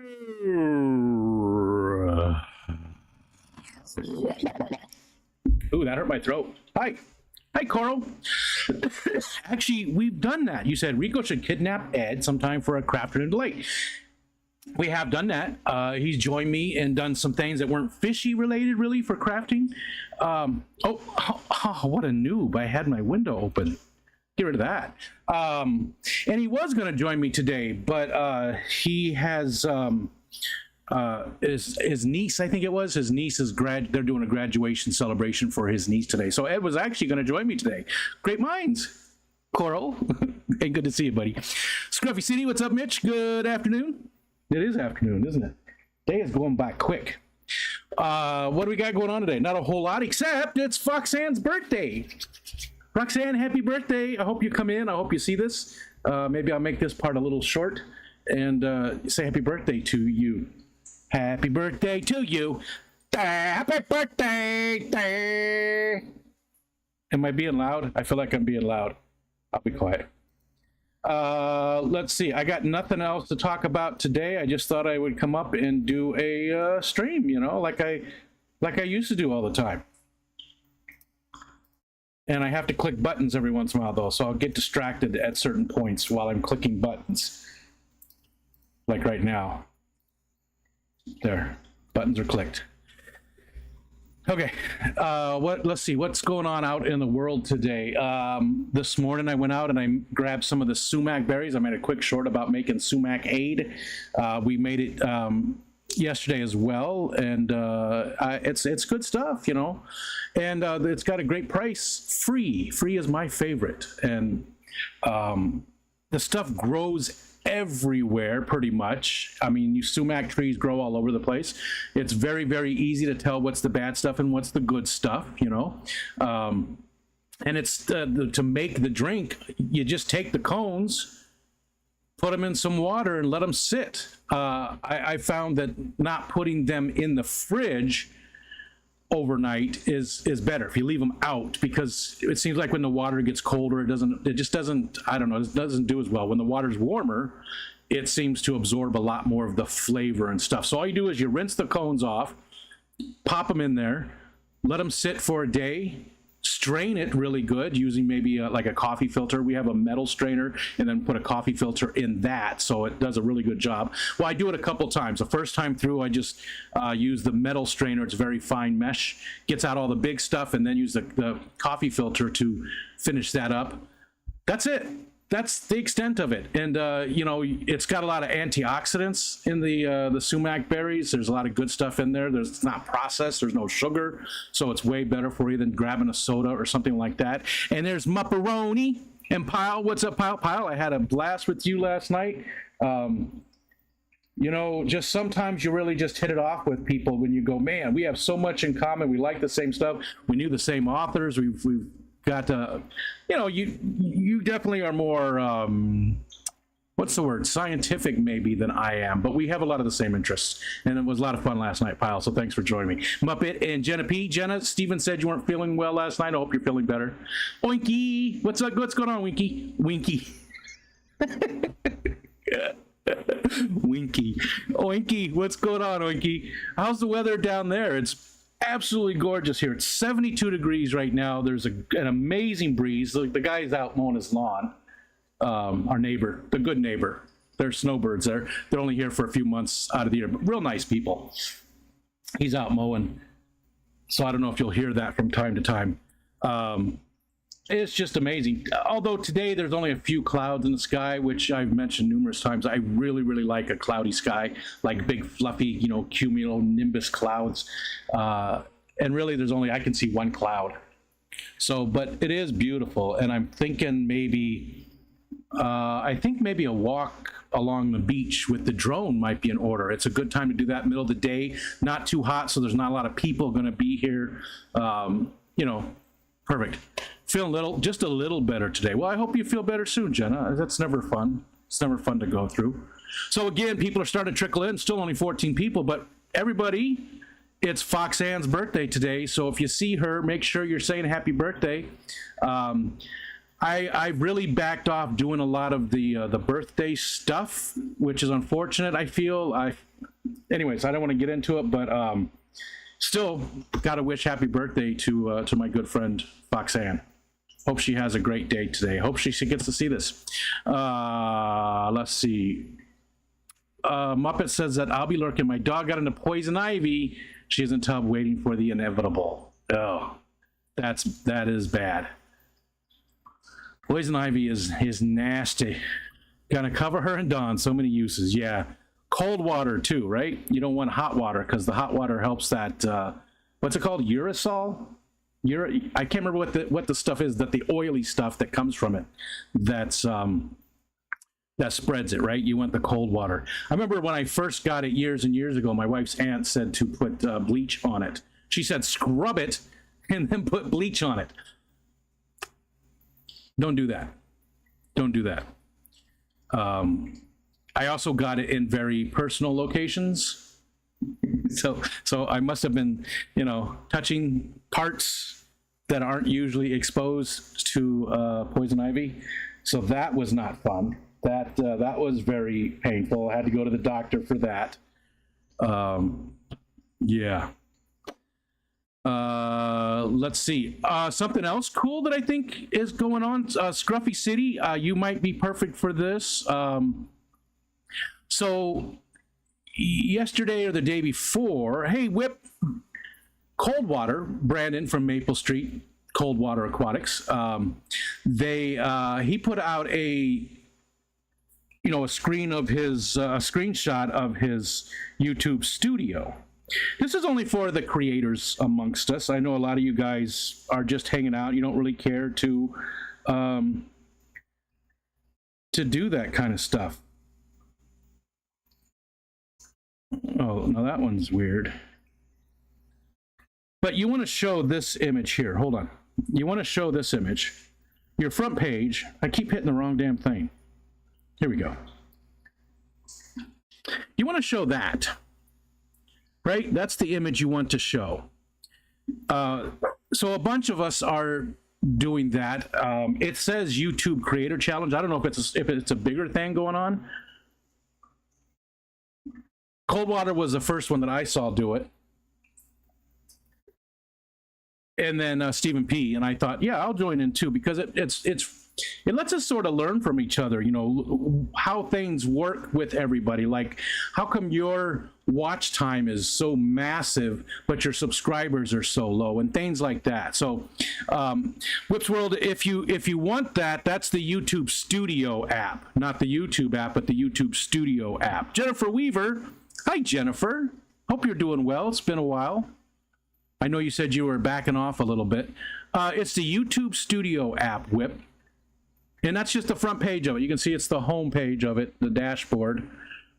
Ooh, that hurt my throat. Hi. Hi, Coral. Actually, we've done that. You said Rico should kidnap Ed sometime for a craft and delight. We have done that. He's joined me and done some things that weren't fishy related, really, for crafting. What a noob. I had my window open. Get rid of that. And he was going to join me today, but he has his niece, I think it was, his niece is they're doing a graduation celebration for his niece today. So Ed was actually going to join me today. Great minds, Coral. Hey, good to see you, buddy. Scruffy City, what's up, Mitch? Good afternoon. It is afternoon, isn't it? Day is going by quick. What do we got going on today? Not a whole lot, except it's Foxanne's birthday. Roxanne, happy birthday. I hope you come in. I hope you see this. Maybe I'll make this part a little short and say happy birthday to you. Happy birthday to you. Happy birthday. Am I being loud? I feel like I'm being loud. I'll be quiet. Let's see. I got nothing else to talk about today. I just thought I would come up and do a stream, you know, like I used to do all the time. And I have to click buttons every once in a while, though, so I'll get distracted at certain points while I'm clicking buttons. Like right now. There. Buttons are clicked. Okay. Let's see. What's going on out in the world today? This morning I went out and I grabbed some of the sumac berries. I made a quick short about making sumac aid. We made it yesterday as well, and it's good stuff, you know, and it's got a great price. Free is my favorite, and the stuff grows everywhere pretty much. I mean, sumac trees grow all over the place. It's very, very easy to tell what's the bad stuff and what's the good stuff, you know. And it's to make the drink, you just take the cones, put them in some water and let them sit. I found that not putting them in the fridge overnight is better if you leave them out, because it seems like when the water gets colder, it just doesn't, I don't know, it doesn't do as well. When the water's warmer, it seems to absorb a lot more of the flavor and stuff. So all you do is you rinse the cones off, pop them in there, let them sit for a day, strain it really good using maybe like a coffee filter. We have a metal strainer, and then put a coffee filter in that, so it does a really good job. Well, I do it a couple times. The first time through, I just use the metal strainer. It's very fine mesh, gets out all the big stuff, and then use the coffee filter to finish that up. That's it. That's the extent of it. And you know, it's got a lot of antioxidants in the sumac berries. There's a lot of good stuff in there. It's not processed. There's no sugar, so it's way better for you than grabbing a soda or something like that. And there's Mupperoni and Pyle. What's up, Pyle? Pyle, I had a blast with you last night. You know, just sometimes you really just hit it off with people when you go, man, we have so much in common. We like the same stuff. We knew the same authors. We've got you know, you definitely are more what's the word, scientific maybe than I am, but we have a lot of the same interests, and it was a lot of fun last night, Pyle, so thanks for joining me. Muppet and Jenna P. Jenna, Steven said you weren't feeling well last night. I hope you're feeling better. Oinky, what's up? What's going on, Winky? Winky. Winky. Oinky, what's going on, Oinky? How's the weather down there? It's absolutely gorgeous here. It's 72 degrees right now. There's an amazing breeze. The guy's out mowing his lawn. Our neighbor, the good neighbor. There's snowbirds there. They're only here for a few months out of the year, but real nice people. He's out mowing, so I don't know if you'll hear that from time to time. It's just amazing. Although today there's only a few clouds in the sky, which I've mentioned numerous times. I really, really like a cloudy sky, like big fluffy, you know, cumulonimbus clouds. And really there's only, I can see one cloud. So, but it is beautiful. And I'm thinking maybe, I think maybe a walk along the beach with the drone might be in order. It's a good time to do that, middle of the day, not too hot, so there's not a lot of people going to be here. You know, perfect. Feeling just a little better today. Well, I hope you feel better soon, Jenna. That's never fun. It's never fun to go through. So again, people are starting to trickle in. Still only 14 people, but everybody, it's Foxanne's birthday today. So if you see her, make sure you're saying happy birthday. I really backed off doing a lot of the birthday stuff, which is unfortunate. I feel anyways, I don't want to get into it, but still got to wish happy birthday to my good friend FOXANNE. Hope she has a great day today. Hope she gets to see this. Let's see. Muppet says that I'll be lurking. My dog got into poison ivy. She's in tub waiting for the inevitable. Oh, that is bad. Poison ivy is nasty. Gonna cover her and Dawn. So many uses. Yeah, cold water too, right? You don't want hot water because the hot water helps that. What's it called? Urusol. I can't remember what the stuff is, that the oily stuff that comes from it. That spreads it, right? You want the cold water. I remember when I first got it years and years ago, my wife's aunt said to put bleach on it. She said scrub it and then put bleach on it. Don't do that. Don't do that. I also got it in very personal locations. So I must have been, touching parts that aren't usually exposed to poison ivy. So that was not fun. That was very painful. I had to go to the doctor for that. Yeah. Let's see. Something else cool that I think is going on. Scruffy City, you might be perfect for this. So yesterday or the day before, hey, Whip, Coldwater, Brandon from Maple Street, Coldwater Aquatics, he put out a screenshot of his YouTube studio. This is only for the creators amongst us. I know a lot of you guys are just hanging out. You don't really care to do that kind of stuff. Oh, now that one's weird. But you want to show this image here. Hold on. You want to show this image. Your front page. I keep hitting the wrong damn thing. Here we go. You want to show that. Right? That's the image you want to show. So a bunch of us are doing that. It says YouTube Creator Challenge. I don't know if it's a bigger thing going on. Coldwater was the first one that I saw do it. And then Stephen P. And I thought, yeah, I'll join in too, because it lets us sort of learn from each other, how things work with everybody. Like, how come your watch time is so massive, but your subscribers are so low, and things like that. So, Whips World, if you want that, that's the YouTube Studio app, not the YouTube app, but the YouTube Studio app. Jennifer Weaver, hi Jennifer. Hope you're doing well. It's been a while. I know you said you were backing off a little bit. It's the YouTube Studio app, Whip. And that's just the front page of it. You can see it's the home page of it, the dashboard.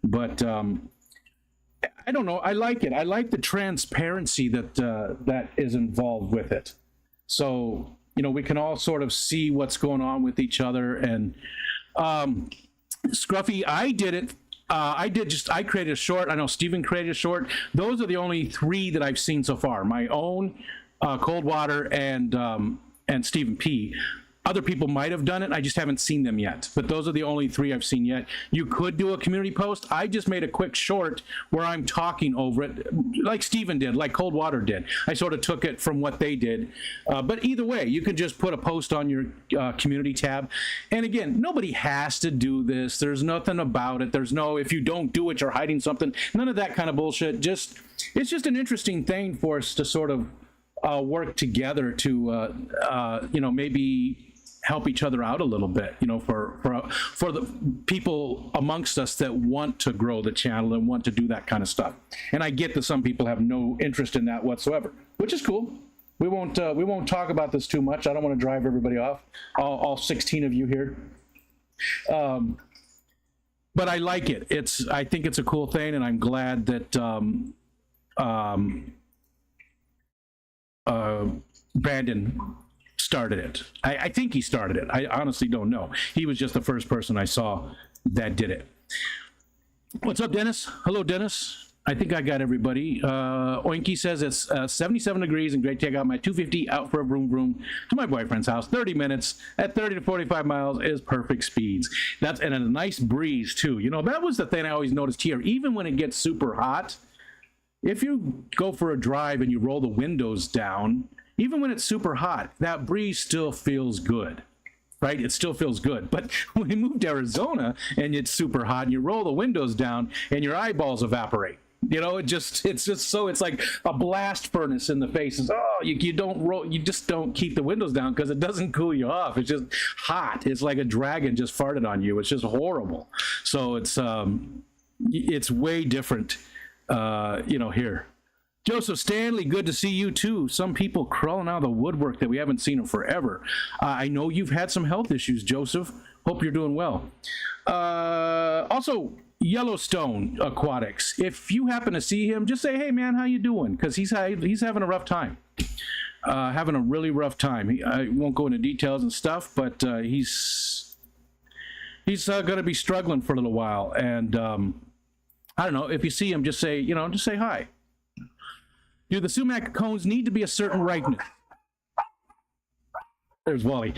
But I don't know. I like it. I like the transparency that is involved with it. So, we can all sort of see what's going on with each other. And Scruffy, I did it. I created a short. I know Steven created a short. Those are the only 3 that I've seen so far. My own, Coldwater, and Stephen P. Other people might have done it. I just haven't seen them yet. But those are the only 3 I've seen yet. You could do a community post. I just made a quick short where I'm talking over it, like Steven did, like Coldwater did. I sort of took it from what they did. But either way, you can just put a post on your community tab. And again, nobody has to do this. There's nothing about it. There's no, if you don't do it, you're hiding something. None of that kind of bullshit. It's just an interesting thing for us to sort of work together to, maybe help each other out a little bit, for the people amongst us that want to grow the channel and want to do that kind of stuff. And I get that some people have no interest in that whatsoever, which is cool. We won't talk about this too much. I don't want to drive everybody off, all 16 of you here. But I like it. I think it's a cool thing, and I'm glad that Brandon started it. I think he started it. I honestly don't know. He was just the first person I saw that did it. What's up, Dennis? Hello, Dennis. I think I got everybody. Oinky says it's 77 degrees and great to take out my 250 out for a vroom vroom to my boyfriend's house. 30 minutes at 30 to 45 miles is perfect speeds. That's and a nice breeze too. You know, that was the thing I always noticed here. Even when it gets super hot, if you go for a drive and you roll the windows down, even when it's super hot, that breeze still feels good. Right? It still feels good. But when you move to Arizona and it's super hot and you roll the windows down and your eyeballs evaporate. You know, it's like a blast furnace in the face. It's, you just don't keep the windows down because it doesn't cool you off. It's just hot. It's like a dragon just farted on you. It's just horrible. So it's way different, here. Joseph Stanley, good to see you too. Some people crawling out of the woodwork that we haven't seen in forever. I know you've had some health issues, Joseph. Hope you're doing well. Also, Yellowstone Aquatics. If you happen to see him, just say, "Hey, man, how you doing?" Because he's having a rough time. Having a really rough time. I won't go into details and stuff, but he's going to be struggling for a little while. And I don't know. If you see him, just say hi. Do the sumac cones need to be a certain ripeness? There's Wally.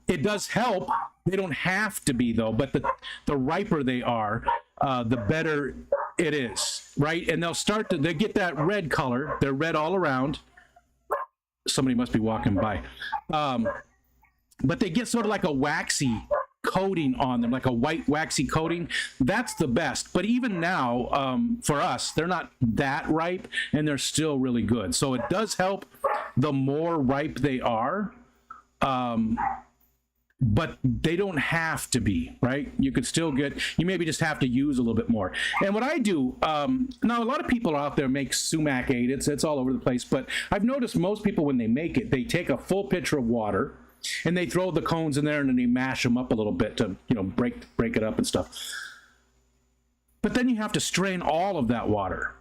It does help. They don't have to be, though, but the riper they are, the better it is, right? And they get that red color. They're red all around. Somebody must be walking by. But they get sort of like a waxy coating on them, like a white waxy coating. That's the best. But even now, for us, they're not that ripe and they're still really good. So it does help the more ripe they are, but they don't have to be, right? You maybe just have to use a little bit more. And what I do, now a lot of people out there make sumac-ade. It's all over the place, but I've noticed most people when they make it, they take a full pitcher of water and they throw the cones in there and then they mash them up a little bit to, break it up and stuff. But then you have to strain all of that water.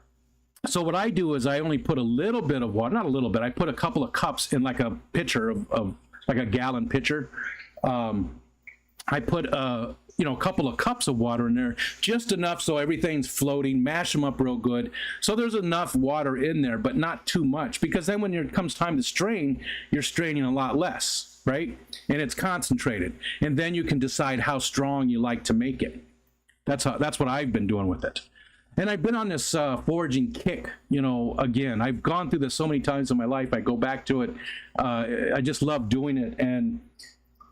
So what I do is I only put a little bit of water, not a little bit, I put a couple of cups in like a pitcher of like a gallon pitcher. I put a couple of cups of water in there, just enough so everything's floating, mash them up real good. So there's enough water in there, but not too much, because then when it comes time to strain, you're straining a lot less, right? And it's concentrated. And then you can decide how strong you like to make it. That's what I've been doing with it. And I've been on this foraging kick, again. I've gone through this so many times in my life. I go back to it. I just love doing it. And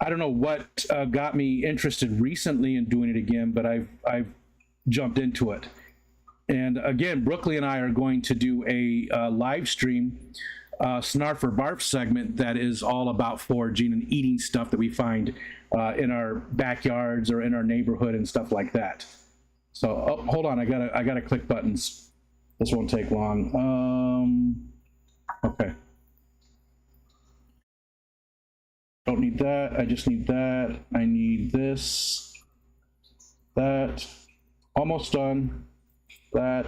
I don't know what got me interested recently in doing it again, but I've jumped into it. And again, Brooklyn and I are going to do a live stream Snarf or Barf segment that is all about foraging and eating stuff that we find in our backyards or in our neighborhood and stuff like that. So hold on, I gotta click buttons. This won't take long. Okay. Don't need that. I just need that. I need this. That. Almost done. That.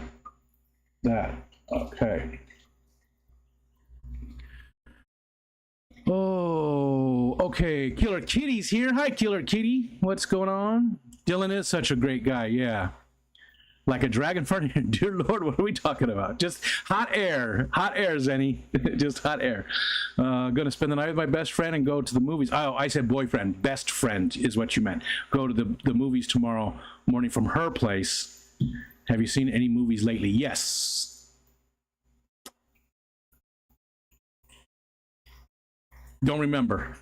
Okay. Oh, okay. Killer Kitty's here. Hi, Killer Kitty. What's going on? Dylan is such a great guy. Yeah. Like a dragon farting. Dear Lord, what are we talking about? Just hot air. Hot air, Zenny. Just hot air. Gonna spend the night with my best friend and go to the movies. Oh, I said boyfriend. Best friend is what you meant. Go to the movies tomorrow morning from her place. Have you seen any movies lately? Yes. Don't remember.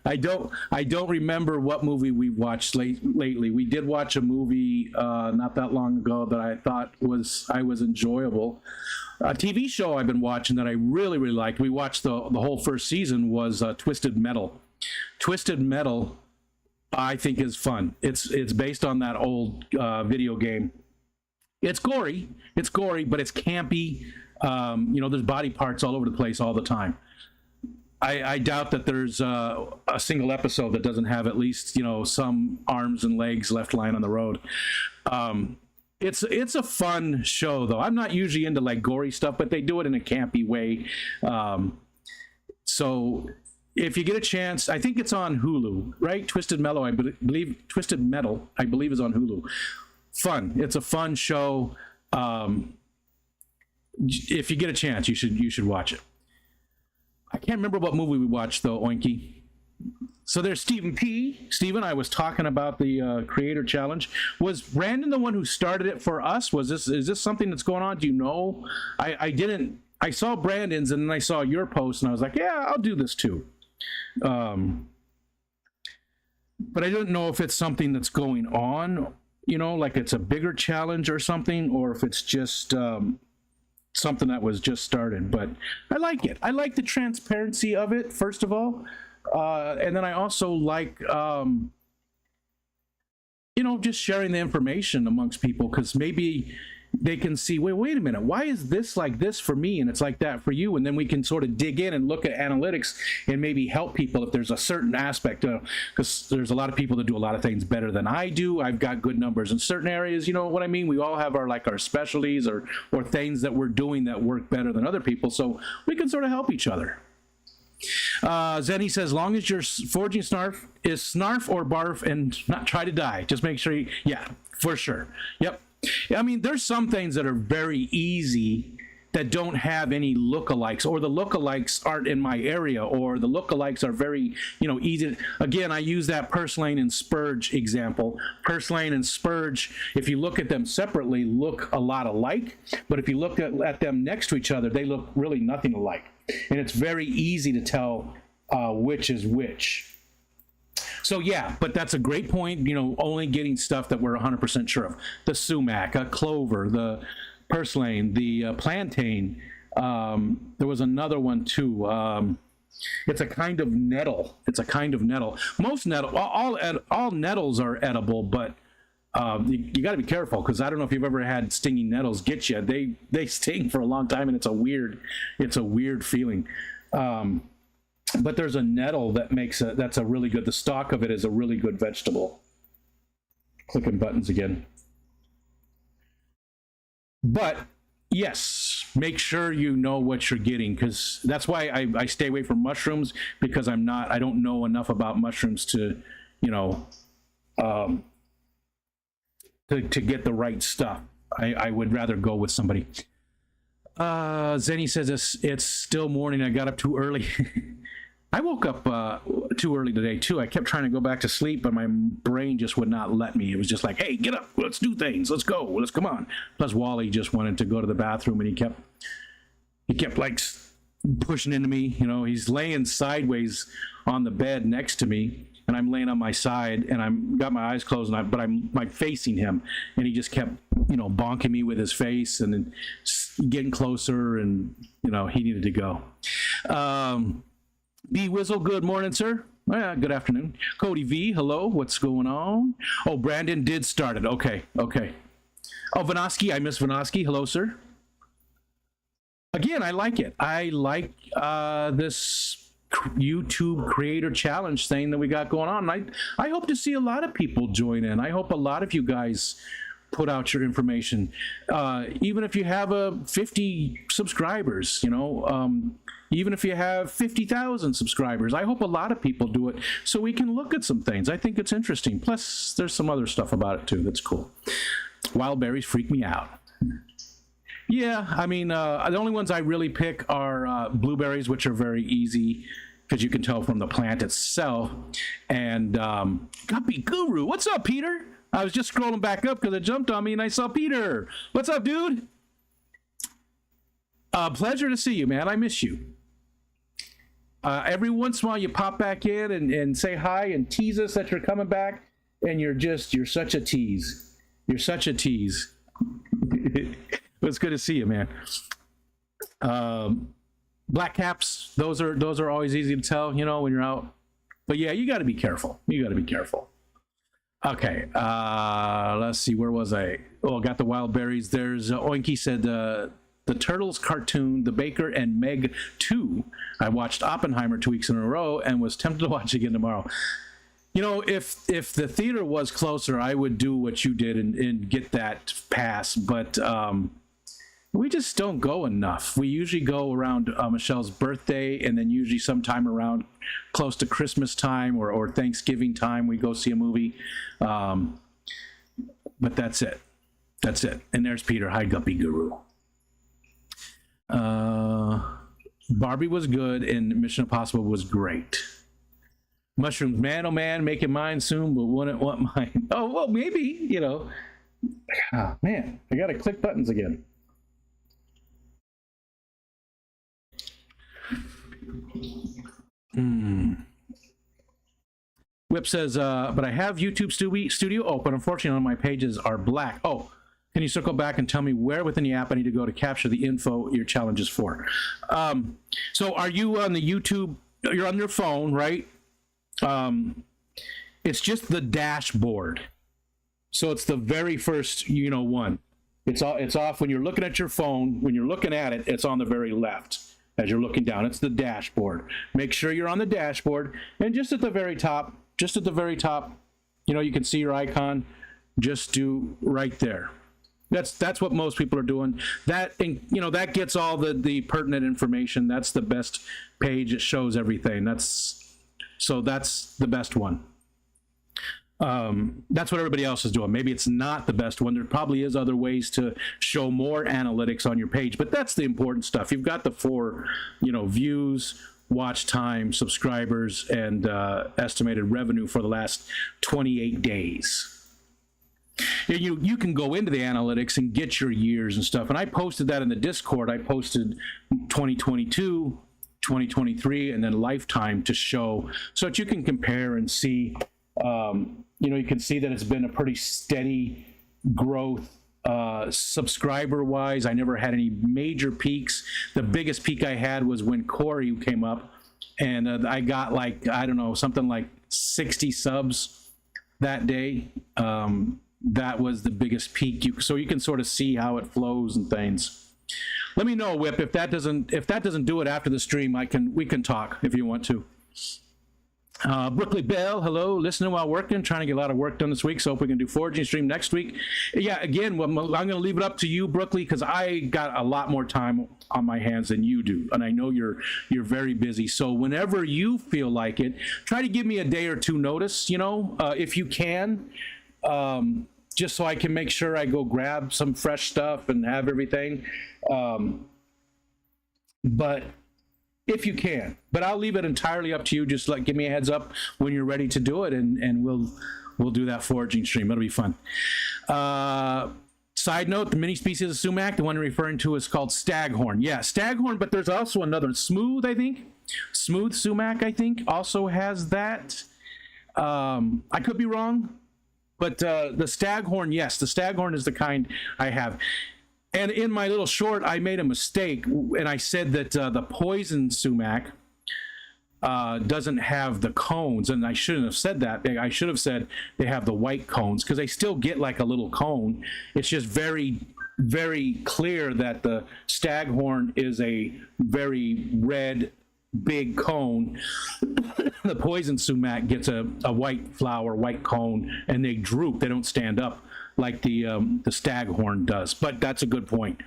I don't remember what movie we watched lately. We did watch a movie not that long ago that I thought was enjoyable. A TV show I've been watching that I really liked. We watched the whole first season was Twisted Metal. Twisted Metal, I think, is fun. It's based on that old video game. It's gory, but it's campy. There's body parts all over the place all the time. I doubt that there's a single episode that doesn't have at least, some arms and legs left lying on the road. It's a fun show, though. I'm not usually into like gory stuff, but they do it in a campy way. So if you get a chance, I think it's on Hulu, right? Twisted Metal, I believe is on Hulu. fun. It's a fun show. If you get a chance, you should watch it. I can't remember what movie we watched though, Oinky. So there's Stephen P. Stephen, I was talking about the Creator Challenge. Was Brandon the one who started it for us? Is this something that's going on? Do you know? I didn't. I saw Brandon's and then I saw your post and I was like, yeah, I'll do this too. But I don't know if it's something that's going on, like it's a bigger challenge or something, or if it's just something that was just started. But I like it. I like the transparency of it, first of all. And then I also like, just sharing the information amongst people, because maybe they can see, wait a minute, why is this like this for me and it's like that for you? And then we can sort of dig in and look at analytics and maybe help people if there's a certain aspect, because there's a lot of people that do a lot of things better than I do. I've got good numbers in certain areas, you know what I mean? We all have our specialties or things that we're doing that work better than other people, so we can sort of help each other. Zenny says, long as your foraging snarf is snarf or barf and not try to die, just make sure yeah, for sure. Yep. I mean, there's some things that are very easy that don't have any lookalikes, or the lookalikes aren't in my area, or the lookalikes are very, easy. Again, I use that purslane and spurge example. Purslane and spurge, if you look at them separately, look a lot alike, but if you look at them next to each other, they look really nothing alike. And it's very easy to tell which is which. So yeah, but that's a great point, only getting stuff that we're 100% sure of. The sumac, clover, the purslane, the plantain. There was another one too. It's a kind of nettle. Most nettle, all nettles are edible, but you got to be careful, because I don't know if you've ever had stinging nettles get you. They sting for a long time, and it's a weird feeling. But there's a nettle that that's a really good. The stalk of it is a really good vegetable. Clicking buttons again. But yes, make sure you know what you're getting, because that's why I stay away from mushrooms, because I don't know enough about mushrooms to get the right stuff. I would rather go with somebody. Zenny says it's still morning. I got up too early. I woke up too early today too. I kept trying to go back to sleep, but my brain just would not let me. It was just like, hey, get up, let's do things, let's go, let's come on. Plus Wally just wanted to go to the bathroom, and he kept like pushing into me. He's laying sideways on the bed next to me, and I'm laying on my side, and I'm got my eyes closed, but I'm like facing him, and he just kept bonking me with his face, and then getting closer, and he needed to go. B Wizzle, good morning, sir. Good afternoon. Cody V, hello, what's going on? Oh, Brandon did start it. Okay. Oh, Vanosky, I miss Vanosky. Hello, sir. Again, I like it. I like this YouTube Creator Challenge thing that we got going on. I hope to see a lot of people join in. I hope a lot of you guys put out your information. Even if you have 50 subscribers, even if you have 50,000 subscribers, I hope a lot of people do it so we can look at some things. I think it's interesting. Plus, there's some other stuff about it too that's cool. Wild berries freak me out. Yeah, I mean, the only ones I really pick are blueberries, which are very easy because you can tell from the plant itself. And Guppy Guru, what's up, Peter? I was just scrolling back up because it jumped on me and I saw Peter. What's up, dude? Pleasure to see you, man. I miss you. Every once in a while you pop back in and say hi and tease us that you're coming back, and you're such a tease. You're such a tease. It's good to see you, man. Black caps, those are always easy to tell, when you're out. But yeah, you got to be careful. Okay, let's see, where was I? Oh, got the wild berries. There's Oinky said the Turtles cartoon, The Baker and Meg 2. I watched Oppenheimer 2 weeks in a row and was tempted to watch again tomorrow. If the theater was closer, I would do what you did and get that pass, but we just don't go enough. We usually go around Michelle's birthday, and then usually sometime around close to Christmas time or Thanksgiving time, we go see a movie. But that's it. That's it. And there's Peter. Hi, Guppy Guru. Barbie was good, and Mission Impossible was great. Mushrooms, man, oh man, making mine soon, but wouldn't want mine. Oh, well, maybe, you know. Oh, man, I gotta click buttons again. Whip says, but I have YouTube Studio open. Unfortunately, all my pages are black. Oh, can you circle back and tell me where within the app I need to go to capture the info your challenge is for? So are you on the YouTube? You're on your phone, right? It's just the dashboard. So it's the very first, one. It's off when you're looking at your phone. When you're looking at it, it's on the very left as you're looking down. It's the dashboard. Make sure you're on the dashboard, and just at the very top, you can see your icon. Just do right there. That's what most people are doing. That gets all the pertinent information. That's the best page. It shows everything. That's the best one. That's what everybody else is doing. Maybe it's not the best one. There probably is other ways to show more analytics on your page, but that's the important stuff. You've got the 4, views, watch time, subscribers, and estimated revenue for the last 28 days. You can go into the analytics and get your years and stuff. And I posted that in the Discord. I posted 2022, 2023, and then lifetime to show so that you can compare and see. You can see that it's been a pretty steady growth. Subscriber wise, I never had any major peaks. The biggest peak I had was when Corey came up, and I got something like 60 subs that day. That was the biggest peak. So you can sort of see how it flows and things. Let me know, Whip, if that doesn't do it after the stream. We can talk if you want to. Brooklyn Bell, hello, listening while working, trying to get a lot of work done this week, so hope we can do foraging stream next week. Yeah, again, I'm going to leave it up to you, Brooklyn, because I got a lot more time on my hands than you do, and I know you're very busy. So whenever you feel like it, try to give me a day or two notice, if you can, just so I can make sure I go grab some fresh stuff and have everything. But if you can, but I'll leave it entirely up to you. Just give me a heads up when you're ready to do it, and we'll do that foraging stream. It'll be fun. Side note: the mini species of sumac, the one I'm referring to, is called staghorn. Yeah, staghorn, but there's also another smooth. I think smooth sumac. I think also has that. I could be wrong, but the staghorn, yes, the staghorn is the kind I have. And in my little short, I made a mistake, and I said that the poison sumac doesn't have the cones, and I shouldn't have said that. I should have said they have the white cones, because they still get like a little cone. It's just very, very clear that the staghorn is a very red, big cone. The poison sumac gets a white flower, white cone, and they droop. They don't stand up like the staghorn does. But that's a good point.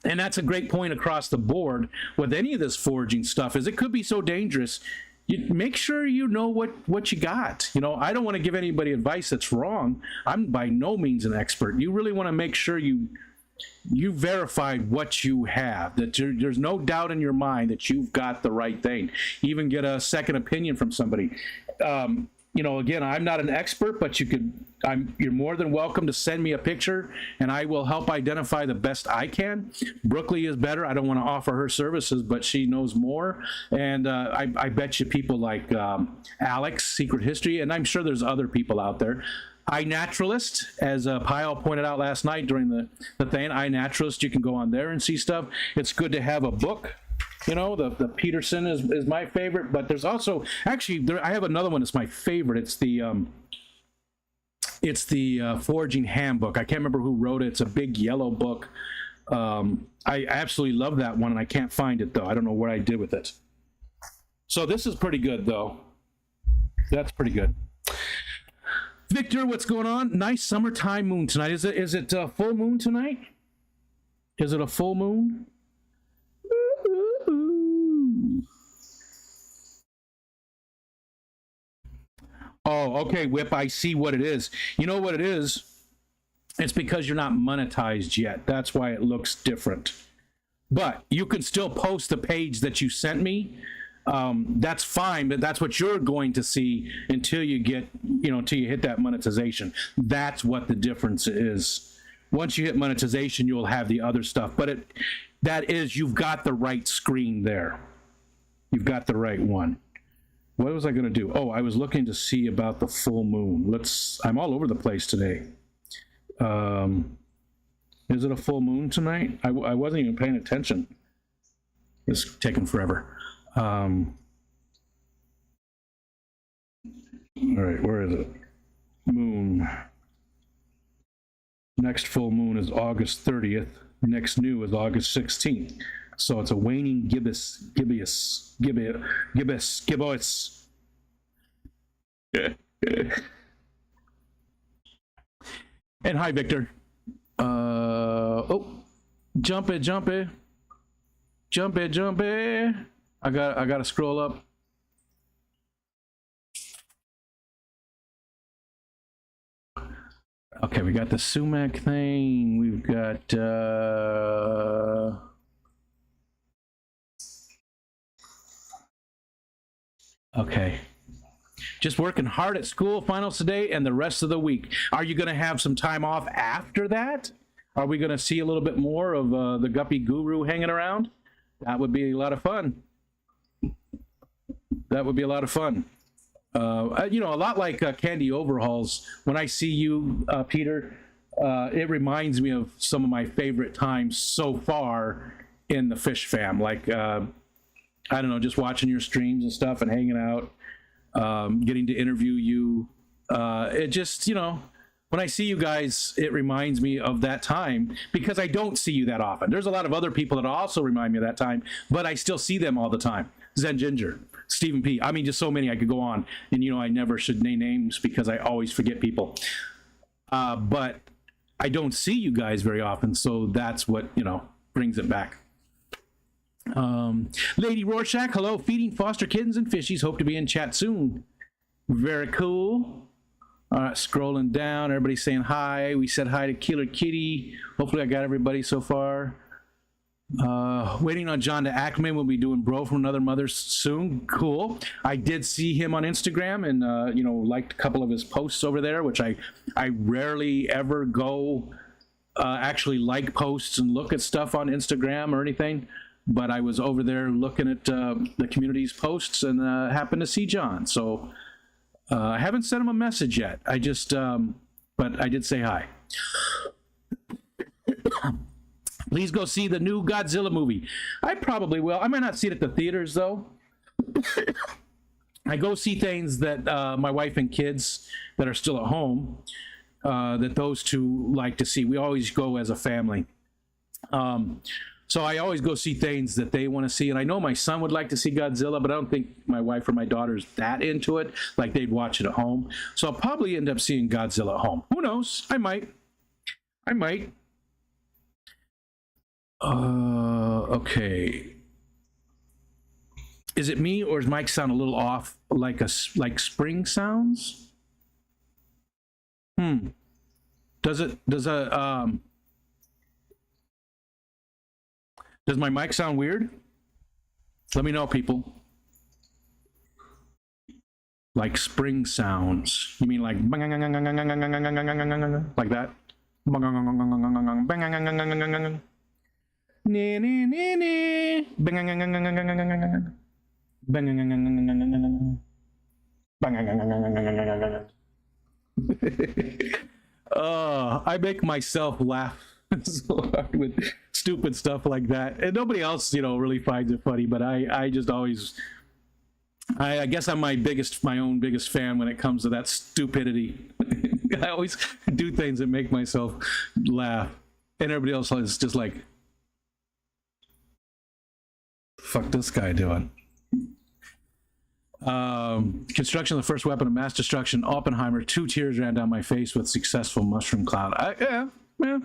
And that's a great point across the board with any of this foraging stuff, is it could be so dangerous. You make sure you know what you got. I don't want to give anybody advice that's wrong. I'm by no means an expert. You really want to make sure you verified what you have, that there's no doubt in your mind that you've got the right thing. Even get a second opinion from somebody. Again, I'm not an expert, but you're more than welcome to send me a picture, and I will help identify the best I can. Brooklyn is better. I don't want to offer her services, but she knows more. And I bet you people like Alex, Secret History, and I'm sure there's other people out there. iNaturalist, as Pyle pointed out last night during the thing, iNaturalist, you can go on there and see stuff. It's good to have a book. The Peterson is my favorite, but there's also, actually, I have another one that's my favorite. It's the Foraging Handbook. I can't remember who wrote it. It's a big yellow book. I absolutely love that one, and I can't find it, though. I don't know what I did with it. So this is pretty good, though. That's pretty good. Victor, what's going on? Nice summertime moon tonight. Is it a full moon tonight? Is it a full moon? Oh, okay, Whip, I see what it is. You know what it is? It's because you're not monetized yet. That's why it looks different. But you can still post the page that you sent me. That's fine, but that's what you're going to see until you get, until you hit that monetization. That's what the difference is. Once you hit monetization, you'll have the other stuff. But you've got the right screen there. You've got the right one. What was I going to do? Oh, I was looking to see about the full moon. I'm all over the place today. Is it a full moon tonight? I wasn't even paying attention. It's taking forever. All right, where is it? Moon. Next full moon is August 30th. Next new is August 16th. So it's a waning gibbous. And hi, Victor. Jump it. I gotta scroll up. Okay, we got the sumac thing. We've got okay. Just working hard at school, finals today and the rest of the week. Are you going to have some time off after that? Are we going to see a little bit more of the Guppy Guru hanging around? That would be a lot of fun. That would be a lot of fun. A lot like Candy Overhauls. When I see you, Peter, it reminds me of some of my favorite times so far in the Fish Fam. Like, I don't know, just watching your streams and stuff and hanging out. Getting to interview you. It just, when I see you guys, it reminds me of that time because I don't see you that often. There's a lot of other people that also remind me of that time, but I still see them all the time. Zen Ginger, Stephen P. I mean, just so many I could go on. And, I never should name names because I always forget people. But I don't see you guys very often, so that's what, brings it back. Lady Rorschach, hello, feeding foster kittens and fishies, hope to be in chat soon. Very cool. All right, scrolling down, everybody saying hi. We said hi to Killer Kitty. Hopefully I got everybody so far. Waiting on John to Ackerman. We'll be doing Bro from Another Mother soon. Cool. I did see him on Instagram and liked a couple of his posts over there, which I rarely ever go actually like posts and look at stuff on Instagram or anything. But I was over there looking at the community's posts and happened to see John. So I haven't sent him a message yet. But I did say hi. Please go see the new Godzilla movie. I probably will. I might not see it at the theaters, though. I go see things that my wife and kids that are still at home, that those two like to see. We always go as a family. So I always go see things that they want to see. And I know my son would like to see Godzilla, but I don't think my wife or my daughter's that into it. Like they'd watch it at home. So I'll probably end up seeing Godzilla at home. Who knows? I might. Okay. Is it me or does Mike sound a little off like spring sounds? Does my mic sound weird? Let me know, people. Like spring sounds. You mean like like that? I make myself laugh so hard with stupid stuff like that, and nobody else really finds it funny, but I just always I guess I'm my own biggest fan when it comes to that stupidity. I always do things that make myself laugh, and everybody else is just like, fuck this guy doing. Construction of the first weapon of mass destruction, Oppenheimer. 2 tears ran down my face with successful mushroom cloud. Yeah.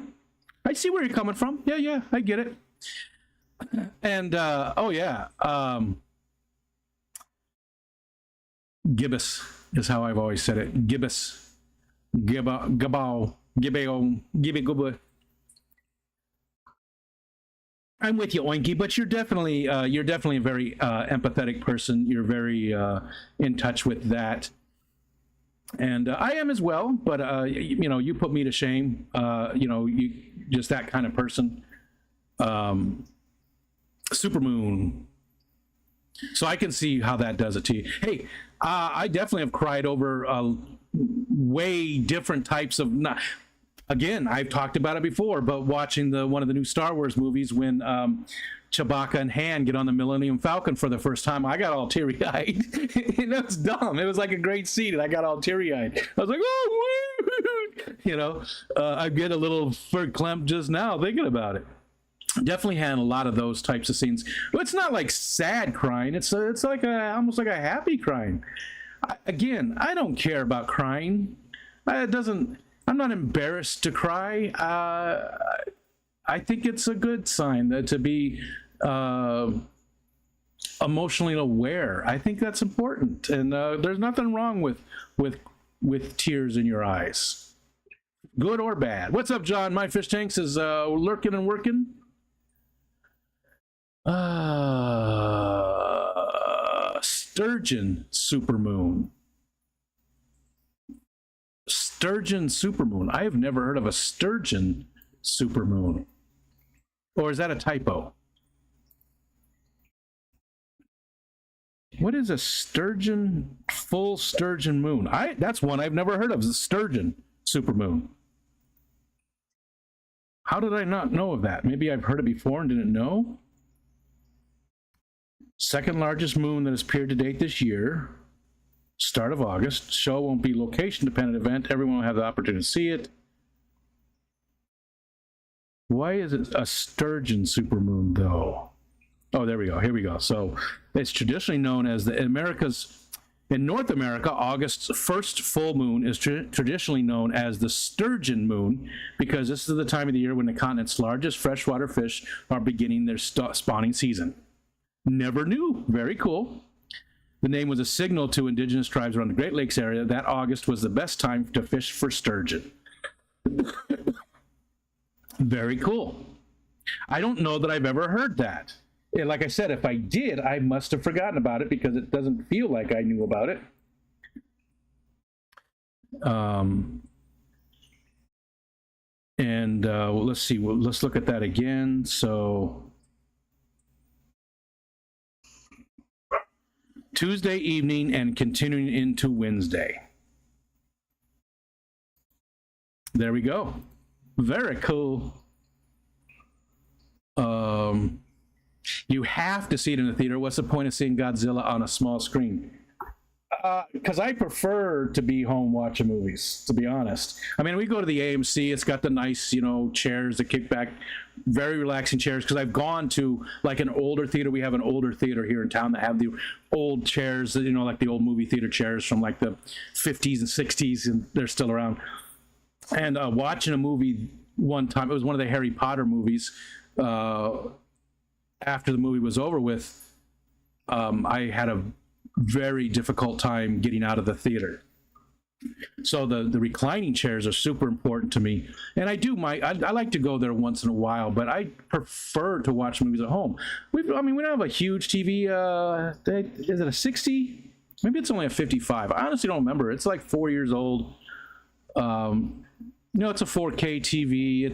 I see where you're coming from. Yeah, I get it. And gibbous is how I've always said it. Gibbous. Gabao. Gibby gooba. I'm with you, Oinky, but you're definitely a very empathetic person. You're very in touch with that, and I am as well. But you put me to shame. You just that kind of person. Supermoon. So I can see how that does it to you. Hey, I definitely have cried over way different types of. Again, I've talked about it before, but watching one of the new Star Wars movies when Chewbacca and Han get on the Millennium Falcon for the first time, I got all teary-eyed. It was dumb. It was like a great scene, and I got all teary-eyed. I was like, oh, I get a little verklempt just now thinking about it. Definitely had a lot of those types of scenes. But it's not like sad crying. It's like almost like a happy crying. I don't care about crying. It doesn't. I'm not embarrassed to cry. I think it's a good sign to be emotionally aware. I think that's important, and there's nothing wrong with tears in your eyes, good or bad. What's up, John? My fish tanks is lurking and working. Sturgeon supermoon. Sturgeon supermoon. I have never heard of a sturgeon supermoon. Or is that a typo? What is a sturgeon, full sturgeon moon? That's one I've never heard of, the sturgeon supermoon. How did I not know of that? Maybe I've heard it before and didn't know. Second largest moon that has appeared to date this year. Start of August. Show won't be location dependent event. Everyone will have the opportunity to see it. Why is it a sturgeon supermoon though? Oh, there we go. Here we go. So it's traditionally known as in North America, August's first full moon is traditionally known as the sturgeon moon because this is the time of the year when the continent's largest freshwater fish are beginning their spawning season. Never knew. Very cool. The name was a signal to indigenous tribes around the Great Lakes area that August was the best time to fish for sturgeon. Very cool. I don't know that I've ever heard that. And like I said, if I did, I must have forgotten about it because it doesn't feel like I knew about it. Let's see. Let's look at that again. So Tuesday evening and continuing into Wednesday. There we go. Very cool. You have to see it in the theater. What's the point of seeing Godzilla on a small screen? Because I prefer to be home watching movies, to be honest. I mean, we go to the AMC. It's got the nice, chairs, the kickback, very relaxing chairs. Because I've gone to like an older theater. We have an older theater here in town that have the old chairs, like the old movie theater chairs from like the 50s and 60s, and they're still around. And watching a movie one time, it was one of the Harry Potter movies. After the movie was over with, I had a very difficult time getting out of the theater. So the reclining chairs are super important to me, and I like to go there once in a while, but I prefer to watch movies at home. We don't have a huge TV. Is it a 60? Maybe it's only a 55. I honestly don't remember. It's like 4 years old. It's a 4K TV.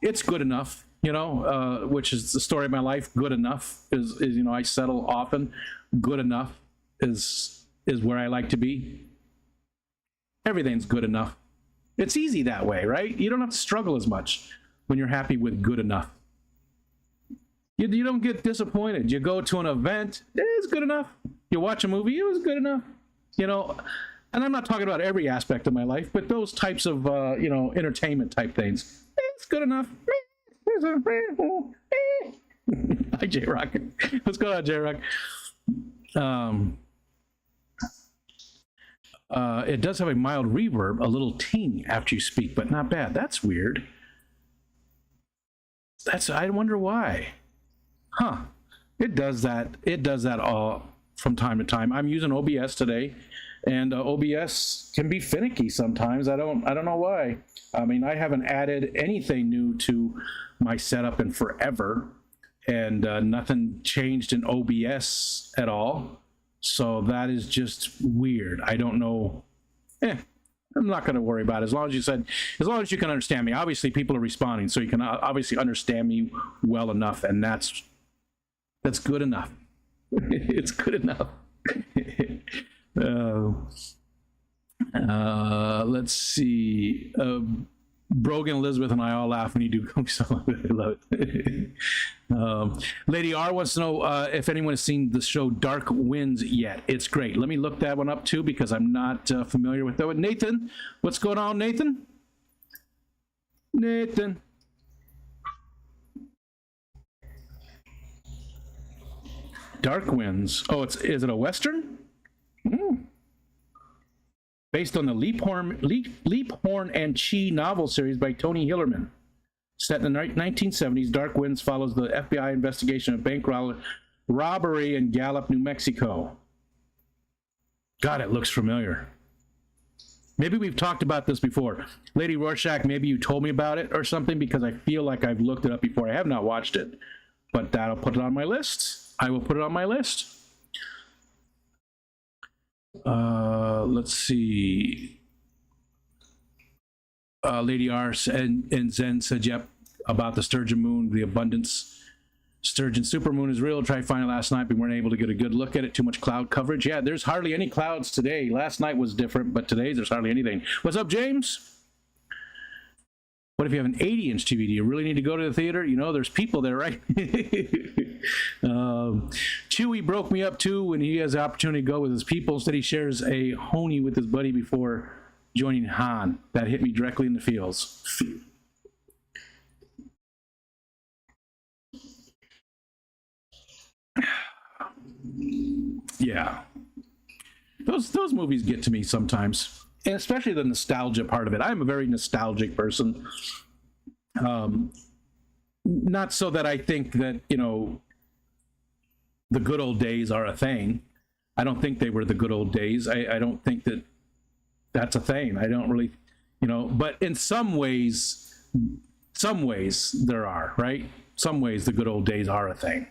It's good enough. Which is the story of my life. Good enough is I settle often. Good enough is where I like to be. Everything's good enough. It's easy that way, right? You don't have to struggle as much when you're happy with good enough. You don't get disappointed. You go to an event, it's good enough. You watch a movie, it was good enough. And I'm not talking about every aspect of my life, but those types of entertainment type things, it's good enough. Hi, J-Rock. What's going on, J-Rock? It does have a mild reverb, a little ting after you speak, but not bad. That's weird. I wonder why. It does that all from time to time. I'm using OBS today, and OBS can be finicky sometimes. I don't know why. I mean, I haven't added anything new to my setup in forever, and nothing changed in OBS at all. So that is just weird. I don't know. I'm not going to worry about it. As long as you can understand me. Obviously, people are responding, so you can obviously understand me well enough, and that's good enough. It's good enough. Let's see. Brogan, Elizabeth, and I all laugh when you do Kung So. I love it. Lady R wants to know if anyone has seen the show Dark Winds yet. It's great. Let me look that one up too, because I'm not familiar with that. Nathan, what's going on, Nathan? Nathan. Dark Winds. Oh, is it a Western? Based on the Leaphorn and Chi novel series by Tony Hillerman. Set in the 1970s, Dark Winds follows the FBI investigation of bank robbery in Gallup, New Mexico. God, it looks familiar. Maybe we've talked about this before. Lady Rorschach, maybe you told me about it or something, because I feel like I've looked it up before. I have not watched it, but that'll put it on my list. I will put it on my list. Let's see. Lady R and Zen said, yep, about the sturgeon moon, the abundance sturgeon supermoon is real. Tried finding it last night, but we weren't able to get a good look at it. Too much cloud coverage. Yeah, there's hardly any clouds today. Last night was different, but today there's hardly anything. What's up, James? What if you have an 80-inch TV? Do you really need to go to the theater? You know, there's people there, right? Chewy broke me up too when he has the opportunity to go with his people. Instead, he shares a honey with his buddy before joining Han. That hit me directly in the feels. Yeah, those movies get to me sometimes, and especially the nostalgia part of it. I'm a very nostalgic person. Not so that I think that, you know, the good old days are a thing. I don't think they were the good old days. I don't think that that's a thing. I don't really, you know, but in some ways there are, right? Some ways the good old days are a thing.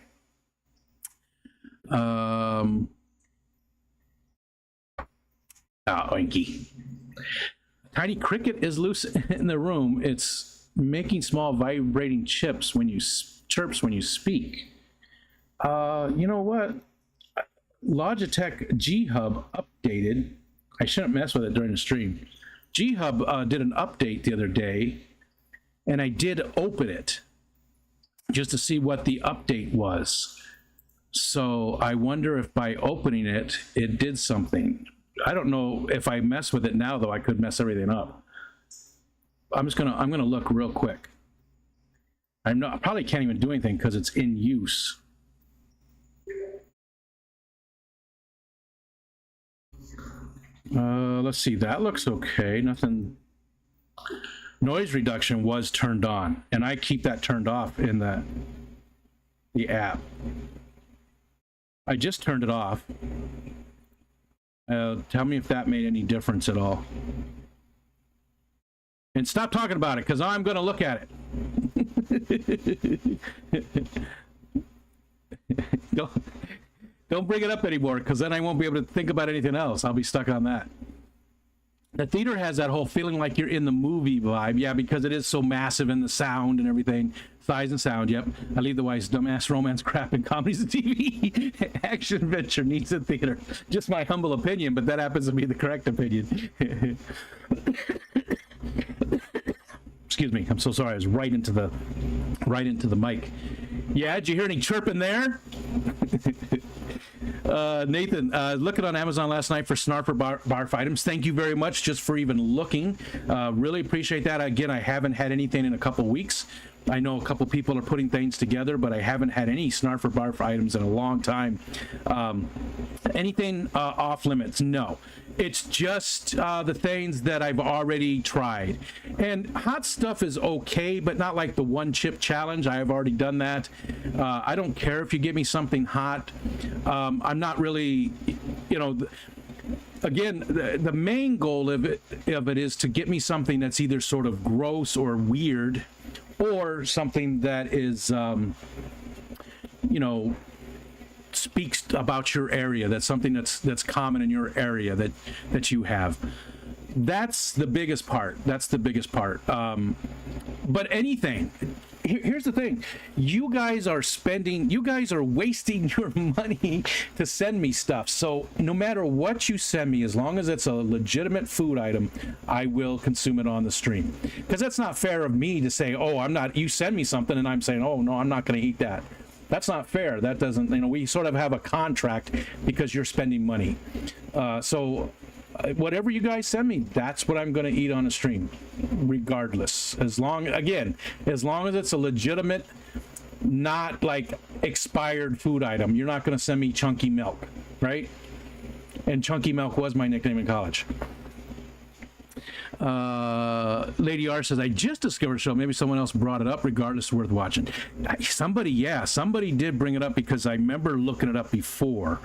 Oinky. Tiny cricket is loose in the room. It's making small vibrating chirps when you speak. You know what? Logitech G Hub updated. I shouldn't mess with it during the stream. G Hub did an update the other day, and I did open it just to see what the update was. So I wonder if by opening it, it did something. I don't know if I mess with it now, though. I could mess everything up. I'm gonna look real quick. I probably can't even do anything because it's in use. Let's see. That looks okay. Nothing. Noise reduction was turned on, and I keep that turned off in the app. I just turned it off. Tell me if that made any difference at all. And stop talking about it, because I'm going to look at it. Don't bring it up anymore, because then I won't be able to think about anything else. I'll be stuck on that. The theater has that whole feeling like you're in the movie vibe. Yeah, because it is so massive, and the sound and everything. Size and sound, yep. I leave the wife's dumbass romance crap and comedies and TV. Action adventure needs a theater. Just my humble opinion, but that happens to be the correct opinion. Excuse me, I'm so sorry. I was right into the mic. Yeah, did you hear any chirping there? Nathan, looking on Amazon last night for Snarfer barf items. Thank you very much just for even looking. Really appreciate that. Again, I haven't had anything in a couple weeks. I know a couple people are putting things together, but I haven't had any Snarfer barf items in a long time. Anything off limits? No. It's just the things that I've already tried. And hot stuff is okay, but not like the one chip challenge. I have already done that. I don't care if you give me something hot. I'm not really, you know, again, the main goal of it is to get me something that's either sort of gross or weird, or something that is, you know, speaks about your area. That's something that's common in your area that you have. That's the biggest part. That's the biggest part. But anything. Here's the thing. You guys are wasting your money to send me stuff. So no matter what you send me, as long as it's a legitimate food item, I will consume it on the stream. Because that's not fair of me to say, oh, you send me something and I'm saying, oh, no, I'm not going to eat that. That's not fair. That doesn't, we sort of have a contract because you're spending money. So whatever you guys send me, that's what I'm going to eat on a stream, regardless. As long as it's a legitimate, not like expired food item. You're not going to send me chunky milk, right? And chunky milk was my nickname in college. Lady R says, I just discovered a show. Maybe someone else brought it up. Regardless, worth watching. Somebody did bring it up, because I remember looking it up before.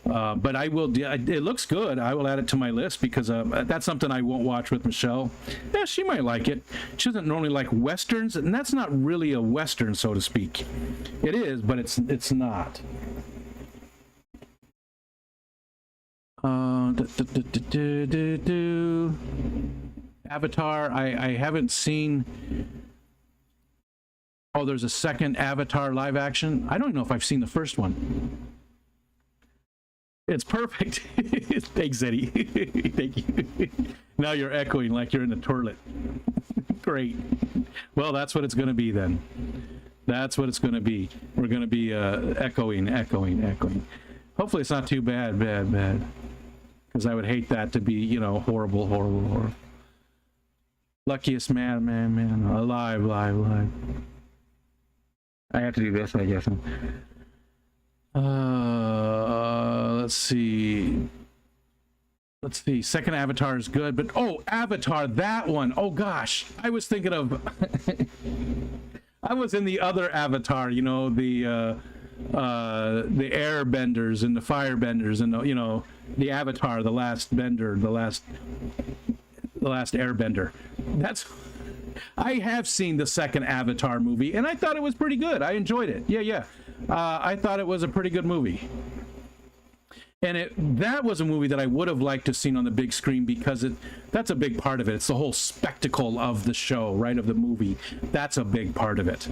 But I will. It looks good. I will add it to my list, because that's something I won't watch with Michelle. Yeah, she might like it. She doesn't normally like westerns, and that's not really a western, so to speak. It is, but it's not. Avatar. I haven't seen. Oh, there's a second Avatar live action. I don't even know if I've seen the first one. It's perfect. Thanks, Eddie. Thank you. Now you're echoing like you're in the toilet. Great. Well, that's what it's going to be then. That's what it's going to be. We're going to be echoing. Hopefully it's not too bad. Because I would hate that to be, horrible. Luckiest man alive. I have to do this, I guess. Let's see. Second Avatar is good, but Avatar, that one. Oh gosh, I was thinking of. I was in the other Avatar, the airbenders and the firebenders, and the Avatar, the last bender, the last airbender. I have seen the second Avatar movie, and I thought it was pretty good. I enjoyed it. Yeah. I thought it was a pretty good movie. And that was a movie that I would have liked to have seen on the big screen, because that's a big part of it. It's the whole spectacle of the show, right, of the movie. That's a big part of it.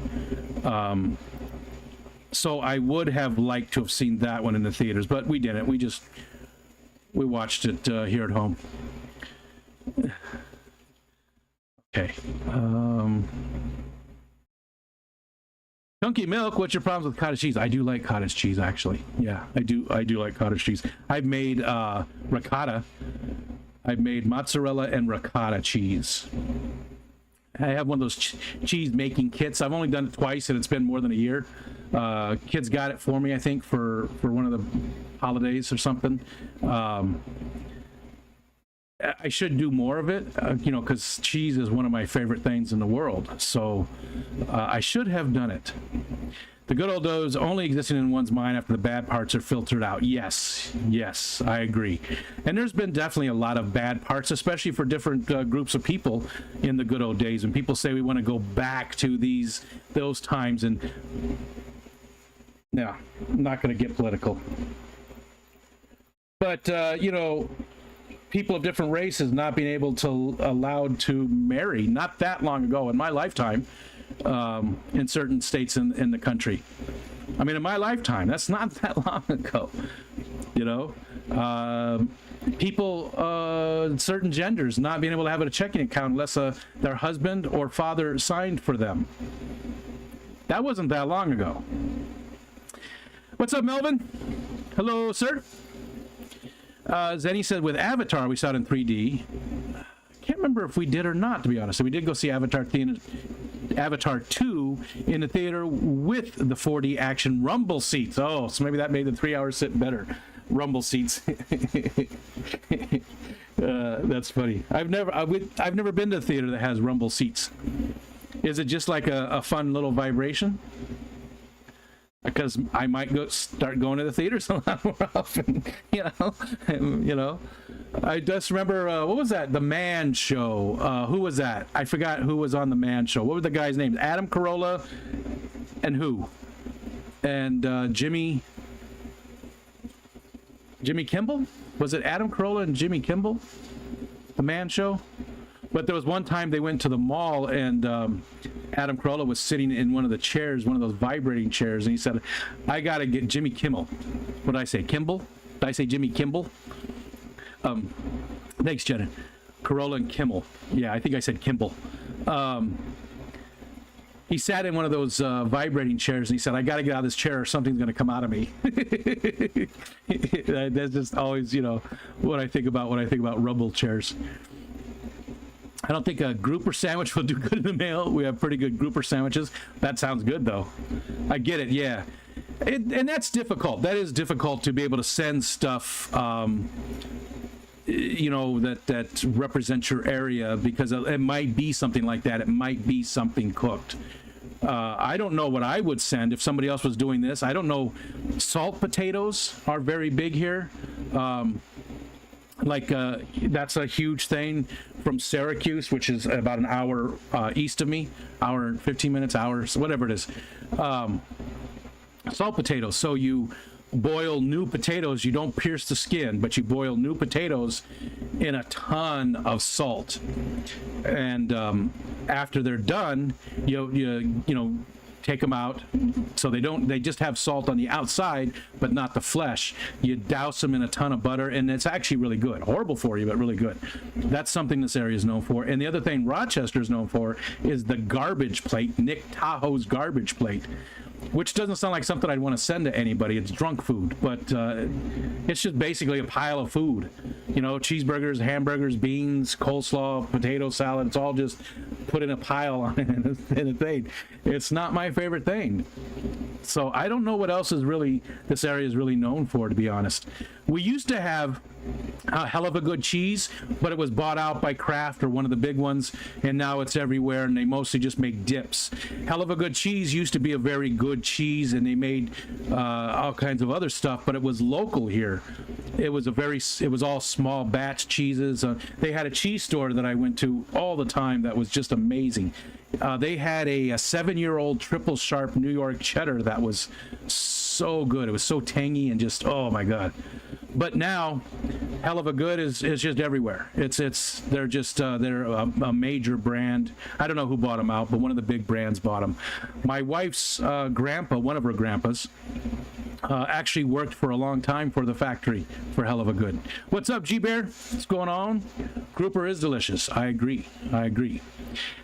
So I would have liked to have seen that one in the theaters, but we didn't. We watched it here at home. Okay. Chunky milk, what's your problems with cottage cheese? I do like cottage cheese, actually. Yeah, I do like cottage cheese. I've made ricotta. I've made mozzarella and ricotta cheese. I have one of those cheese making kits. I've only done it twice, and it's been more than a year. Kids got it for me, I think, for one of the holidays or something. I should do more of it, because cheese is one of my favorite things in the world. So I should have done it. The good old days only existing in one's mind after the bad parts are filtered out. Yes, I agree. And there's been definitely a lot of bad parts, especially for different groups of people in the good old days. And people say we want to go back to those times. And no, I'm not going to get political. But, people of different races not being allowed to marry not that long ago in my lifetime, in certain states in the country. I mean, in my lifetime, that's not that long ago. People, certain genders not being able to have a checking account unless their husband or father signed for them. That wasn't that long ago. What's up, Melvin? Hello, sir. Zenny said, with Avatar, we saw it in 3D. I can't remember if we did or not, to be honest. So we did go see Avatar 2 in the theater with the 4D action rumble seats. Oh, so maybe that made the 3-hour sit better. Rumble seats. That's funny. I've never been to a theater that has rumble seats. Is it just like a fun little vibration? Because I might start going to the theaters a lot more often, I just remember, what was that? The Man Show. Who was that? I forgot who was on the Man Show. What were the guys' names? Adam Carolla and who? And Jimmy Kimball? Was it Adam Carolla and Jimmy Kimball? The Man Show? But there was one time they went to the mall and Adam Carolla was sitting in one of the chairs, one of those vibrating chairs, and he said, I got to get Jimmy Kimmel. What did I say? Kimball? Did I say Jimmy Kimball? Thanks, Jenna. Carolla and Kimmel. Yeah, I think I said Kimball. He sat in one of those vibrating chairs and he said, I got to get out of this chair or something's going to come out of me. That's just always, you know, what I think about when I think about rumble chairs. I don't think a grouper sandwich will do good in the mail. We have pretty good grouper sandwiches. That sounds good, though. I get it, yeah. And that's difficult. That is difficult to be able to send stuff, you know, that represents your area, because it might be something like that. It might be something cooked. I don't know what I would send if somebody else was doing this. I don't know. Salt potatoes are very big here. That's a huge thing from Syracuse, which is about an hour east of me, hour and 15 minutes, hours, whatever it is. Salt potatoes. So you boil new potatoes. You don't pierce the skin, but you boil new potatoes in a ton of salt. And after they're done, you know, take them out so they just have salt on the outside but not the flesh. You douse them in a ton of butter and it's actually really good. Horrible for you, but really good. That's something this area is known for. And the other thing Rochester is known for is the garbage plate, Nick Tahoe's garbage plate, which doesn't sound like something I'd want to send to anybody. It's drunk food, but it's just basically a pile of food. You know, cheeseburgers, hamburgers, beans, coleslaw, potato salad. It's all just put in a pile on it in a thing. It's not my favorite thing. So I don't know what else is really, this area is really known for, to be honest. We used to have a hell of a good cheese, but it was bought out by Kraft or one of the big ones, and now it's everywhere, and they mostly just make dips. Hell of a good cheese used to be a very good cheese, and they made all kinds of other stuff, but it was local here. It was all small batch cheeses. They had a cheese store that I went to all the time that was just amazing. They had a 7-year-old triple sharp New York cheddar that was so good. It was so tangy and just, oh my God. But now, hell of a good is just everywhere. They're a major brand. I don't know who bought them out, but one of the big brands bought them. My wife's grandpa, one of her grandpas, actually worked for a long time for the factory for hell of a good. What's up, G-Bear? What's going on? Grouper is delicious. I agree.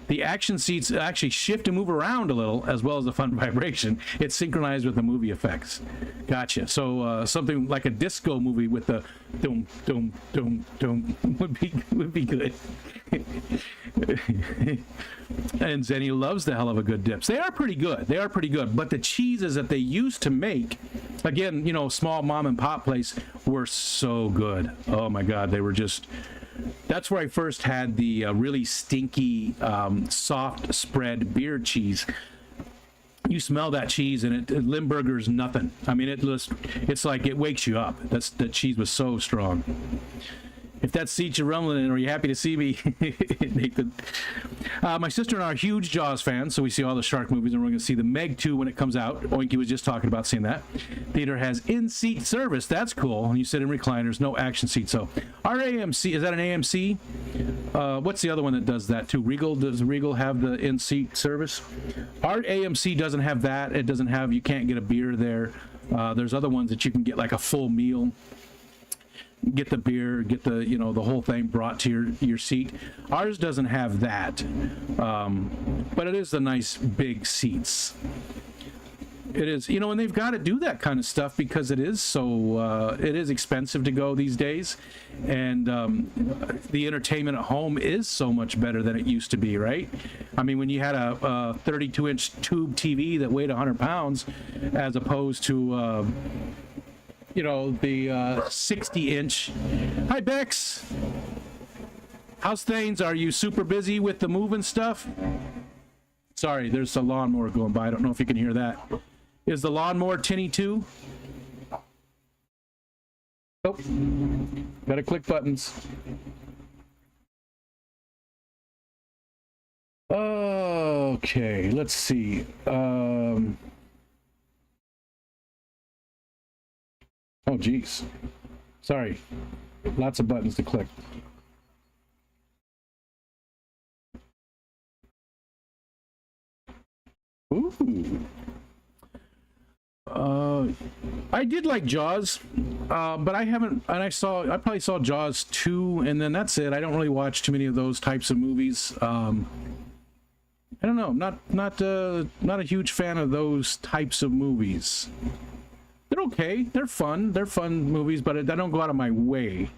The action seats actually shift and move around a little, as well as the fun vibration. It's synchronized with the movie effects. Gotcha. So something like a disco movie with the dum dum dum dum would be good. And Zenny loves the hell of a good dips. They are pretty good. But the cheeses that they used to make, again, you know, small mom and pop place, were so good. Oh my God, they were just. That's where I first had the really stinky soft spread beer cheese. You smell that cheese and Limburger's nothing. I mean, it's like it wakes you up. That cheese was so strong. If that seat you're rumbling in, are you happy to see me, Nathan? My sister and I are huge Jaws fans, so we see all the shark movies, and we're going to see the Meg 2 when it comes out. Oinky was just talking about seeing that. Theater has in-seat service. That's cool. You sit in recliners, no action seats. So our AMC, is that an AMC? What's the other one that does that too? Regal? Does Regal have the in-seat service? Our AMC doesn't have that. It doesn't have, you can't get a beer there. There's other ones that you can get like a full meal. Get the beer, get the, you know, the whole thing brought to your seat. Ours doesn't have that, but it is the nice big seats. It is, you know, and they've got to do that kind of stuff because it is so, it is expensive to go these days, and the entertainment at home is so much better than it used to be, right? I mean, when you had a 32-inch tube TV that weighed 100 pounds as opposed to you know, the 60-inch. Hi, Bex. How's things? Are you super busy with the moving stuff? Sorry, there's a lawnmower going by. I don't know if you can hear that. Is the lawnmower tinny too? Oh, gotta click buttons. Okay, let's see. Oh, geez. Sorry. Lots of buttons to click. Ooh. I did like Jaws, but I haven't, and I probably saw Jaws 2, and then that's it. I don't really watch too many of those types of movies. I don't know, not a huge fan of those types of movies. They're okay, they're fun movies, but I don't go out of my way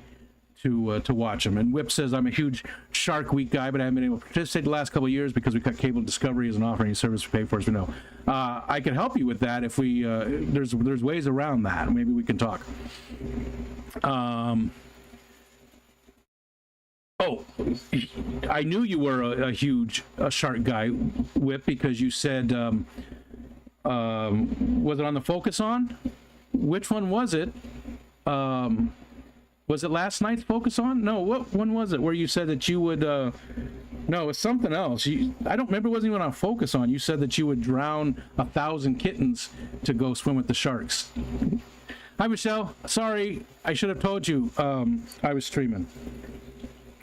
to watch them. And Whip says, I'm a huge Shark Week guy, but I haven't been able to participate the last couple of years because we cut cable Discovery isn't offering any service we pay for, as we know. I can help you with that if we there's ways around that. Maybe we can talk. Oh, I knew you were a huge shark guy, Whip, because you said, was it on the Focus On? Which one was it? Was it last night's Focus On? No, what one was it where you said that you would, no, it's something else. I don't remember, it wasn't even on Focus On. You said that you would drown 1,000 kittens to go swim with the sharks. Hi, Michelle. Sorry, I should have told you I was streaming.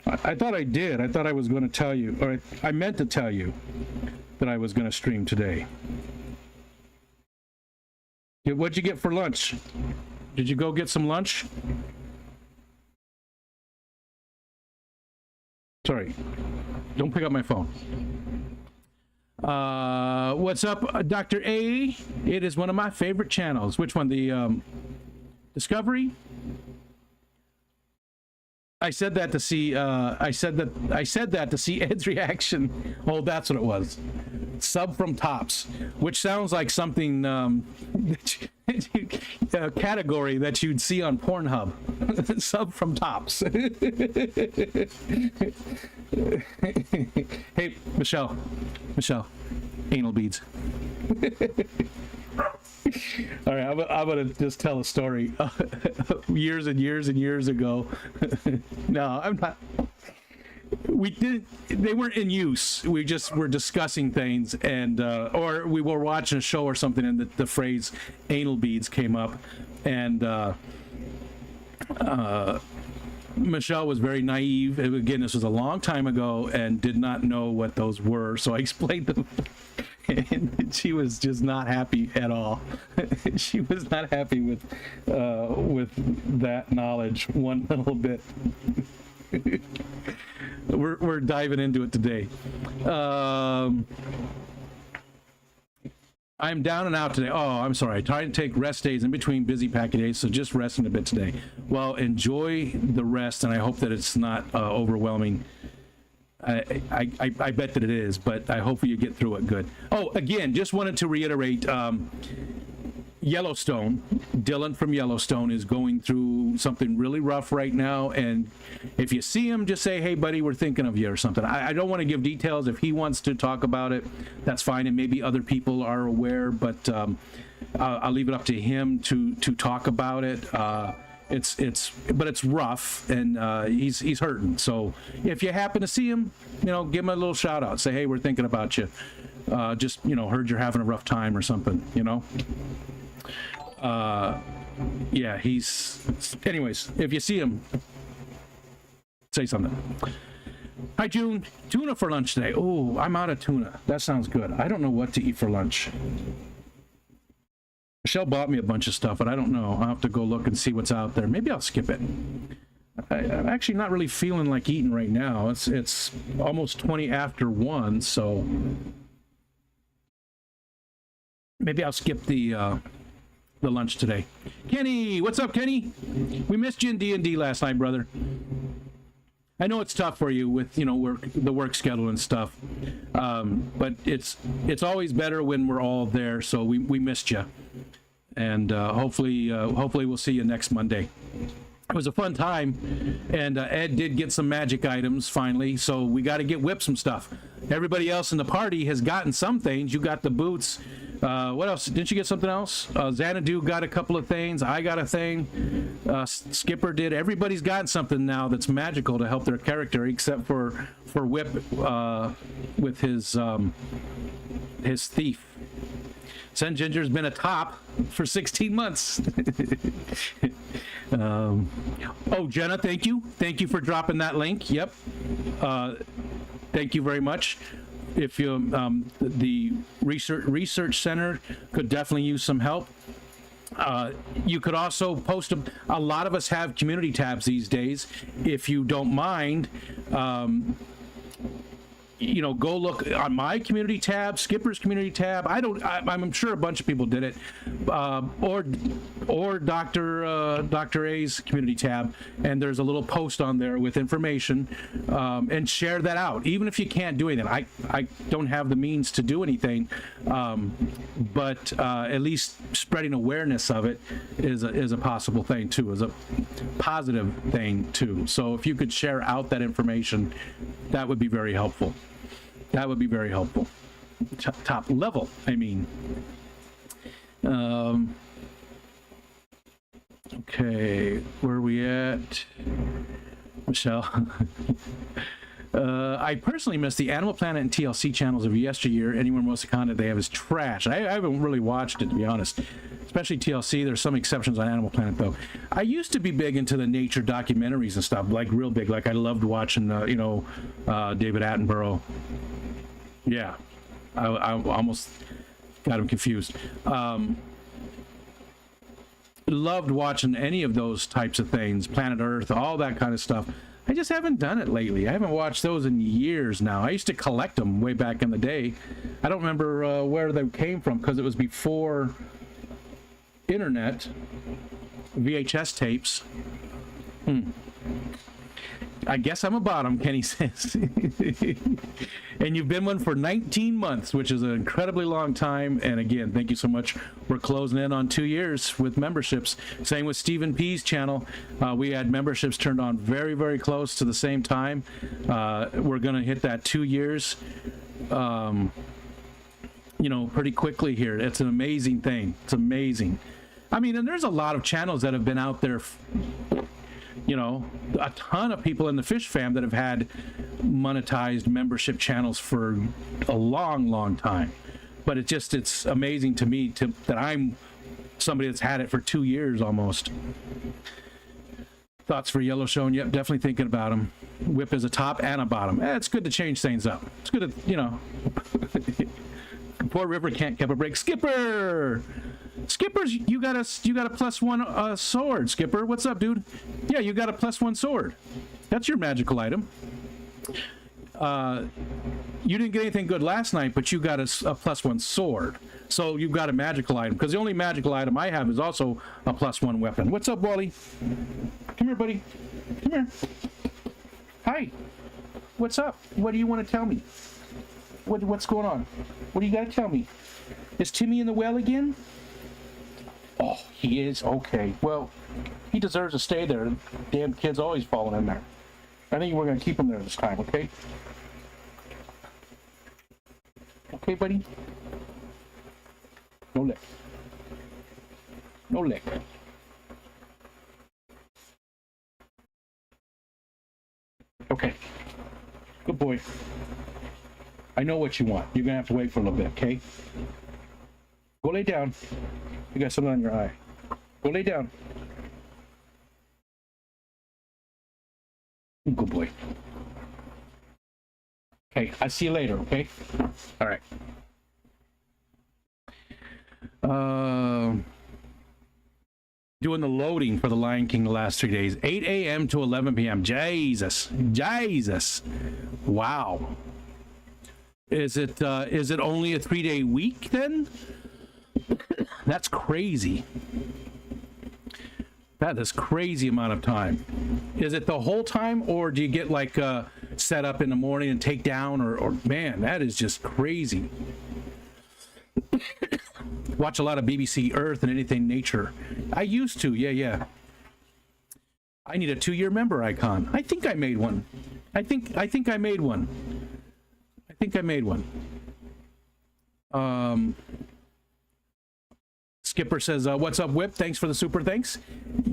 I thought I did. I thought I was going to tell you, or I meant to tell you that I was going to stream today. What'd you get for lunch? Did you go get some lunch? Sorry, don't pick up my phone. What's up, Dr. A? It is one of my favorite channels. Which one? The Discovery? I said that to see I said that to see Ed's reaction. Oh, that's what it was. Sub from Tops, which sounds like something category that you'd see on Pornhub. Sub from Tops. Hey, Michelle, anal beads. All right, I'm gonna just tell a story. Years and years and years ago. No, I'm not. They weren't in use. We just were discussing things, and or we were watching a show or something, and the phrase anal beads came up, and Michelle was very naive. Again, this was a long time ago, and did not know what those were, so I explained them. And she was just not happy at all. She was not happy with that knowledge one little bit. We're diving into it today. I'm down and out today. Oh, I'm sorry. I try to take rest days in between busy packing days, so just resting a bit today. Well, enjoy the rest, and I hope that it's not overwhelming. I bet that it is, but I hope you get through it good. Oh, again, just wanted to reiterate, Yellowstone, Dylan from Yellowstone is going through something really rough right now, and if you see him, just say, hey, buddy, we're thinking of you or something. I don't want to give details. If he wants to talk about it, that's fine, and maybe other people are aware, but I'll leave it up to him to talk about it. But it's rough, and he's hurting. So if you happen to see him, give him a little shout out. Say, hey, we're thinking about you. Just heard you're having a rough time or something. Yeah, anyways, if you see him, say something. Hi, June. Tuna for lunch today. Oh, I'm out of tuna. That sounds good. I don't know what to eat for lunch. Michelle bought me a bunch of stuff, but I don't know. I'll have to go look and see what's out there. Maybe I'll skip it. I'm actually not really feeling like eating right now. It's almost 20 after 1, so maybe I'll skip the lunch today. Kenny, what's up, Kenny? We missed you in D&D last night, brother. I know it's tough for you with the work schedule and stuff, but it's always better when we're all there. So we missed you, and hopefully we'll see you next Monday. it was a fun time, and Ed did get some magic items finally, so we got to get Whip some stuff. Everybody else in the party has gotten some things. You got the boots. What else? Didn't you get something else? Xanadu got a couple of things. I got a thing. Skipper did. Everybody's gotten something now that's magical to help their character, except for Whip with his thief. Sen Ginger's been a top for 16 months. Oh, Jenna, thank you. Thank you for dropping that link. Yep. Thank you very much. If you, the research center could definitely use some help. You could also post them. A lot of us have community tabs these days. If you don't mind, you know, go look on my community tab, Skipper's community tab. I'm sure a bunch of people did it, or Dr. A's community tab, and there's a little post on there with information, and share that out. Even if you can't do anything, I don't have the means to do anything, but at least spreading awareness of it is a possible thing too, is a positive thing too. So if you could share out that information, that would be very helpful. That would be very helpful. Top level, I mean. Okay, where are we at? Michelle. I personally miss the Animal Planet and TLC channels of yesteryear. Anywhere most of the content they have is trash. I haven't really watched it, to be honest. Especially TLC. There's some exceptions on Animal Planet, though. I used to be big into the nature documentaries and stuff, like real big. Like I loved watching, David Attenborough. Yeah, I almost got him confused. Loved watching any of those types of things, Planet Earth, all that kind of stuff. I just haven't done it lately. I haven't watched those in years now. I used to collect them way back in the day. I don't remember where they came from because it was before internet. VHS tapes. I guess I'm a bottom, Kenny says. And you've been one for 19 months, which is an incredibly long time. And again, thank you so much. We're closing in on 2 years with memberships. Same with Stephen P's channel. We had memberships turned on very, very close to the same time. We're going to hit that 2 years, pretty quickly here. It's an amazing thing. It's amazing. I mean, and there's a lot of channels that have been out there, a ton of people in the fish fam that have had monetized membership channels for a long, long time. But it's amazing to me that I'm somebody that's had it for 2 years almost. Thoughts for Yellowstone? Yep, definitely thinking about them. Whip is a top and a bottom. It's good to change things up. It's good to, Poor River can't keep a break. Skipper! Skipper's, you got a +1 sword, Skipper. What's up, dude? Yeah, you got a +1 sword. That's your magical item. You didn't get anything good last night, but you got a +1 sword. So you've got a magical item. Because the only magical item I have is also a +1 weapon. What's up, Wally? Come here, buddy. Come here. Hi. What's up? What do you want to tell me? What's going on? What do you got to tell me? Is Timmy in the well again? Oh, he is? Okay. Well, he deserves to stay there. Damn kid's always falling in there. I think we're going to keep him there this time, okay? Okay, buddy? No lick. No lick. Okay. Good boy. I know what you want. You're going to have to wait for a little bit, okay? Go lay down. You got something on your eye. Go lay down. Good boy. Okay, I'll see you later, okay? All right. Doing the loading for the Lion King the last 3 days. 8 a.m. to 11 p.m. Jesus. Jesus. Wow. Is it only a 3-day week then? That's crazy. That is crazy amount of time. Is it the whole time, or do you get like set up in the morning and take down, or man, that is just crazy. Watch a lot of BBC Earth and anything nature. I used to, yeah. I need a 2-year member icon. I think I made one. I think I made one. I think I made one. Skipper says, "What's up, Whip? Thanks for the super thanks."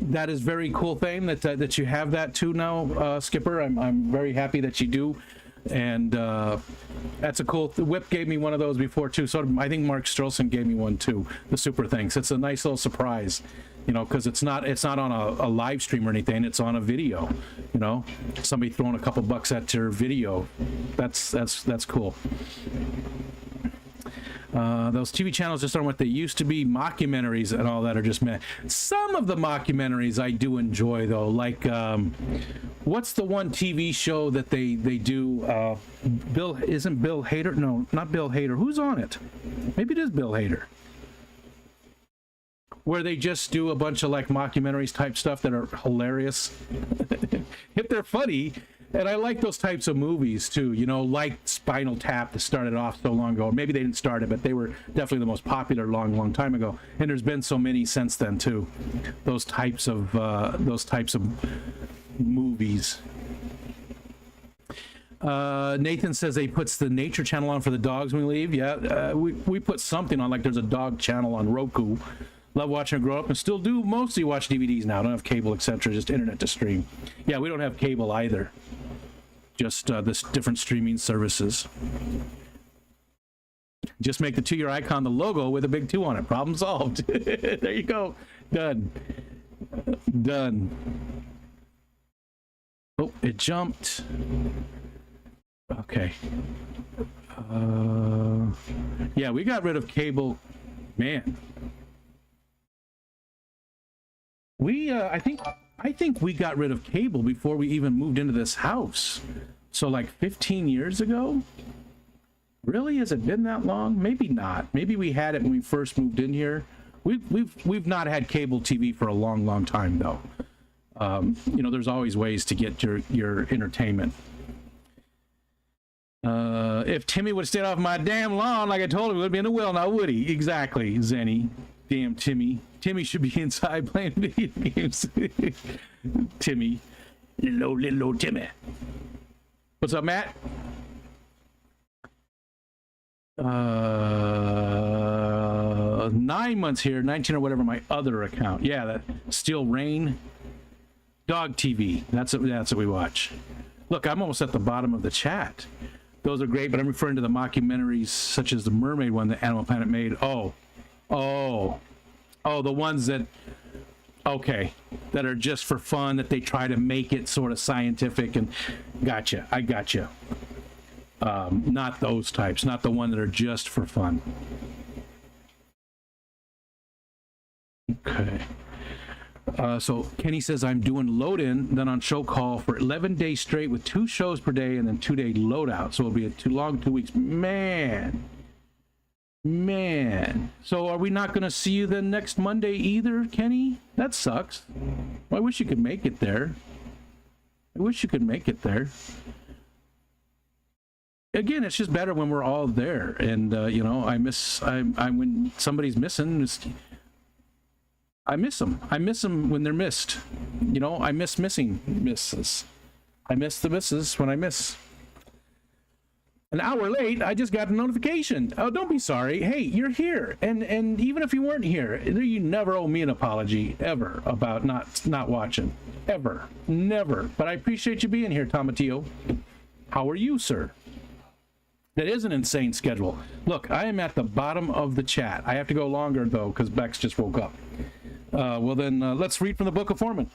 That is very cool thing that you have that too now, Skipper. I'm very happy that you do, and that's a cool. Whip gave me one of those before too. So I think Mark Strelson gave me one too. The super thanks. It's a nice little surprise, you know, because it's not on a live stream or anything. It's on a video. You know, somebody throwing a couple bucks at your video. That's cool. Those TV channels just aren't what they used to be. Mockumentaries and all that are just meh. Some of the mockumentaries I do enjoy though, like what's the one TV show that they do? Bill Hader? No, not Bill Hader. Who's on it? Maybe it is Bill Hader. Where they just do a bunch of like mockumentaries type stuff that are hilarious. If they're funny. And I like those types of movies too, you know, like Spinal Tap that started off so long ago. Maybe they didn't start it, but they were definitely the most popular long time ago. And there's been so many since then too. Those types of movies. Nathan says he puts the nature channel on for the dogs when we leave. Yeah, we put something on, like there's a dog channel on Roku. Love watching it grow up and still do mostly watch DVDs now. Don't have cable, etc. Just internet to stream. Yeah, we don't have cable either. Just this different streaming services. Just make the 2-year icon the logo with a big 2 on it. Problem solved. There you go. Done. Done. Oh, it jumped. Okay. Yeah, we got rid of cable. Man. I think we got rid of cable before we even moved into this house. So like 15 years ago? Really? Has it been that long? Maybe not. Maybe we had it when we first moved in here. We've not had cable TV for a long time though. You know, there's always ways to get your entertainment. If Timmy would have stayed off my damn lawn like I told him, he would be in the well now, would he? Exactly, Zenny. Damn Timmy. Timmy should be inside playing video games. Timmy. Little Timmy. What's up, Matt? 9 months here, 19 or whatever, my other account. Yeah, that Steel Rain. Dog TV. That's what we watch. Look, I'm almost at the bottom of the chat. Those are great, but I'm referring to the mockumentaries such as the mermaid one that Animal Planet made. Oh, the ones that, okay, that are just for fun, that they try to make it sort of scientific and gotcha. I gotcha. Not those types, not the one that are just for fun. Okay. So Kenny says, I'm doing load in, then on show call for 11 days straight with 2 shows per day and then 2-day loadout. So it'll be a long 2 weeks. Man. So are we not going to see you then next Monday either, Kenny? That sucks. Well, I wish you could make it there. Again, it's just better when we're all there. And, you know, when somebody's missing, I miss them. I miss them when they're missed. You know, I miss missing misses. I miss the misses when I miss. An hour late, I just got a notification. Oh, don't be sorry. Hey, you're here. And even if you weren't here, you never owe me an apology, ever, about not watching. Ever. Never. But I appreciate you being here, Tomatillo. How are you, sir? That is an insane schedule. Look, I am at the bottom of the chat. I have to go longer, though, because Bex just woke up. Well, then, let's read from the Book of Mormon.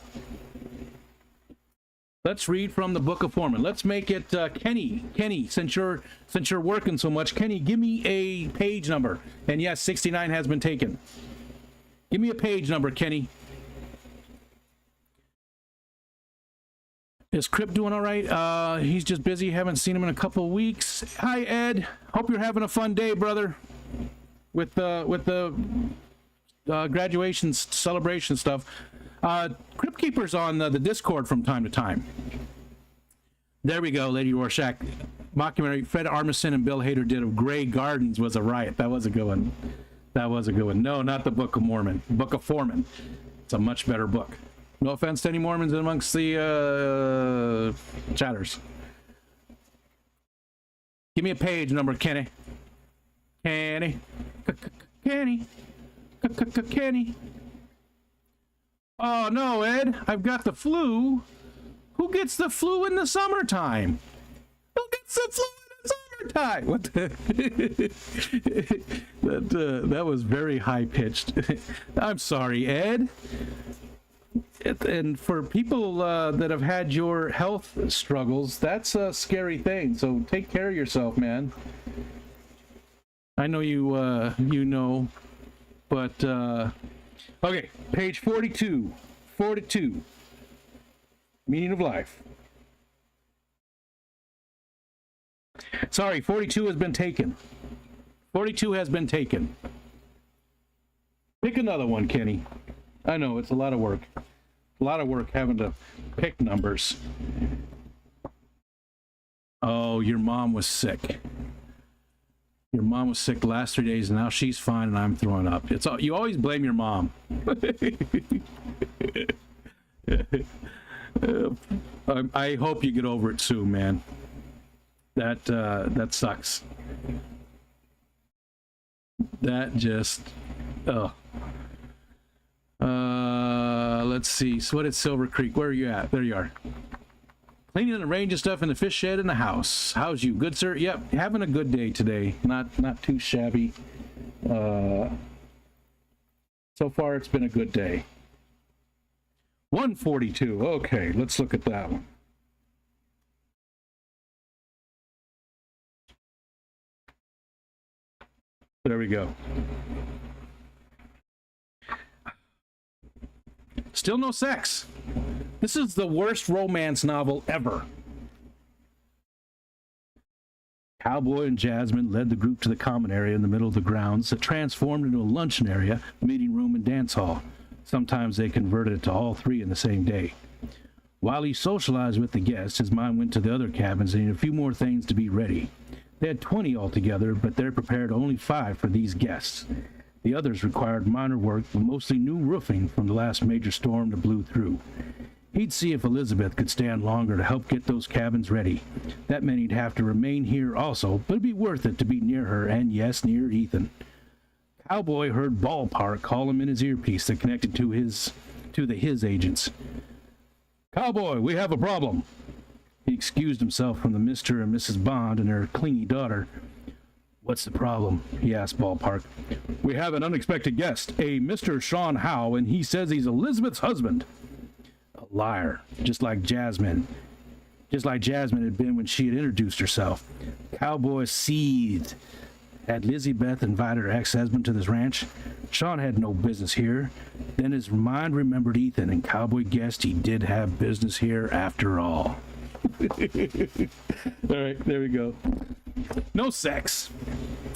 Let's read from the Book of Mormon. Let's make it Kenny. Kenny, since you're working so much, Kenny, give me a page number. And yes, 69 has been taken. Give me a page number, Kenny. Is Crip doing all right? He's just busy. Haven't seen him in a couple of weeks. Hi, Ed. Hope you're having a fun day, brother. With the graduation celebration stuff. Crypt Keeper's on the Discord from time to time. There we go, Lady Rorschach. Mockumentary Fred Armisen and Bill Hader did of Grey Gardens was a riot. That was a good one. No, not the Book of Mormon. Book of Mormon. It's a much better book. No offense to any Mormons amongst the chatters. Give me a page number, Kenny. Kenny. Kenny. Kenny. Oh, no, Ed. I've got the flu. Who gets the flu in the summertime? Who gets the flu in the summertime? What the? That was very high-pitched. I'm sorry, Ed. And for people that have had your health struggles, that's a scary thing. So take care of yourself, man. I know you know, but okay, page 42. 42. Meaning of life. Sorry, 42 has been taken. 42 has been taken. Pick another one, Kenny. I know, it's a lot of work. A lot of work having to pick numbers. Oh, your mom was sick. Your mom was sick the last 3 days, and now she's fine, and I'm throwing up. It's all, you always blame your mom. I hope you get over it soon, man. That sucks. That just, oh. Let's see. So what is Silver Creek? Where are you at? There you are. Cleaning and arranging stuff in the fish shed in the house. How's you? Good, sir? Yep. Having a good day today. Not too shabby. So far, it's been a good day. 142. Okay, let's look at that one. There we go. Still no sex. This is the worst romance novel ever. Cowboy and Jasmine led the group to the common area in the middle of the grounds that transformed into a luncheon area, meeting room, and dance hall. Sometimes they converted it to all three in the same day. While he socialized with the guests, his mind went to the other cabins and he had a few more things to be ready. They had 20 altogether, but they prepared only 5 for these guests. The others required minor work, but mostly new roofing from the last major storm that blew through. He'd see if Elizabeth could stand longer to help get those cabins ready. That meant he'd have to remain here also, but it'd be worth it to be near her and, yes, near Ethan. Cowboy heard Ballpark call him in his earpiece that connected to his agents. Cowboy, we have a problem. He excused himself from the Mr. and Mrs. Bond and their clingy daughter. What's the problem? He asked Ballpark. We have an unexpected guest, a Mr. Sean Howe, and he says he's Elizabeth's husband. A liar, just like Jasmine had been when she had introduced herself. Cowboy seethed. Had Lizzie Beth invited her ex-husband to this ranch? Sean had no business here. Then his mind remembered Ethan, and Cowboy guessed he did have business here after all. All right, there we go. No sex.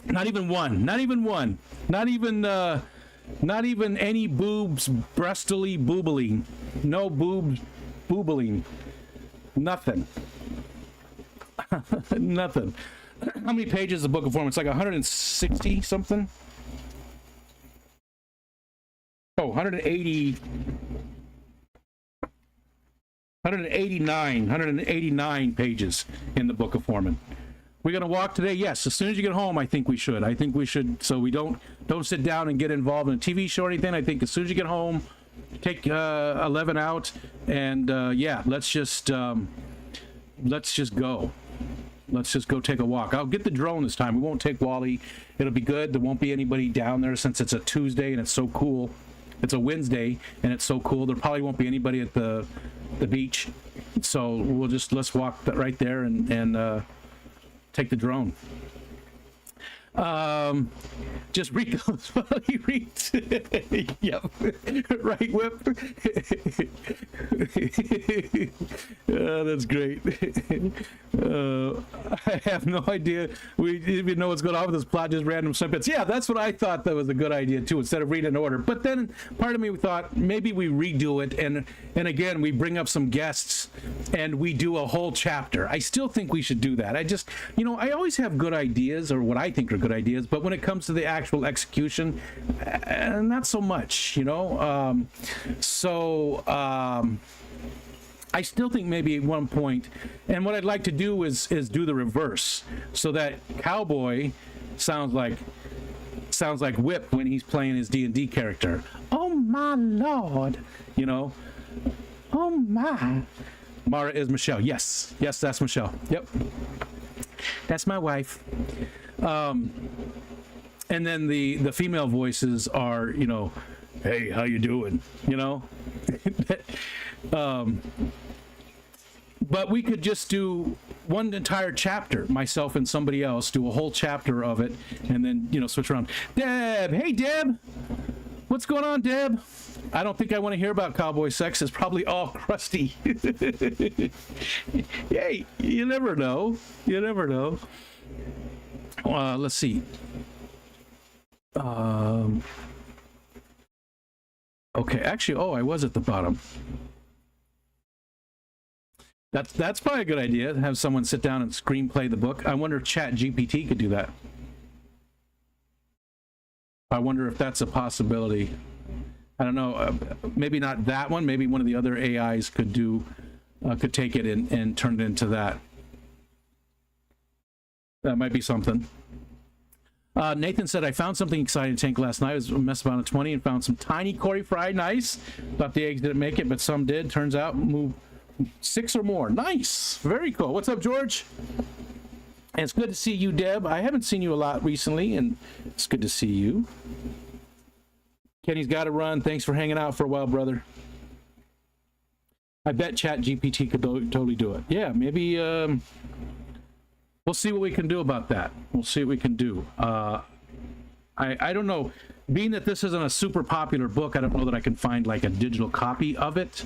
Not even one. Not even one. Not even any boobs breastily boobling. No boobs boobling. Nothing. Nothing. How many pages is the Book of Mormon? It's like 160 something. Oh, 180. 189 pages in the Book of Mormon. We're going to walk today? Yes. As soon as you get home, I think we should. So we don't sit down and get involved in a TV show or anything. I think as soon as you get home, take 11 out, and yeah, let's just go. Let's just go take a walk. I'll get the drone this time. We won't take Wally. It'll be good. There won't be anybody down there since it's a Tuesday and it's so cool. It's a Wednesday and it's so cool. There probably won't be anybody at the beach. So let's walk right there and take the drone. Just read those while he reads. Yep. Right, Whip? That's great. I have no idea. We didn't even know what's going on with this plot, just random snippets. Yeah, that's what I thought that was a good idea, too, instead of reading in order. But then part of me thought maybe we redo it, and again, we bring up some guests, and we do a whole chapter. I still think we should do that. I always have good ideas, or what I think are good ideas, but but when it comes to the actual execution, not so much, you know. I still think maybe at one point, and what I'd like to do is do the reverse, so that Cowboy sounds like Whip when he's playing his D&D character. Oh my lord, you know. Oh my. Mara is Michelle. Yes, that's Michelle. Yep, that's my wife. And then the female voices are, you know, hey, how you doing? You know. But we could just do one entire chapter, myself and somebody else, do a whole chapter of it, and then, you know, switch around. Deb, hey Deb, what's going on, Deb? I don't think I want to hear about cowboy sex. It's probably all crusty. Hey, you never know. You never know. Let's see. Okay, actually, I was at the bottom. That's probably a good idea, to have someone sit down and screenplay the book. I wonder if ChatGPT could do that. I wonder if that's a possibility. I don't know. Maybe not that one. Maybe one of the other AIs could take it and turn it into that. That might be something. Nathan said, I found something exciting to tank last night. I was messing around at 20 and found some tiny Cory fry. Nice. Thought the eggs didn't make it, but some did. Turns out, move 6 or more. Nice. Very cool. What's up, George? And it's good to see you, Deb. I haven't seen you a lot recently, and it's good to see you. Kenny's got to run. Thanks for hanging out for a while, brother. I bet ChatGPT could totally do it. Yeah, maybe we'll see what we can do about that. We'll see what we can do. I don't know. Being that this isn't a super popular book, I don't know that I can find like a digital copy of it.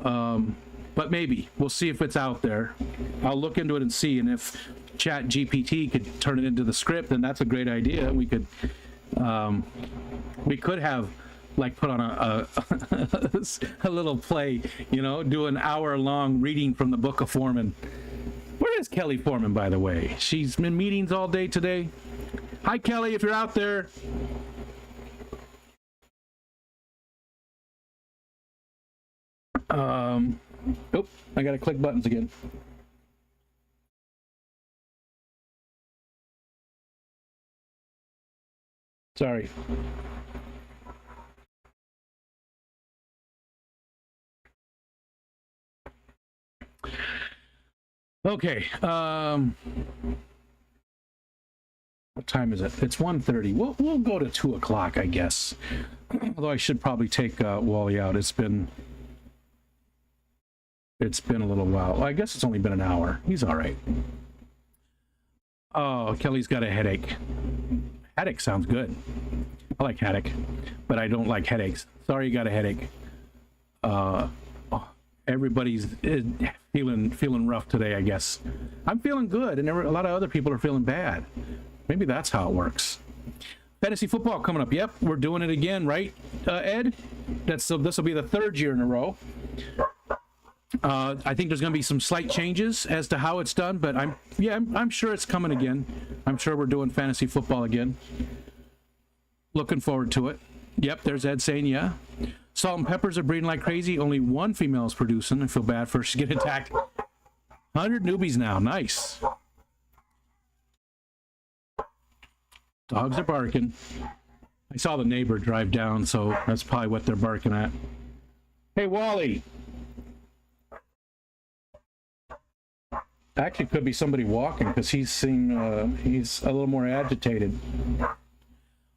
But maybe. We'll see if it's out there. I'll look into it and see. And if ChatGPT could turn it into the script, then that's a great idea. We could have like put on a little play, you know, do an hour-long reading from the Book of Foreman. Where is Kelly Foreman, by the way? She's in meetings all day today. Hi, Kelly, if you're out there. Oh, I gotta click buttons again. Sorry. Okay. What time is it? It's 1:30. We'll go to 2 o'clock, I guess. Although I should probably take Wally out. It's been a little while. Well, I guess it's only been an hour. He's all right. Oh, Kelly's got a headache. Headache sounds good. I like headache, but I don't like headaches. Sorry you got a headache. Everybody's feeling rough today, I guess. I'm feeling good, and a lot of other people are feeling bad. Maybe that's how it works. Fantasy football coming up. Yep, we're doing it again, right, Ed? This will be the 3rd year in a row. I think there's going to be some slight changes as to how it's done, but I'm sure it's coming again. I'm sure we're doing fantasy football again. Looking forward to it. Yep, there's Ed saying yeah. Salt and peppers are breeding like crazy. Only one female is producing. I feel bad for her. She's getting attacked. 100 newbies now. Nice. Dogs are barking. I saw the neighbor drive down, so that's probably what they're barking at. Hey, Wally. Actually, could be somebody walking because he's a little more agitated.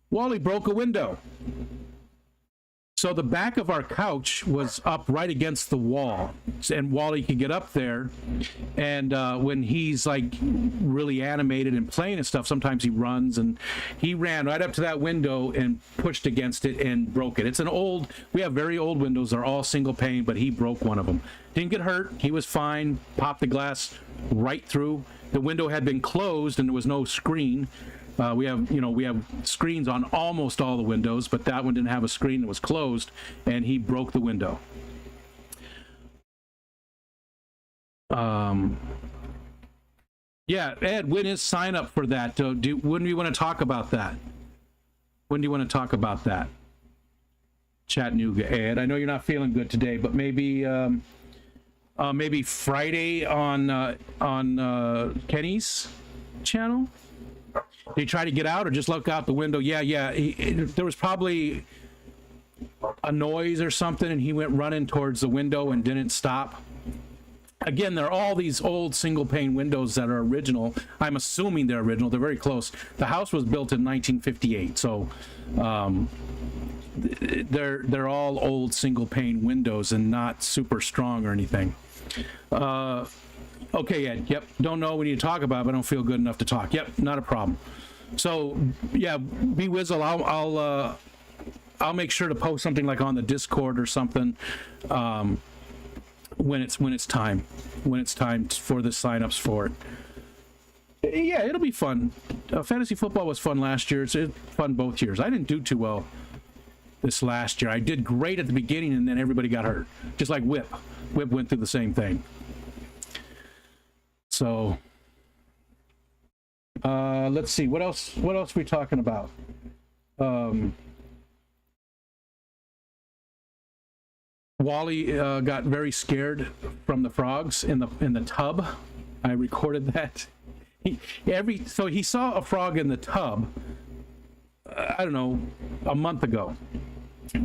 Wally broke a window. So the back of our couch was up right against the wall, and Wally could get up there. And when he's like really animated and playing and stuff, sometimes he runs, and he ran right up to that window and pushed against it and broke it. We have very old windows. They're all single pane, but he broke one of them. Didn't get hurt. He was fine. Popped the glass right through. The window had been closed and there was no screen. We have screens on almost all the windows, but that one didn't have a screen. It was closed, and he broke the window. Yeah, Ed, when is sign up for that? When do you want to talk about that? When do you want to talk about that? Chattanooga, Ed. I know you're not feeling good today, but maybe Friday on Kenny's channel. Did he try to get out or just look out the window? Yeah. There was probably a noise or something, and he went running towards the window and didn't stop. Again, there are all these old single pane windows that are original. I'm assuming they're original. They're very close. The house was built in 1958, so they're all old single pane windows and not super strong or anything. Okay, Ed. Yep. Don't know. We need to talk about it, but I don't feel good enough to talk. Yep. Not a problem. So yeah, B-Wizzle, I'll make sure to post something like on the Discord or something. When it's time for the signups for it. Yeah, it'll be fun. Fantasy football was fun last year. It's fun both years. I didn't do too well this last year. I did great at the beginning, and then everybody got hurt. Just like Whip. Whip went through the same thing. So let's see. What else are we talking about? Wally got very scared from the frogs in the tub. I recorded that. So he saw a frog in the tub. I don't know, a month ago,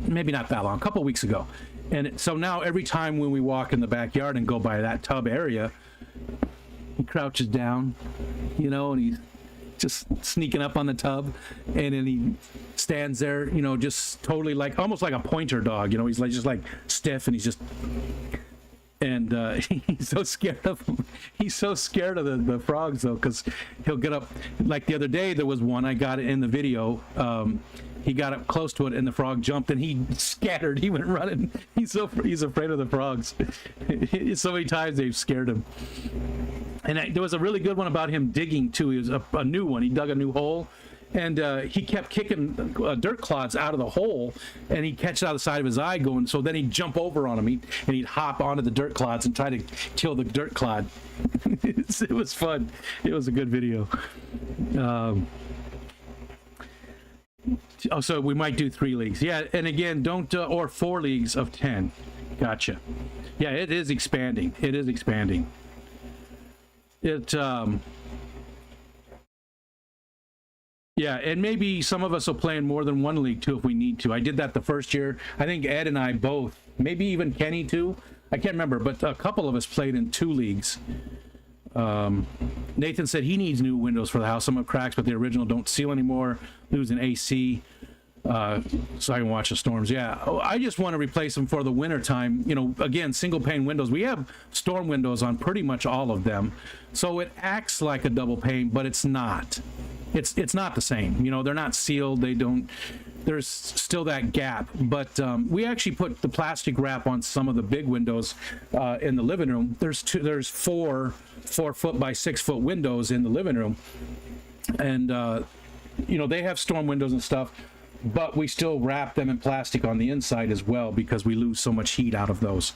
maybe not that long, a couple weeks ago, and so now every time when we walk in the backyard and go by that tub area, he crouches down, and he's just sneaking up on the tub, and then he stands there, just totally almost like a pointer dog, he's just stiff, and he's just, and he's so scared of them. He's so scared of the frogs though, because he'll get up, like the other day there was one, I got it in the video, he got up close to it and the frog jumped and he scattered, he went running. He's afraid of the frogs. So many times they've scared him. And there was a really good one about him digging too. He was a new one. He dug a new hole, and he kept kicking dirt clods out of the hole, and he'd catch it out of the side of his eye going, so then he'd jump over on him, and he'd hop onto the dirt clods and try to kill the dirt clod. It was fun. It was a good video. So we might do 3 leagues. Yeah, and again, don't, or 4 leagues of 10. Gotcha. Yeah, it is expanding. It is expanding. Yeah, and maybe some of us will play in more than 1 league too if we need to. I did that the first year. I think Ed and I both, maybe even Kenny too. I can't remember, but a couple of us played in 2 leagues. Nathan said he needs new windows for the house. Some have cracks, but the original don't seal anymore. Losing AC. So I can watch the storms. Yeah, I just want to replace them for the winter time. Again, single pane windows. We have storm windows on pretty much all of them, so it acts like a double pane, but it's not. It's not the same. They're not sealed. They don't. There's still that gap, but we actually put the plastic wrap on some of the big windows in the living room. There's 4 4-foot by 6-foot windows in the living room, and they have storm windows and stuff. But we still wrap them in plastic on the inside as well because we lose so much heat out of those.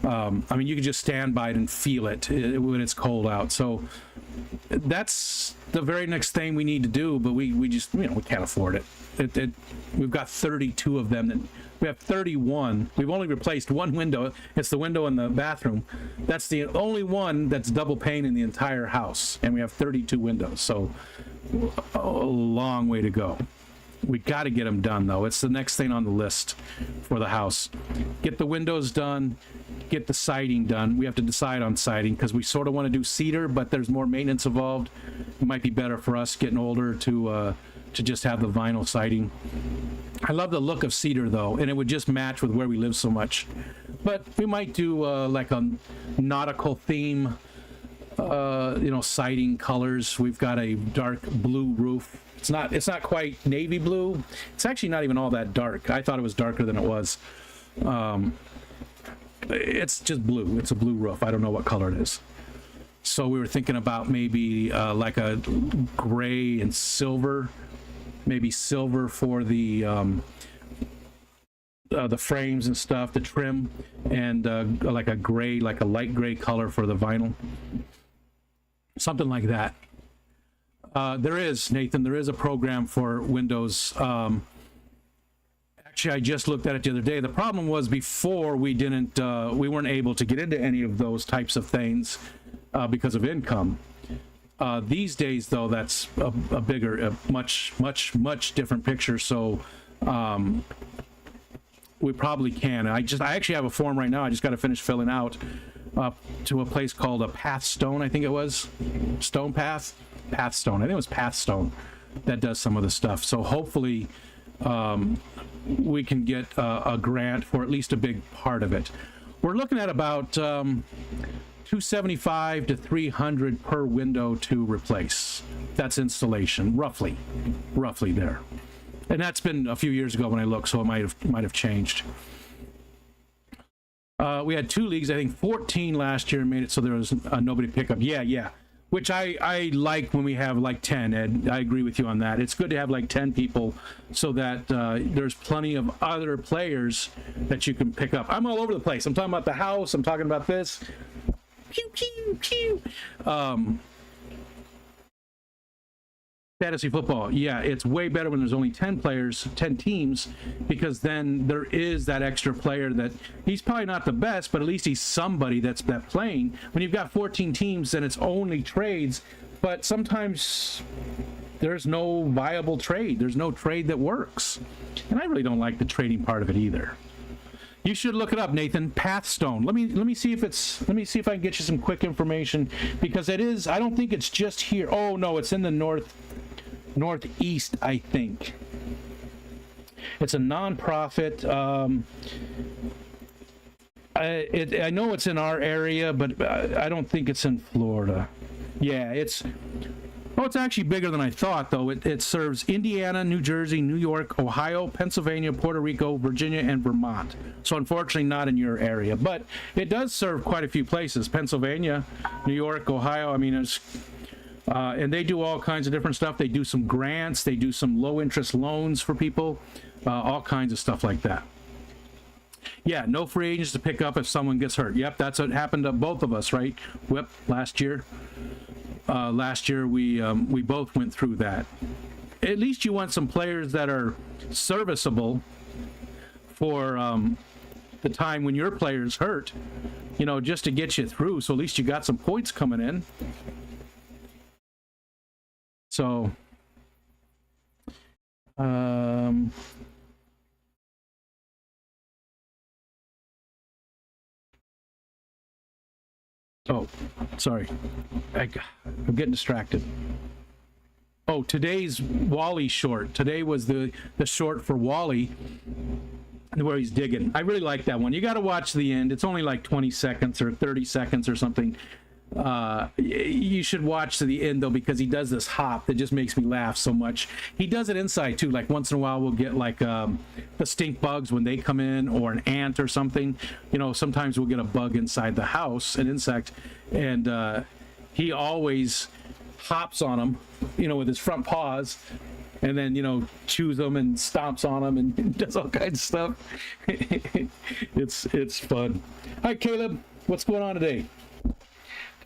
You can just stand by it and feel it when it's cold out. So that's the very next thing we need to do, but we just, we can't afford it. We've got 32 of them. We have 31. We've only replaced 1 window. It's the window in the bathroom. That's the only one that's double pane in the entire house. And we have 32 windows. So a long way to go. We got to get them done, though. It's the next thing on the list for the house. Get the windows done, get the siding done. We have to decide on siding because we sort of want to do cedar, but there's more maintenance involved. It might be better for us getting older to just have the vinyl siding. I love the look of cedar, though, and it would just match with where we live so much. But we might do like a nautical theme, siding colors. We've got a dark blue roof. It's not quite navy blue. It's actually not even all that dark. I thought it was darker than it was. It's just blue. It's a blue roof. I don't know what color it is. So we were thinking about maybe like a gray and silver, maybe silver for the frames and stuff, the trim, and like a gray, like a light gray color for the vinyl. something like that. There is, Nathan, there is a program for Windows. Actually, I just looked at it the other day. The problem was before we weren't able to get into any of those types of things because of income. These days, though, that's a bigger, much different picture. So we probably can. I actually have a form right now. I just got to finish filling out to a place called a Pathstone. I think it was Pathstone. I think it was Pathstone that does some of the stuff. So hopefully we can get a grant for at least a big part of it. We're looking at about $275 to $300 per window to replace. That's installation, roughly there. And that's been a few years ago when I looked, so it might have changed. We had 2 leagues, I think 14 last year, made it so there was nobody to pick up. Yeah. Which I like when we have like 10, Ed. I agree with you on that. It's good to have like 10 people so that there's plenty of other players that you can pick up. I'm all over the place. I'm talking about the house. I'm talking about this. Pew, pew, pew. Fantasy football, yeah, it's way better when there's only 10 players, 10 teams, because then there is that extra player that he's probably not the best, but at least he's somebody that's playing. When you've got 14 teams, then it's only trades, but sometimes there's no viable trade. There's no trade that works, and I really don't like the trading part of it either. You should look it up, Nathan. Pathstone. Let me see if I can get you some quick information, because it is. I don't think it's just here. Oh no, it's in the northeast. I think it's a non-profit. I know it's in our area, but I don't think it's in Florida. Yeah, it's. Oh, it's actually bigger than I thought, though. It serves Indiana, New Jersey, New York, Ohio, Pennsylvania, Puerto Rico, Virginia, and Vermont. So unfortunately not in your area, but it does serve quite a few places. Pennsylvania, New York, Ohio. I mean, and they do all kinds of different stuff. They do some grants. They do some low-interest loans for people, all kinds of stuff like that. Yeah, no free agents to pick up if someone gets hurt. Yep, that's what happened to both of us, right? Whip, last year. Last year we both went through that. At least you want some players that are serviceable for the time when your player's hurt, you know, just to get you through. So at least you got some points coming in. So oh, sorry. I'm getting distracted. Oh, today's Wally short. Today was the short for Wally, where he's digging. I really like that one. You got to watch the end. It's only like 20 seconds or 30 seconds or something. You should watch to the end, though, because he does this hop that just makes me laugh so much. He does it inside, too. Like, once in a while, we'll get, like, the stink bugs when they come in, or an ant or something. You know, sometimes we'll get a bug inside the house, an insect, and he always hops on them, you know, with his front paws, and then, you know, chews them and stomps on them and does all kinds of stuff. It's fun. All right, Caleb, what's going on today?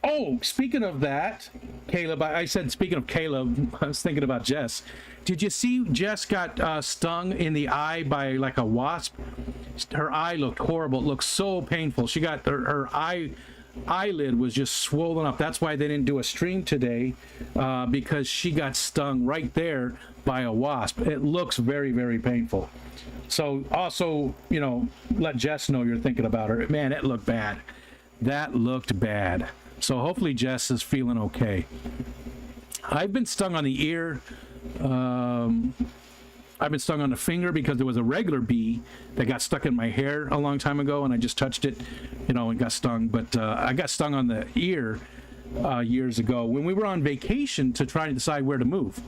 Oh, speaking of that, Caleb, I said speaking of Caleb, I was thinking about Jess. Did you see Jess got stung in the eye by like a wasp? Her eye looked horrible. It looked so painful. She got her eyelid was just swollen up. That's why they didn't do a stream today, because she got stung right there by a wasp. It looks very, very painful. So also, you know, let Jess know you're thinking about her. Man, it looked bad. That looked bad. So hopefully Jess is feeling okay. I've been stung on the ear. I've been stung on the finger because there was a regular bee that got stuck in my hair a long time ago, and I just touched it, you know, and got stung. But I got stung on the ear years ago when we were on vacation to try to decide where to move.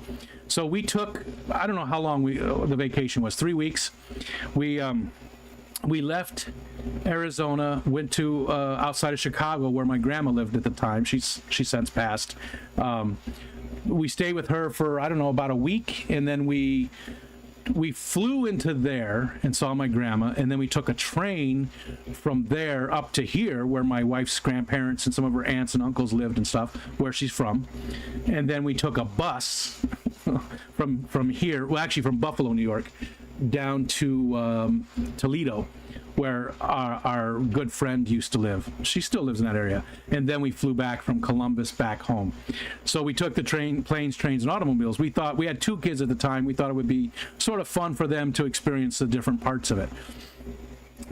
So we took, I don't know how long the vacation was, 3 weeks. We left Arizona, went to outside of Chicago where my grandma lived at the time. She's since passed. We stayed with her for, I don't know, about a week, and then we we flew into there and saw my grandma, and then we took a train from there up to here where my wife's grandparents and some of her aunts and uncles lived and stuff, where she's from. And then we took a bus from here, well, actually from Buffalo, New York, down to Toledo, where our good friend used to live. She still lives in that area. And then we flew back from Columbus back home. So we took the planes, trains, and automobiles. We thought, we had 2 kids at the time. We thought it would be sort of fun for them to experience the different parts of it.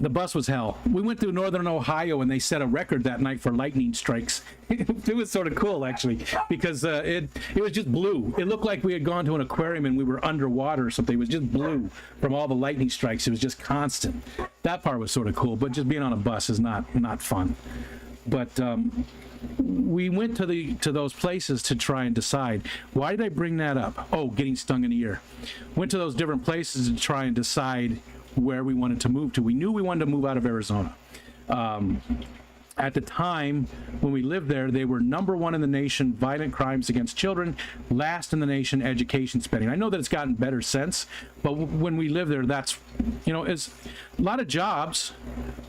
The bus was hell. We went through northern Ohio, and they set a record that night for lightning strikes. It was sort of cool, actually, because it was just blue. It looked like we had gone to an aquarium and we were underwater or something. It was just blue from all the lightning strikes. It was just constant. That part was sort of cool, but just being on a bus is not fun. But we went to those places to try and decide. Why did I bring that up? Oh, getting stung in the ear. Went to those different places to try and decide where we wanted to move to. We knew we wanted to move out of Arizona. At the time when we lived there, they were #1 in the nation, violent crimes against children, last in the nation, education spending. I know that it's gotten better since, but when we lived there, that's, it's a lot of jobs,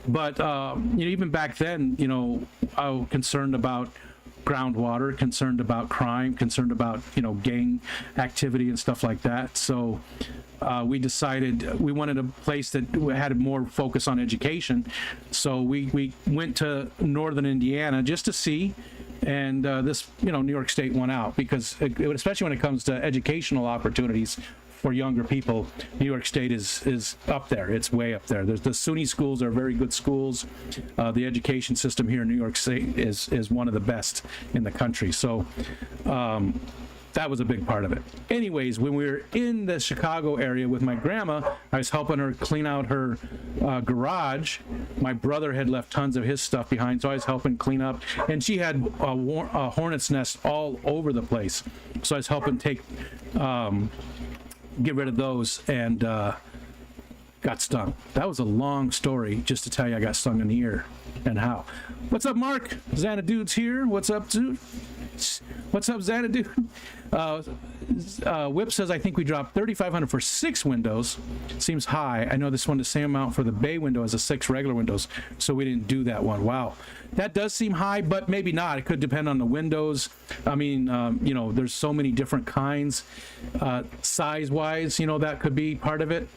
but even back then, I was concerned about groundwater, concerned about crime, concerned about, gang activity and stuff like that. So we decided we wanted a place that had more focus on education. So we went to northern Indiana just to see, and this, New York State won out, because especially when it comes to educational opportunities for younger people, New York State is up there. It's way up there. There's the SUNY schools are very good schools. The education system here in New York State is one of the best in the country. So that was a big part of it. Anyways, when we were in the Chicago area with my grandma, I was helping her clean out her garage. My brother had left tons of his stuff behind, so I was helping clean up. And she had a hornet's nest all over the place. So I was helping get rid of those, and got stung. That was a long story just to tell you I got stung in the ear and how. What's up, Mark? Xanadude's here. What's up, dude? What's up, Xanadude? Whip says, I think we dropped $3,500 for 6 windows. Seems high. I know this one the same amount for the bay window as the 6 regular windows, so we didn't do that one. Wow. That does seem high, but maybe not. It could depend on the windows. I mean, there's so many different kinds. Size-wise, that could be part of it.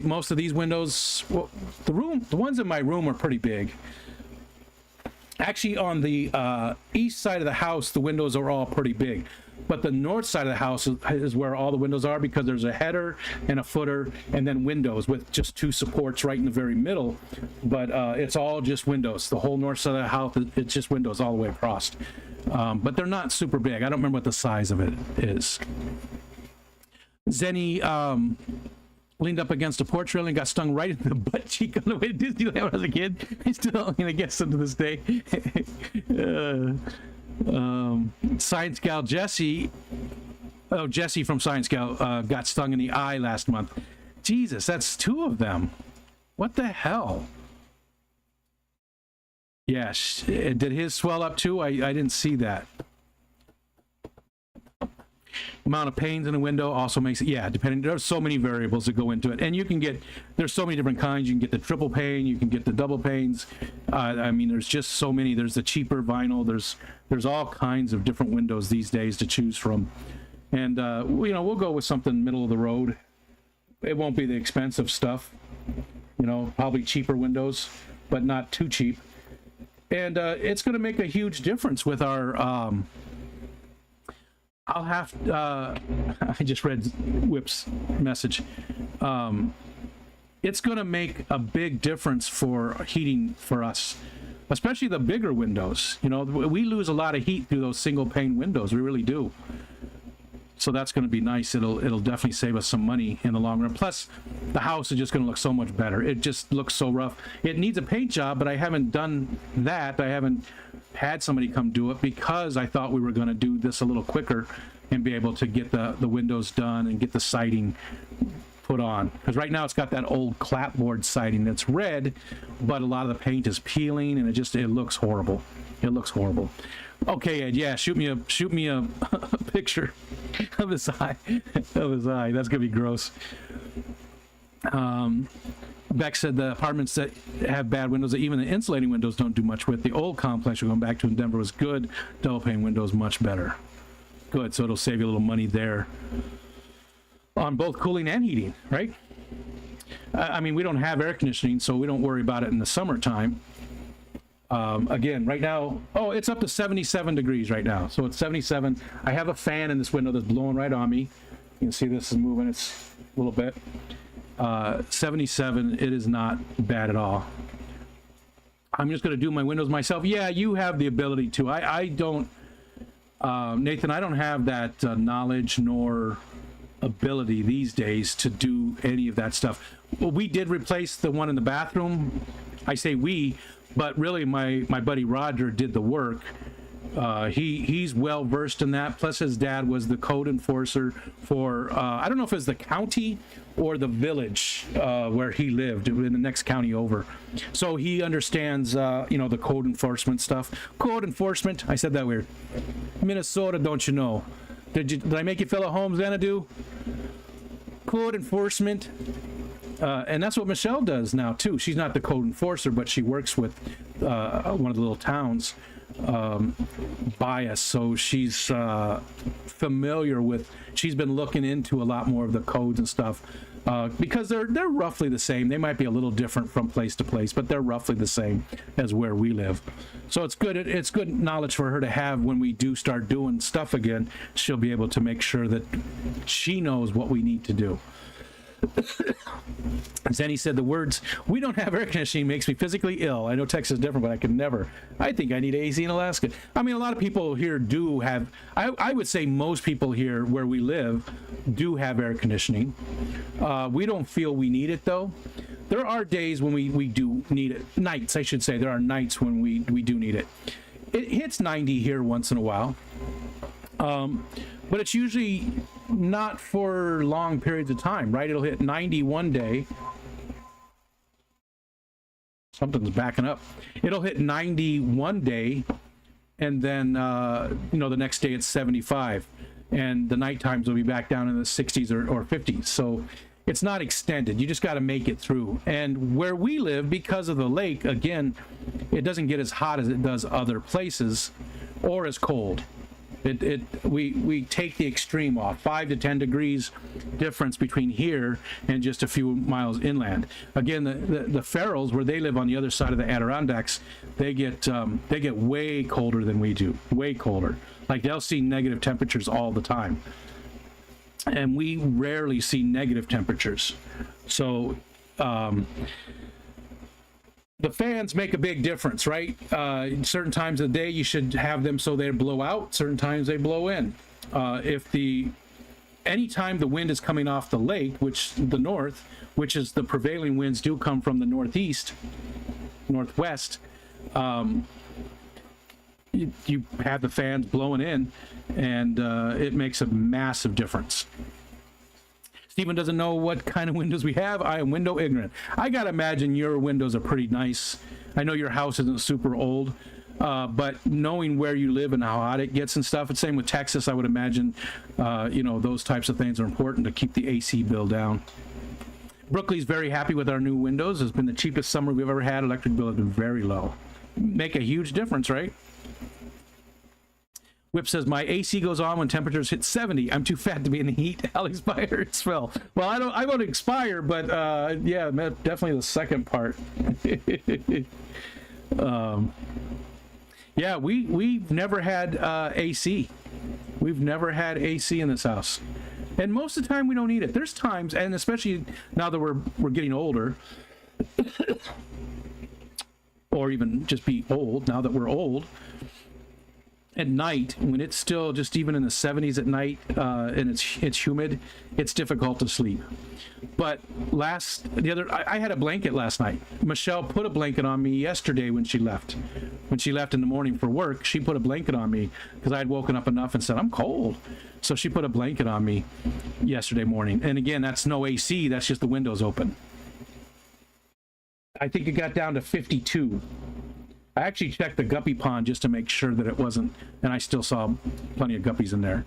Most of these windows, well, the ones in my room are pretty big. Actually, on the east side of the house, the windows are all pretty big. But the north side of the house is where all the windows are, because there's a header and a footer and then windows with just 2 supports right in the very middle. But it's all just windows. The whole north side of the house, it's just windows all the way across. But they're not super big. I don't remember what the size of it is. Zenny leaned up against a porch railing and got stung right in the butt cheek on the way to Disneyland when I was a kid. He's still going to get some to this day. Science Gal Jesse, Jesse from Science Gal got stung in the eye last month. Jesus, that's 2 of them. What the hell? Yes, did his swell up too? I didn't see that. Amount of panes in the window also makes it, depending, there's so many variables that go into it, and you can get, there's so many different kinds. You can get the triple pane, you can get the double panes. I mean, there's just so many. There's the cheaper vinyl, there's all kinds of different windows these days to choose from, and we'll go with something middle of the road. It won't be the expensive stuff, probably cheaper windows, but not too cheap, and it's going to make a huge difference with our I'll have, I just read Whip's message. It's going to make a big difference for heating for us, especially the bigger windows. We lose a lot of heat through those single pane windows. We really do. So that's going to be nice. It'll definitely save us some money in the long run. Plus, the house is just going to look so much better. It just looks so rough. It needs a paint job, but I haven't done that. I haven't had somebody come do it because I thought we were going to do this a little quicker and be able to get the windows done and get the siding put on. Because right now it's got that old clapboard siding that's red, but a lot of the paint is peeling and it looks horrible. It looks horrible. Okay, Ed, shoot me a picture. of his eye. Of his eye. That's gonna be gross. Beck said the apartments that have bad windows, even the insulating windows, don't do much with. The old complex we're going back to in Denver was good. Double pane windows much better. Good, so it'll save you a little money there on both cooling and heating, right? I mean, we don't have air conditioning, so we don't worry about it in the summertime. Again, right now, oh, it's up to 77 degrees right now. So it's 77. I have a fan in this window that's blowing right on me. You can see this is moving. It's a little bit. 77, it is not bad at all. I'm just going to do my windows myself. Yeah, you have the ability to. I don't, Nathan, I don't have that knowledge nor ability these days to do any of that stuff. Well, we did replace the one in the bathroom. I say we, but really my buddy Roger did the work. He's well versed in that. Plus his dad was the code enforcer for, I don't know if it was the county or the village where he lived in the next county over. So he understands, you know, the code enforcement stuff. Code enforcement, I said that weird. Minnesota, don't you know? Did I make you feel at home, Xanadu? Code enforcement. And that's what Michelle does now too. She's not the code enforcer, but she works with one of the little towns by us, so she's familiar with. She's been looking into a lot more of the codes and stuff because they're roughly the same. They might be a little different from place to place, but they're roughly the same as where we live. So it's good. It's good knowledge for her to have when we do start doing stuff again. She'll be able to make sure that she knows what we need to do. Zenny said the words, "We don't have air conditioning makes me physically ill." I know Texas is different, but I could never. I think I need AC in Alaska. I mean, a lot of people here do have, I would say most people here where we live do have air conditioning. We don't feel we need it though. There are days when we do need it. Nights, I should say. There are nights when we do need it. It hits 90 here once in a while. But it's usually not for long periods of time, right? It'll hit 90 one day. Something's backing up. It'll hit 90 one day, and then, you know, the next day it's 75. And the night times will be back down in the 60s or 50s. So it's not extended. You just got to make it through. And where we live, because of the lake, again, it doesn't get as hot as it does other places or as cold. We take the extreme off. 5 to 10 degrees difference between here and just a few miles inland. Again, the Farrells, where they live on the other side of the Adirondacks, they get way colder than we do. Way colder. Like they'll see negative temperatures all the time, and we rarely see negative temperatures. So the fans make a big difference, right? Certain times of the day you should have them so they blow out. Certain times they blow in. Anytime the wind is coming off the lake, which the north, which is the prevailing winds do come from the northeast, northwest, you have the fans blowing in, and it makes a massive difference. Stephen doesn't know what kind of windows we have. I am window ignorant. I gotta imagine your windows are pretty nice. I know your house isn't super old, but knowing where you live and how hot it gets and stuff, it's same with Texas. I would imagine, you know, those types of things are important to keep the AC bill down. Brooklyn's very happy with our new windows. It's been the cheapest summer we've ever had. Electric bill has been very low. Make a huge difference, right? Whip says, my AC goes on when temperatures hit 70. I'm too fat to be in the heat. I'll expire as well. Well, I won't expire, but yeah, definitely the second part. Yeah, we've never had AC. We've never had AC in this house. And most of the time we don't need it. There's times, and especially now that we're getting older, or even just be old, now that we're old, at night, when it's still just even in the 70s at night, and it's humid, it's difficult to sleep. But I had a blanket last night. Michelle put a blanket on me yesterday when she left. When she left in the morning for work, she put a blanket on me because I had woken up enough and said, I'm cold. So she put a blanket on me yesterday morning. And again, that's no AC, that's just the windows open. I think it got down to 52. I actually checked the guppy pond just to make sure that it wasn't, and I still saw plenty of guppies in there.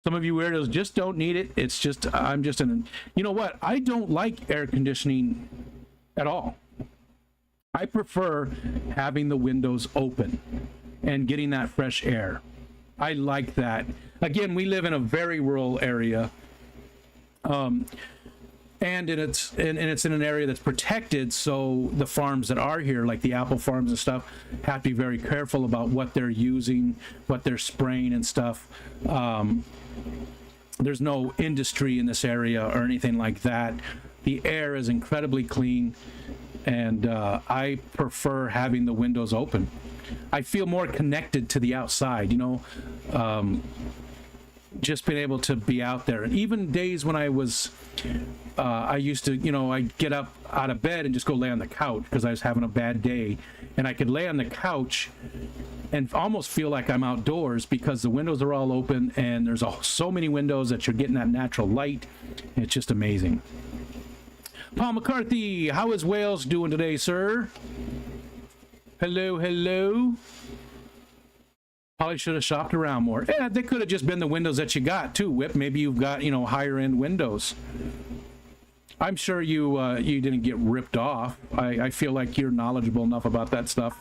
Some of you weirdos just don't need it. It's just, I'm just in, you know what? I don't like air conditioning at all. I prefer having the windows open and getting that fresh air. I like that. Again, we live in a very rural area. And it's in an area that's protected, so the farms that are here, like the apple farms and stuff, have to be very careful about what they're using, what they're spraying and stuff. There's no industry in this area or anything like that. The air is incredibly clean, and I prefer having the windows open. I feel more connected to the outside, you know, just being able to be out there. And even days when I was I used to, you know, I'd get up out of bed and just go lay on the couch because I was having a bad day, and I could lay on the couch and almost feel like I'm outdoors because the windows are all open and there's so many windows that you're getting that natural light. It's just amazing. Paul McCarthy, how is Wales doing today, sir? Hello, hello. Probably should have shopped around more. Yeah, they could have just been the windows that you got too, Whip. Maybe you've got, you know, higher end windows. I'm sure you you didn't get ripped off. I feel like you're knowledgeable enough about that stuff.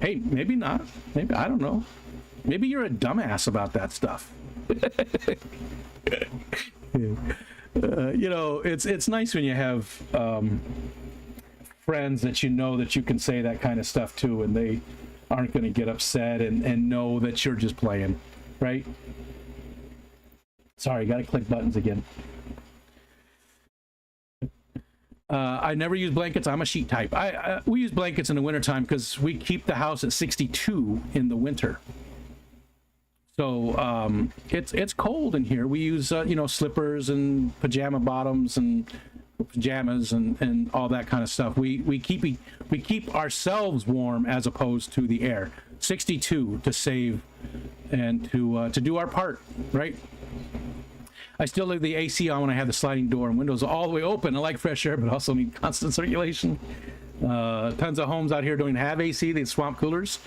Hey, maybe not. Maybe, I don't know. Maybe you're a dumbass about that stuff. You know, it's nice when you have friends that you know that you can say that kind of stuff to, and they aren't going to get upset and know that you're just playing, right? Sorry, got to click buttons again. I never use blankets. I'm a sheet type. We use blankets in the wintertime because we keep the house at 62 in the winter. So it's cold in here. We use you know, slippers and pajama bottoms and pajamas and all that kind of stuff. We keep ourselves warm as opposed to the air. 62 to save and to do our part, right? I still leave the AC on when I have the sliding door and windows all the way open. I like fresh air, but also need constant circulation. Tons of homes out here don't even have AC. They have swamp coolers.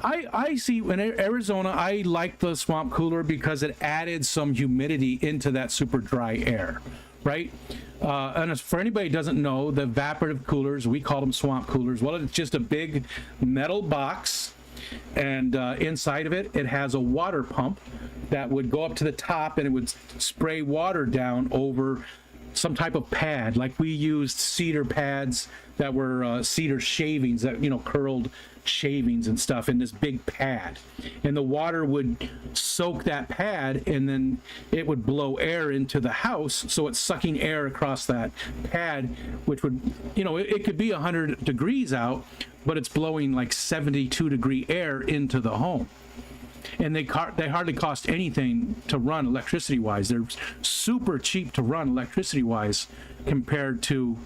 I see in Arizona, I like the swamp cooler because it added some humidity into that super dry air, right? And as for anybody who doesn't know, the evaporative coolers, we call them swamp coolers. Well, it's just a big metal box, and inside of it, it has a water pump that would go up to the top, and it would spray water down over some type of pad. Like we used cedar pads that were cedar shavings, that, you know, curled shavings and stuff in this big pad, and the water would soak that pad, and then it would blow air into the house, so it's sucking air across that pad, which would, you know, it could be 100 degrees out, but it's blowing like 72 degree air into the home. And they hardly cost anything to run electricity wise. They're super cheap to run electricity wise compared to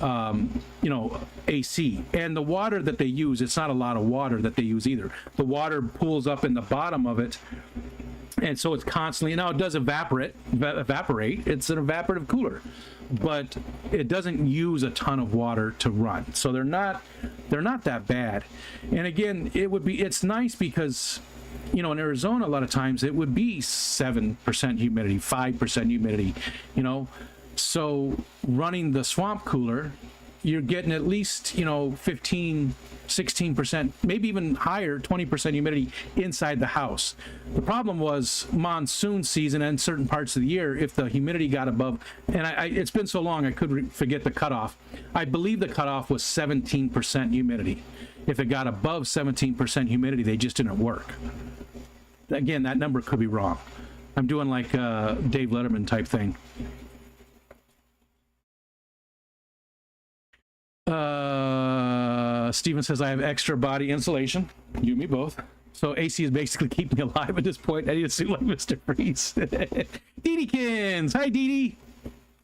you know, AC. And the water that they use, it's not a lot of water that they use either. The water pools up in the bottom of it, and so it's constantly, now it does evaporate. It's an evaporative cooler, but it doesn't use a ton of water to run, so they're not that bad. And again, it's nice because, you know, in Arizona, a lot of times it would be 7% humidity, 5% humidity, you know. So running the swamp cooler, you're getting at least, you know, 15, 16%, maybe even higher, 20% humidity inside the house. The problem was monsoon season and certain parts of the year, if the humidity got above, and it's been so long I could forget the cutoff. I believe the cutoff was 17% humidity. If it got above 17% humidity, they just didn't work. Again, that number could be wrong. I'm doing like a Dave Letterman type thing. Steven says, I have extra body insulation. You and me both. So AC is basically keeping me alive at this point. I need to suit like Mr. Freeze. Dee-Dee-Kins. Hi, Dee-Dee.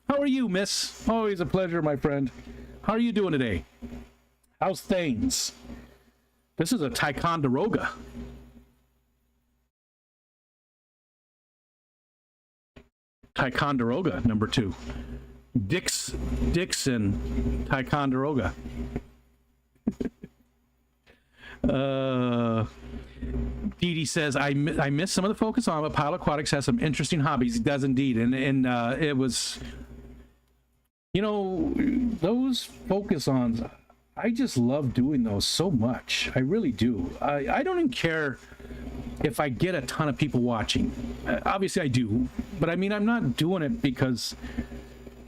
How are you, miss? Always a pleasure, my friend. How are you doing today? How's things? This is a Ticonderoga. Ticonderoga, number 2. Dixon, Ticonderoga. Dee Dee says, I miss some of the focus on, but Pile Aquatics has some interesting hobbies. It does indeed. And it was, you know, those focus ons, I just love doing those so much. I really do. I don't even care if I get a ton of people watching. Obviously I do, but I mean, I'm not doing it because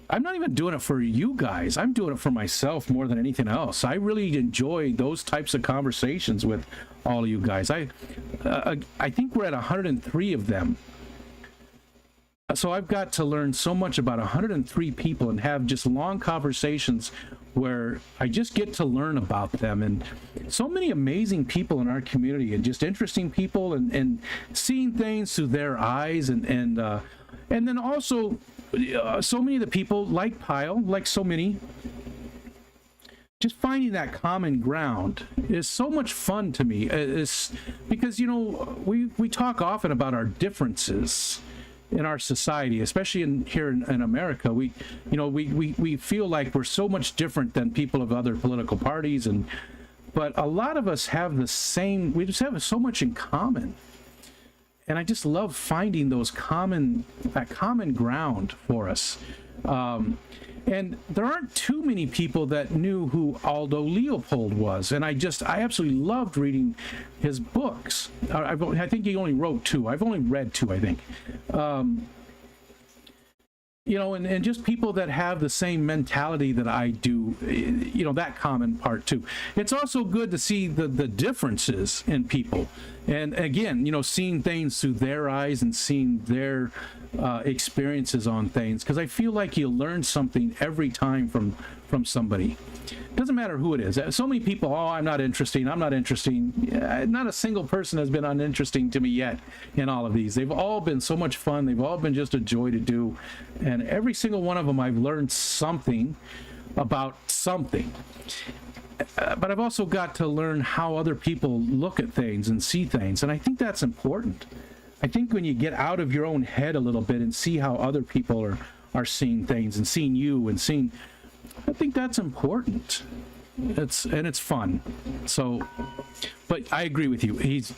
I'm not even doing it for you guys. I'm doing it for myself more than anything else. I really enjoy those types of conversations with all of you guys. I think we're at 103 of them. So I've got to learn so much about 103 people and have just long conversations where I just get to learn about them, and so many amazing people in our community, and just interesting people, and seeing things through their eyes, and then also so many of the people like Pyle, like so many, just finding that common ground is so much fun to me. It's because, you know, we talk often about our differences in our society, especially here in America. We feel like we're so much different than people of other political parties, but a lot of us have the same. We just have so much in common, and I just love finding that common ground for us. And there aren't too many people that knew who Aldo Leopold was, and I absolutely loved reading his books. I think he only wrote 2. I've only read 2, I think. You know, and just people that have the same mentality that I do, you know, that common part too. It's also good to see the differences in people. And again, you know, seeing things through their eyes and seeing their experiences on things, because I feel like you learn something every time from somebody. Doesn't matter who it is. So many people, I'm not interesting. Not a single person has been uninteresting to me yet in all of these. They've all been so much fun. They've all been just a joy to do. And every single one of them, I've learned something about something. But I've also got to learn how other people look at things and see things. And I think that's important. I think when you get out of your own head a little bit and see how other people are seeing things and seeing you and seeing, I think that's important. It's fun. So, but I agree with you. He's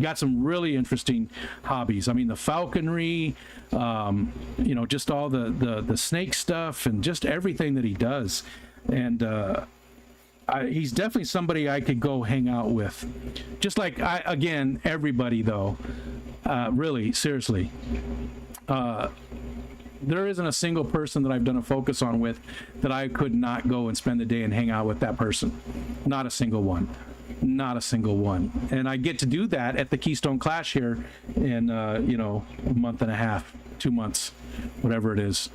got some really interesting hobbies. I mean, the falconry, you know, just all the snake stuff and just everything that he does. And he's definitely somebody I could go hang out with. Just like again, everybody though, really seriously. There isn't a single person that I've done a focus on with that I could not go and spend the day and hang out with that person. Not a single one. Not a single one. And I get to do that at the Keystone Clash here in, you know, a month and a half, 2 months, whatever it is.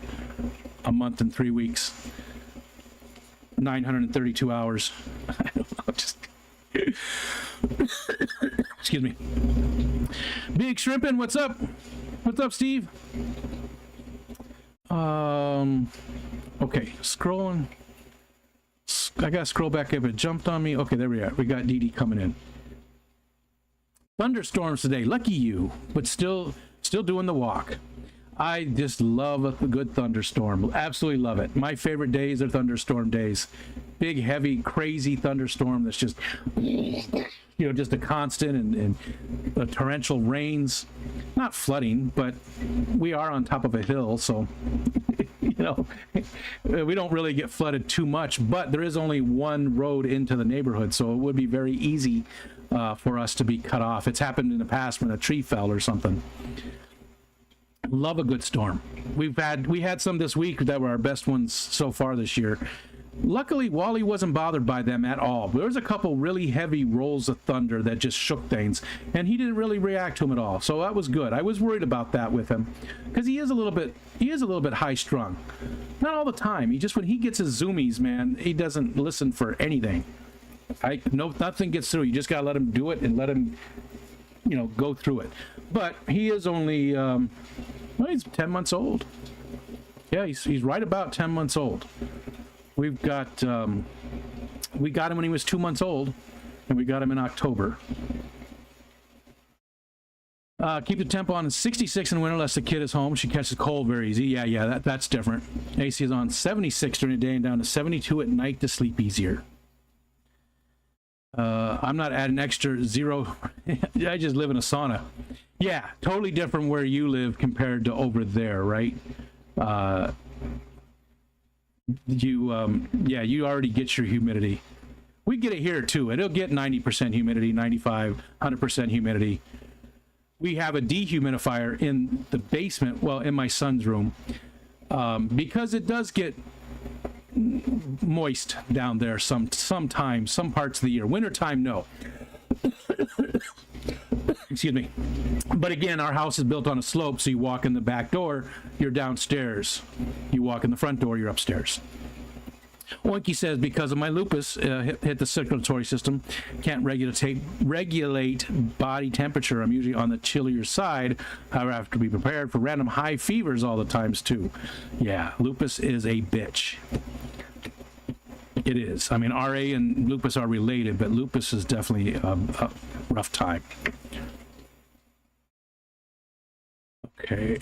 A month and 3 weeks. 932 hours. I don't know, just... Excuse me. Big Shrimpin', what's up? What's up, Steve? Okay, scrolling. I gotta scroll back up. It jumped on me. Okay, there we are. We got Dee Dee coming in. Thunderstorms today. Lucky you, but still doing the walk. I just love a good thunderstorm. Absolutely love it. My favorite days are thunderstorm days. Big, heavy, crazy thunderstorm that's just, you know, just a constant and torrential rains. Not flooding, but we are on top of a hill, so, you know, we don't really get flooded too much, but there is only one road into the neighborhood, so it would be very easy for us to be cut off. It's happened in the past when a tree fell or something. Love a good storm. We had some this week that were our best ones so far this year. Luckily, Wally wasn't bothered by them at all. There was a couple really heavy rolls of thunder that just shook things, and he didn't really react to them at all. So that was good. I was worried about that with him because he is a little bit high strung. Not all the time. When he gets his zoomies, man, he doesn't listen for anything. Nothing gets through. You just gotta let him do it and let him, you know, go through it. But he is only, well, he's 10 months old. Yeah, he's right about 10 months old. We got him when he was 2 months old, and we got him in October. Keep the temp on 66 in winter unless the kid is home. She catches cold very easy. Yeah, that's different. AC is on 76 during the day and down to 72 at night to sleep easier. I'm not adding extra zero. I just live in a sauna. Yeah, totally different where you live compared to over there, right? Yeah, you already get your humidity. We get it here too. It'll get 90% humidity, 95, 100% humidity. We have a dehumidifier in the basement, well, in my son's room, because it does get moist down there sometimes, some parts of the year. Wintertime, no. Excuse me. But again, our house is built on a slope, so you walk in the back door, you're downstairs. You walk in the front door, you're upstairs. Oinky says, because of my lupus, hit the circulatory system, can't regulate body temperature. I'm usually on the chillier side. However, I have to be prepared for random high fevers all the times too. Yeah, lupus is a bitch. It is. I mean, RA and lupus are related, but lupus is definitely a rough time. Okay,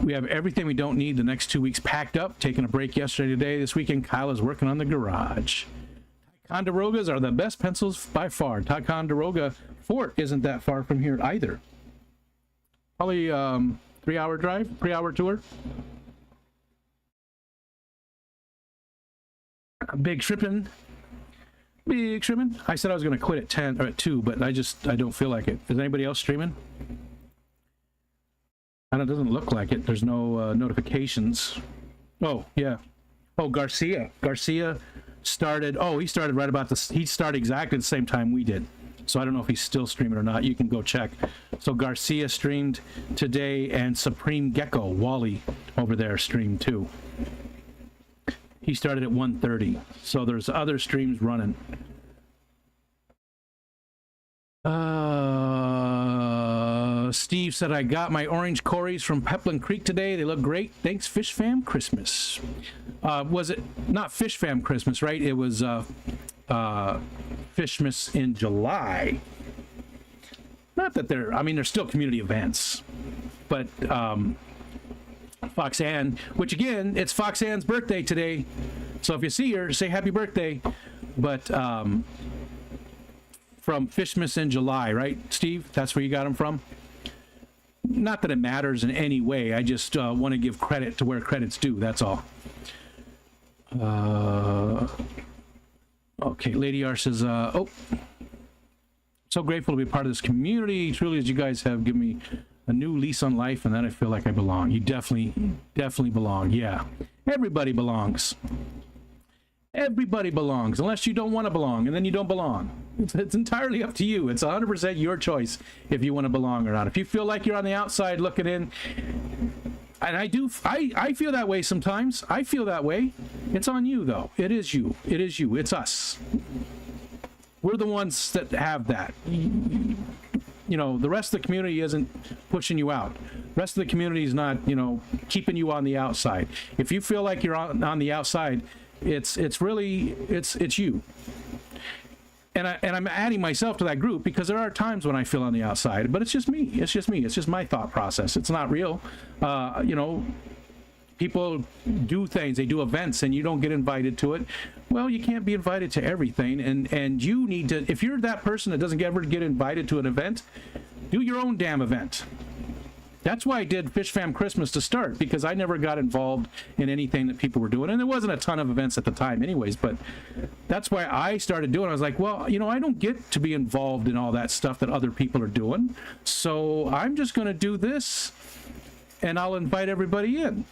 we have everything we don't need the next 2 weeks packed up. Taking a break yesterday, today. This weekend, Kyle is working on the garage. Ticonderogas are the best pencils by far. Ticonderoga Fort isn't that far from here either. Probably 3-hour drive, 3-hour tour. Big tripping. Big tripping. I said I was going to quit at 10 or at 2, but I don't feel like it. Is anybody else streaming? And it doesn't look like it. There's no notifications. Oh, yeah. Oh, Garcia started. Oh, he started right about this. He started exactly the same time we did. So I don't know if he's still streaming or not. You can go check. So Garcia streamed today, and Supreme Gecko, Wally, over there streamed too. He started at 1:30. So there's other streams running. Steve said, I got my orange Corys from Peplin Creek today. They look great. Thanks, Fish Fam Christmas. Was it not Fish Fam Christmas, right? It was Fishmas in July. Not that they're, I mean, they're still community events. But FOXANNE, which again, it's FOXANNE's birthday today. So if you see her, say happy birthday. But from Fishmas in July, right, Steve? That's where you got them from? Not that it matters in any way. I just want to give credit to where credit's due. That's all. Okay, Lady R says, oh, so grateful to be part of this community. Truly, as you guys have given me a new lease on life, and then I feel like I belong. You definitely belong. Yeah, everybody belongs. Everybody belongs, unless you don't want to belong, and then you don't belong. It's entirely up to you. It's 100% your choice if you want to belong or not. If you feel like you're on the outside looking in, and I feel that way sometimes. I feel that way. It's on you, though. It is you. It is you. It's us. We're the ones that have that. You know, the rest of the community isn't pushing you out. The rest of the community is not, you know, keeping you on the outside. If you feel like you're on the outside, it's really you. And I'm adding myself to that group because there are times when I feel on the outside, but it's just me. It's just me. It's just my thought process. It's not real. You know, people do things, they do events, and you don't get invited to it. Well, you can't be invited to everything, and you need to, if you're that person that doesn't ever get invited to an event, do your own damn event. That's why I did Fish Fam Christmas to start, because I never got involved in anything that people were doing. And there wasn't a ton of events at the time anyways, but that's why I started doing it. I was like, well, you know, I don't get to be involved in all that stuff that other people are doing. So I'm just going to do this, and I'll invite everybody in.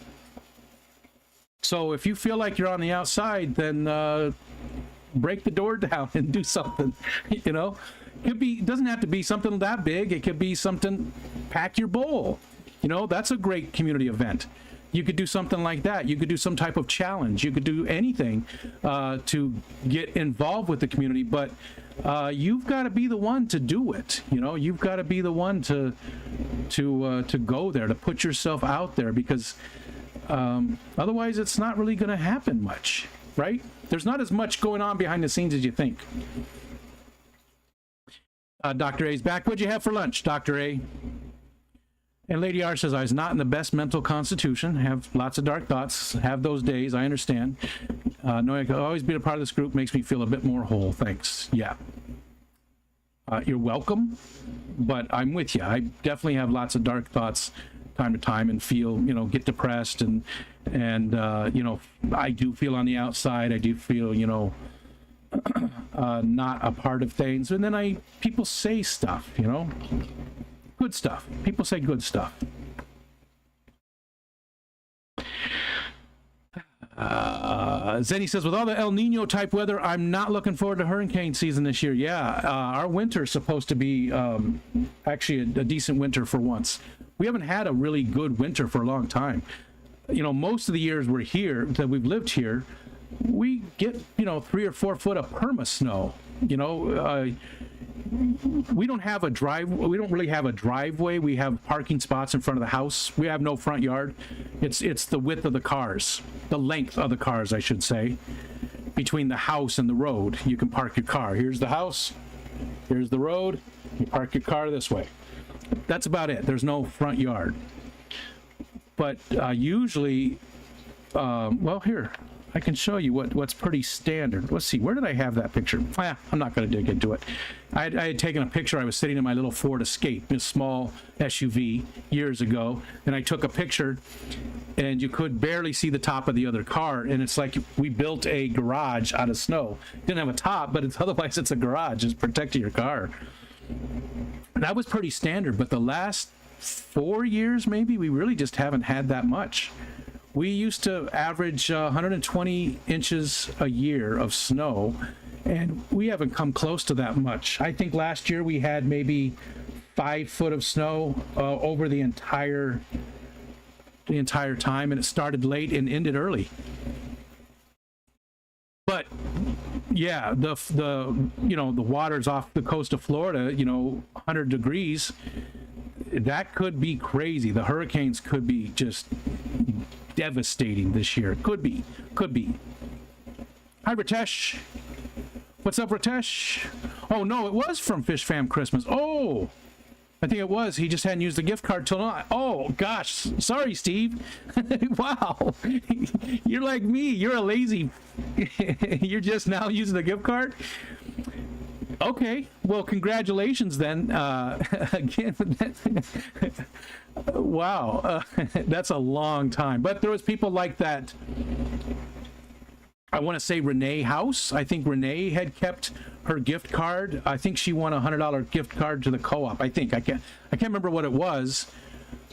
So if you feel like you're on the outside, then break the door down and do something, you know? It doesn't have to be something that big. It could be something, pack your bowl. You know, that's a great community event. You could do something like that. You could do some type of challenge. You could do anything to get involved with the community, but you've got to be the one to do it. You know, you've got to be the one to go there, to put yourself out there, because otherwise it's not really going to happen much, right? There's not as much going on behind the scenes as you think. Dr. A's back. What'd you have for lunch, Dr. A? And Lady R says, I was not in the best mental constitution, have lots of dark thoughts, have those days, I understand. Knowing I could always be a part of this group makes me feel a bit more whole. Thanks. Yeah. You're welcome, but I'm with you. I definitely have lots of dark thoughts time to time and feel, get depressed and I do feel on the outside. I do feel, not a part of things. And then people say stuff, good stuff. People say good stuff. Zenny says, with all the El Nino type weather, I'm not looking forward to hurricane season this year. Yeah, our winter's supposed to be actually a decent winter for once. We haven't had a really good winter for a long time. Most of the years we're here, that we've lived here, we get, 3 or 4 foot of perma snow. We don't have a we don't really have a driveway. We have parking spots in front of the house. We have no front yard. It's the width of the cars, the length of the cars, I should say, between the house and the road. You can park your car. Here's the house. Here's the road. You park your car this way. That's about it. There's no front yard. But usually, well, here, I can show you what's pretty standard. Let's see, where did I have that picture? I'm not going to dig into it. I had taken a picture. I was sitting in my little Ford Escape, a small SUV, years ago, and I took a picture, and you could barely see the top of the other car, and it's like we built a garage out of snow. Didn't have a top, but otherwise it's a garage. It's protecting your car. That was pretty standard, but the last 4 years, maybe, we really just haven't had that much. We used to average 120 inches a year of snow, and we haven't come close to that much. I think last year we had maybe 5 foot of snow over the entire time, and it started late and ended early. But yeah, the waters off the coast of Florida, 100 degrees, that could be crazy. The hurricanes could be just devastating this year. Could be. Hi, Ritesh. What's up, Ritesh? Oh, no, it was from Fish Fam Christmas. Oh, I think it was. He just hadn't used the gift card till now. Oh, gosh. Sorry, Steve. Wow. You're like me. You're a lazy. You're just now using the gift card? Okay. Well, congratulations then. Again, wow. That's a long time. But there was people like that. I want to say Renee House. I think Renee had kept her gift card. I think she won a $100 gift card to the co-op. I think I can't remember what it was,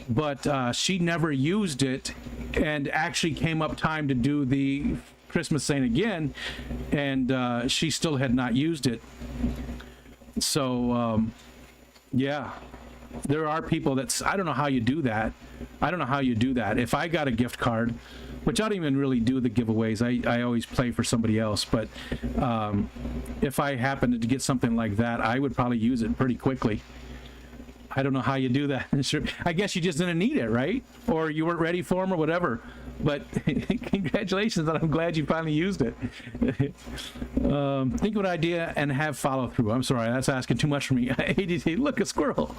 but she never used it, and actually came up time to do the Christmas thing again, and she still had not used it. So yeah, there are people I don't know how you do that. If I got a gift card, which I don't even really do the giveaways. I always play for somebody else. But if I happened to get something like that, I would probably use it pretty quickly. I don't know how you do that. I guess you just didn't need it, right? Or you weren't ready for them or whatever. But congratulations, and I'm glad you finally used it. Think of an idea and have follow through. I'm sorry, that's asking too much for me. ADT, look, a squirrel.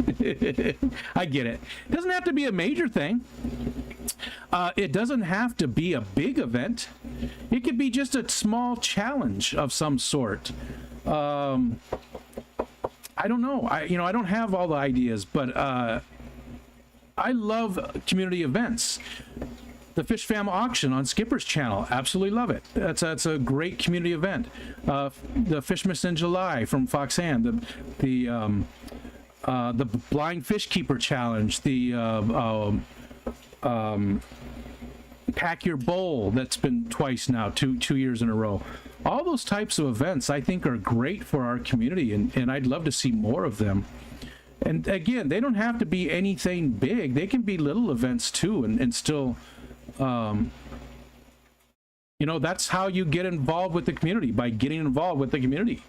I get it. It doesn't have to be a major thing. It doesn't have to be a big event. It could be just a small challenge of some sort. I don't know. I don't have all the ideas, but I love community events. The Fish Fam auction on Skipper's channel, absolutely love it. That's a great community event. The Fishmas in July from FOXANNE, the Blind Fish Keeper Challenge, the Pack Your Bowl that's been twice now, two years in a row. All those types of events I think are great for our community, and I'd love to see more of them. And again, they don't have to be anything big. They can be little events too, and still, that's how you get involved with the community, by getting involved with the community.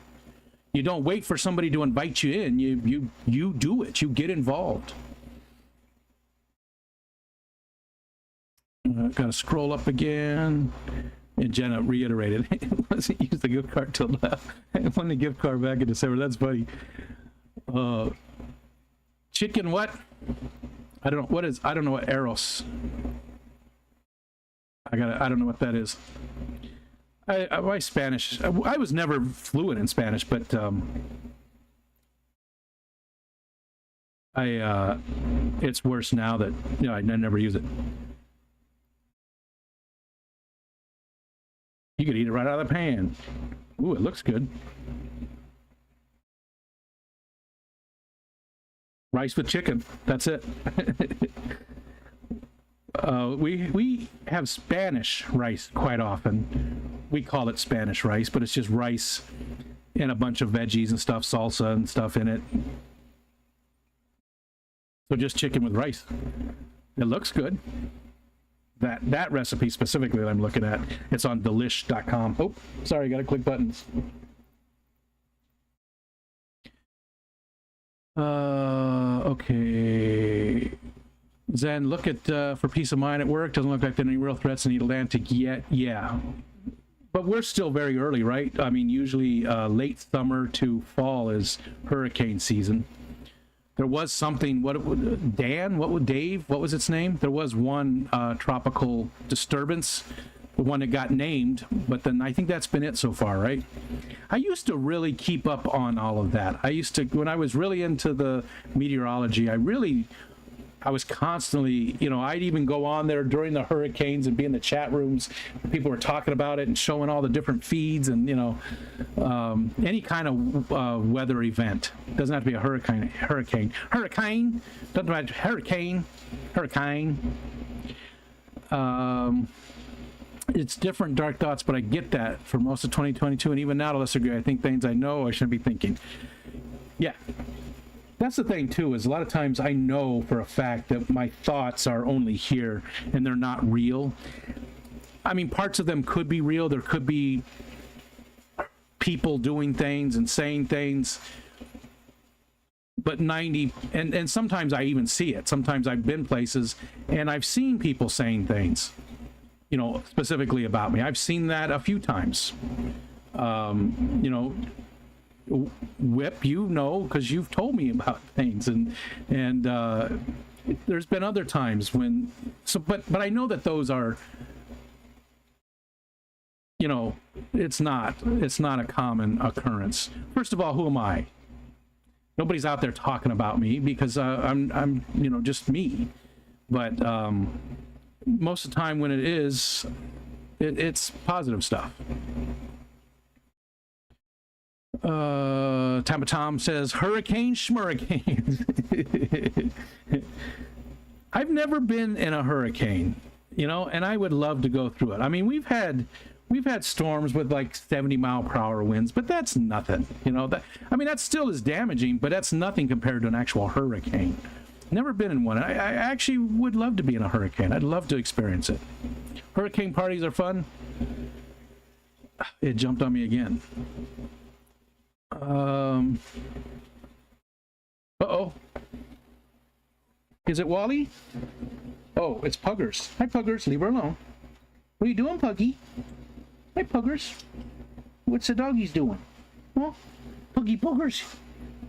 You don't wait for somebody to invite you in. You do it. You get involved. Gotta scroll up again. And Jenna reiterated, it wasn't use the gift card till now. I won the gift card back in December. That's funny. Chicken what? I don't know I don't know what Eros. I don't know what that is. My Spanish, I was never fluent in Spanish, but it's worse now that, you know, I never use it. You could eat it right out of the pan. Ooh, it looks good. Rice with chicken. That's it. We have Spanish rice quite often. We call it Spanish rice, but it's just rice and a bunch of veggies and stuff, salsa and stuff in it. So just chicken with rice. It looks good. That recipe specifically that I'm looking at, it's on delish.com. Oh, sorry, I gotta click buttons. Okay. Zen, look at for peace of mind at work. Doesn't look like there are any real threats in the Atlantic yet. Yeah, but we're still very early, right? I mean, usually late summer to fall is hurricane season. There was something. Dave? What was its name? There was one tropical disturbance, the one that got named, but then I think that's been it so far, right? I used to really keep up on all of that. I used to, when I was really into the meteorology, I was constantly, you know, I'd even go on there during the hurricanes and be in the chat rooms. People were talking about it and showing all the different feeds and, you know, any kind of weather event. Doesn't have to be a hurricane. Doesn't matter. Hurricane. It's different, Dark Thoughts, but I get that for most of 2022 and even now to a lesser degree. I think things I know I shouldn't be thinking. Yeah. That's the thing, too, is a lot of times I know for a fact that my thoughts are only here and they're not real. I mean, parts of them could be real. There could be people doing things and saying things. But 90, and sometimes I even see it. Sometimes I've been places and I've seen people saying things, you know, specifically about me. I've seen that a few times. You know, Whip, you know, because you've told me about things, and there's been other times when, but I know that those are, you know, it's not a common occurrence. First of all, who am I? Nobody's out there talking about me because I'm you know, just me. But most of the time when it is, it's positive stuff. Tamatom says hurricane schmurricane. I've never been in a hurricane, you know, and I would love to go through it. I mean, we've had storms with like 70-mile-per-hour winds, but that's nothing, you know. I mean, that still is damaging, but that's nothing compared to an actual hurricane. Never been in one. I actually would love to be in a hurricane. I'd love to experience it. Hurricane parties are fun. It jumped on me again. Uh-oh. Is it Wally? Oh, it's Puggers. Hi, Puggers. Leave her alone. What are you doing, Puggy? Hi, Puggers. What's the doggies doing? Huh? Puggy Puggers.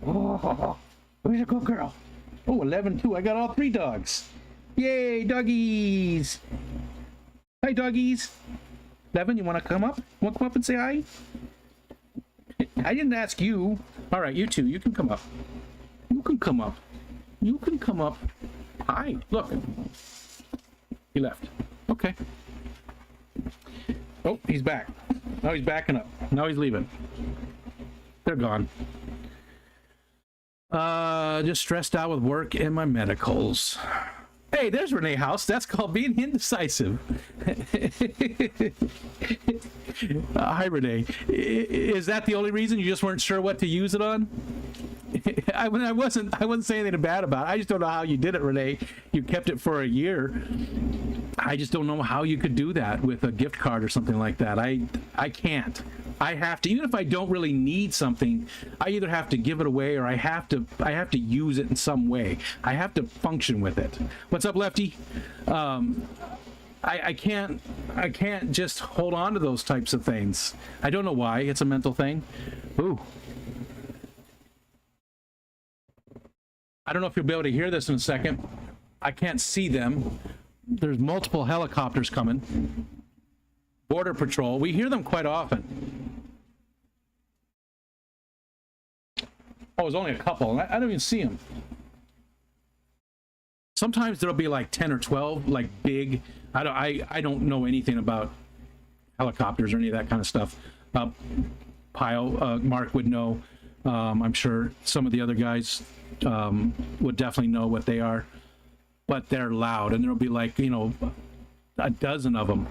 Oh, where's a good girl? Oh, 11 too. I got all 3 dogs. Yay, doggies. Hi, doggies. 11, you want to come up? Want to come up and say hi? I didn't ask you. All right, you two, you can come up. You can come up. You can come up. Hi, look. He left. Okay. Oh, he's back. Now he's backing up. Now he's leaving. They're gone. Just stressed out with work and my medicals. Hey, there's Renee House. That's called being indecisive. Hi, Renee. Is that the only reason you just weren't sure what to use it on? I wasn't saying anything bad about it. I just don't know how you did it, Renee. You kept it for a year. I just don't know how you could do that with a gift card or something like that. I can't. I have to, even if I don't really need something, I either have to give it away or I have to use it in some way. I have to function with it. What's up, Lefty? I can't just hold on to those types of things. I don't know why. It's a mental thing. Ooh. I don't know if you'll be able to hear this in a second. I can't see them. There's multiple helicopters coming. Border Patrol, we hear them quite often. Oh, it's only a couple. I don't even see them. Sometimes there'll be like 10 or 12, like big. I don't know anything about helicopters or any of that kind of stuff. Mark would know. I'm sure some of the other guys would definitely know what they are. But they're loud, and there'll be like, you know, a dozen of them.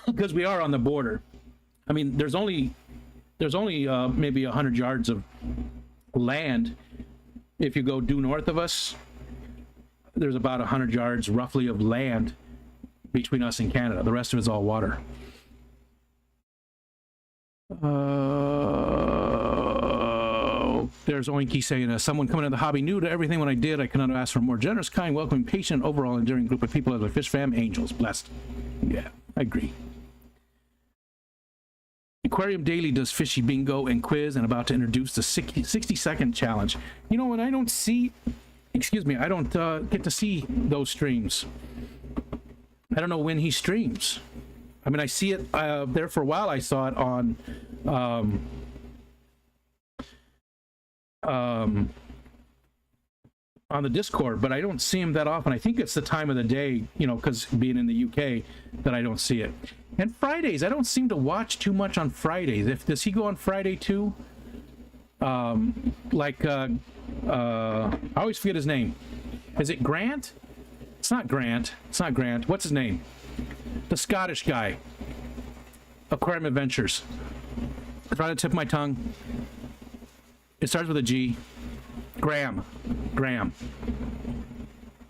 Because we are on the border. I mean, there's only maybe 100 yards of land. If you go due north of us, there's about 100 yards roughly of land between us and Canada. The rest of it's all water. There's Oinky saying, someone coming to the hobby new to everything when I did. I cannot ask for a more generous, kind, welcoming, patient, overall enduring group of people as a fish fam. Angels. Blessed. Yeah, I agree. Aquarium Daily does fishy bingo and quiz and about to introduce the 60-second challenge. You know what? I don't see, excuse me, I don't get to see those streams. I don't know when he streams. I mean, I see it there for a while. I saw it on the Discord, but I don't see him that often. I think it's the time of the day, you know, because being in the UK, that I don't see it. And Fridays, I don't seem to watch too much on Fridays. Does he go on Friday too? I always forget his name. Is it Grant? It's not Grant. It's not Grant. What's his name? The Scottish guy. Aquarium Adventures. It's right on the tip of my tongue. It starts with a G. Graham.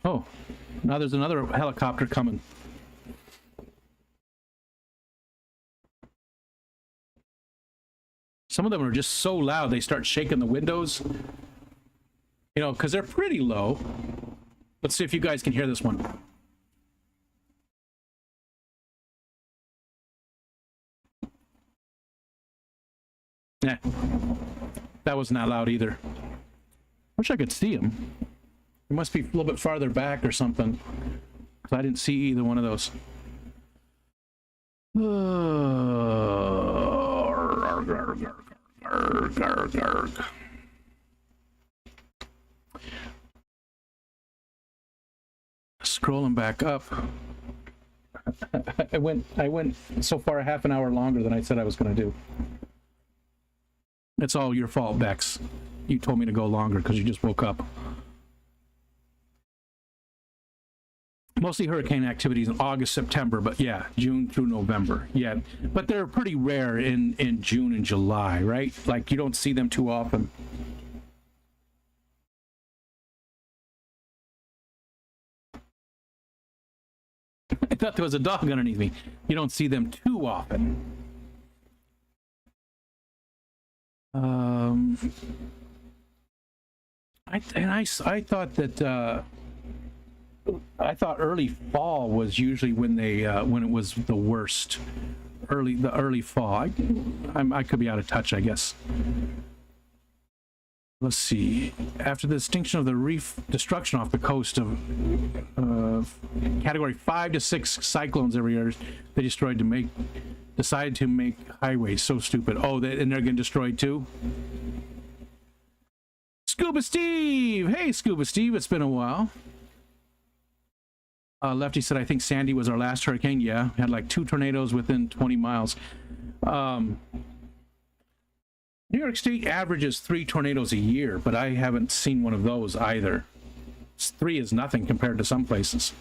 Oh, now there's another helicopter coming. Some of them are just so loud they start shaking the windows. You know, because they're pretty low. Let's see if you guys can hear this one. Nah, that wasn't that loud either. Wish I could see him. He must be a little bit farther back or something, because I didn't see either one of those. Scrolling back up. I went so far a half an hour longer than I said I was going to do. It's all your fault, Bex. You told me to go longer because you just woke up. Mostly hurricane activities in August, September, but yeah, June through November. Yeah, but they're pretty rare in June and July, right? Like, you don't see them too often. I thought there was a dog underneath me. You don't see them too often. I thought that I thought early fall was usually when they when it was the worst. The early fall. I could be out of touch, I guess. Let's see. After the extinction of the reef destruction off the coast of category 5 to 6 cyclones every year, they decided to make highways. So stupid. Oh, and they're getting destroyed too? Scuba Steve! Hey, Scuba Steve, it's been a while. Lefty said, I think Sandy was our last hurricane. Yeah, we had like 2 tornadoes within 20 miles. New York State averages 3 tornadoes a year, but I haven't seen one of those either. 3 is nothing compared to some places.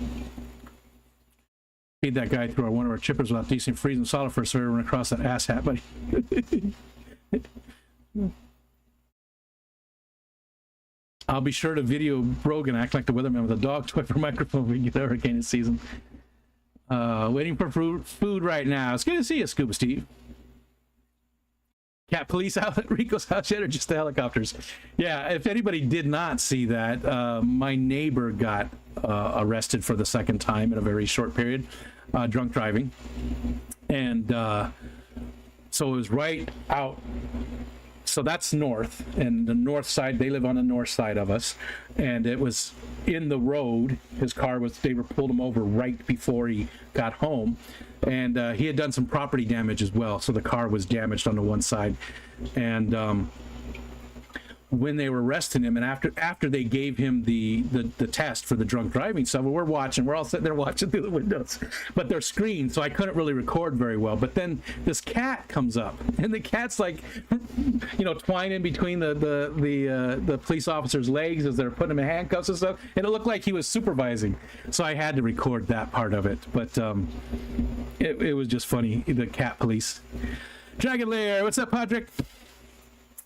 Feed that guy through one of our chippers without decent freezing solid for a server and across that asshat, buddy. I'll be sure to video Brogan act like the weatherman with a dog toy for microphone when we get the hurricane season. Waiting for food right now. It's good to see you, Scuba Steve. Cat police out at Rico's house yet, or just the helicopters? Yeah, if anybody did not see that, my neighbor got arrested for the 2nd time in a very short period, drunk driving. And so it was right outside So that's north, and the north side, they live on the north side of us, and it was in the road. His car was, they were pulled him over right before he got home, and he had done some property damage as well, so the car was damaged on the one side. And when they were arresting him, and after they gave him the test for the drunk driving stuff, we're watching, we're all sitting there watching through the windows, but they're screened, so I couldn't really record very well. But then this cat comes up, and the cat's like, you know, twining between the police officer's legs as they're putting him in handcuffs and stuff, and it looked like he was supervising, so I had to record that part of it. But it was just funny, the cat police. Dragon Lair, what's up, Patrick?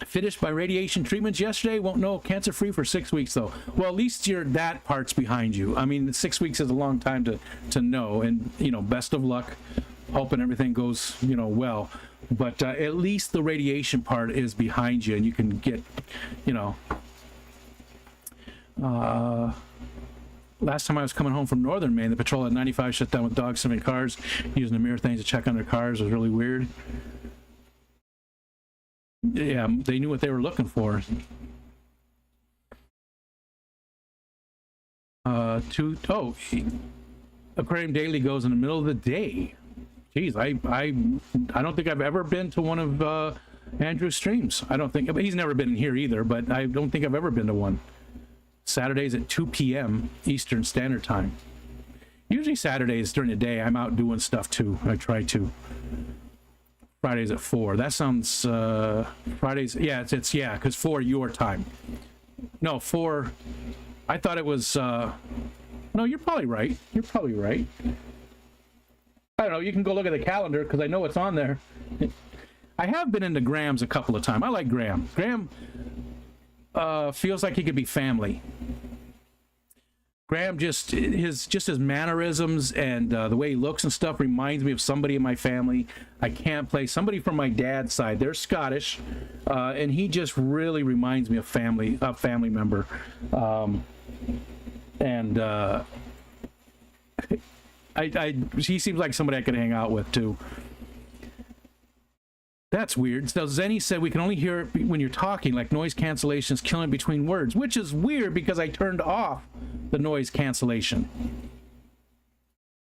Finished my radiation treatments yesterday. Won't know cancer free for 6 weeks though. Well, at least that part's behind you. I mean, 6 weeks is a long time to know, and you know, best of luck, hoping everything goes, you know, well. But at least the radiation part is behind you, and you can get, you know. Last time I was coming home from northern Maine, the patrol at 95 shut down with dogs sniffing cars, using the mirror things to check on their cars. It was really weird. Yeah, they knew what they were looking for. Aquarium Daily goes in the middle of the day. Jeez, I don't think I've ever been to one of Andrew's streams. I don't think, he's never been in here either, but I don't think I've ever been to one. Saturdays at 2 p.m. Eastern Standard Time. Usually Saturdays during the day, I'm out doing stuff too. I try to. Fridays at 4. That sounds Fridays. Yeah, it's yeah, because 4 your time. No, 4. I thought it was. No, you're probably right. You're probably right. I don't know. You can go look at the calendar because I know it's on there. I have been into Graham's a couple of times. I like Graham. Graham feels like he could be family. Graham just his mannerisms and the way he looks and stuff reminds me of somebody in my family. I can't play somebody from my dad's side. They're Scottish, and he just really reminds me of a family member. He seems like somebody I could hang out with too. That's weird. So Zenny said we can only hear it when you're talking, like noise cancellation is killing between words, which is weird because I turned off the noise cancellation.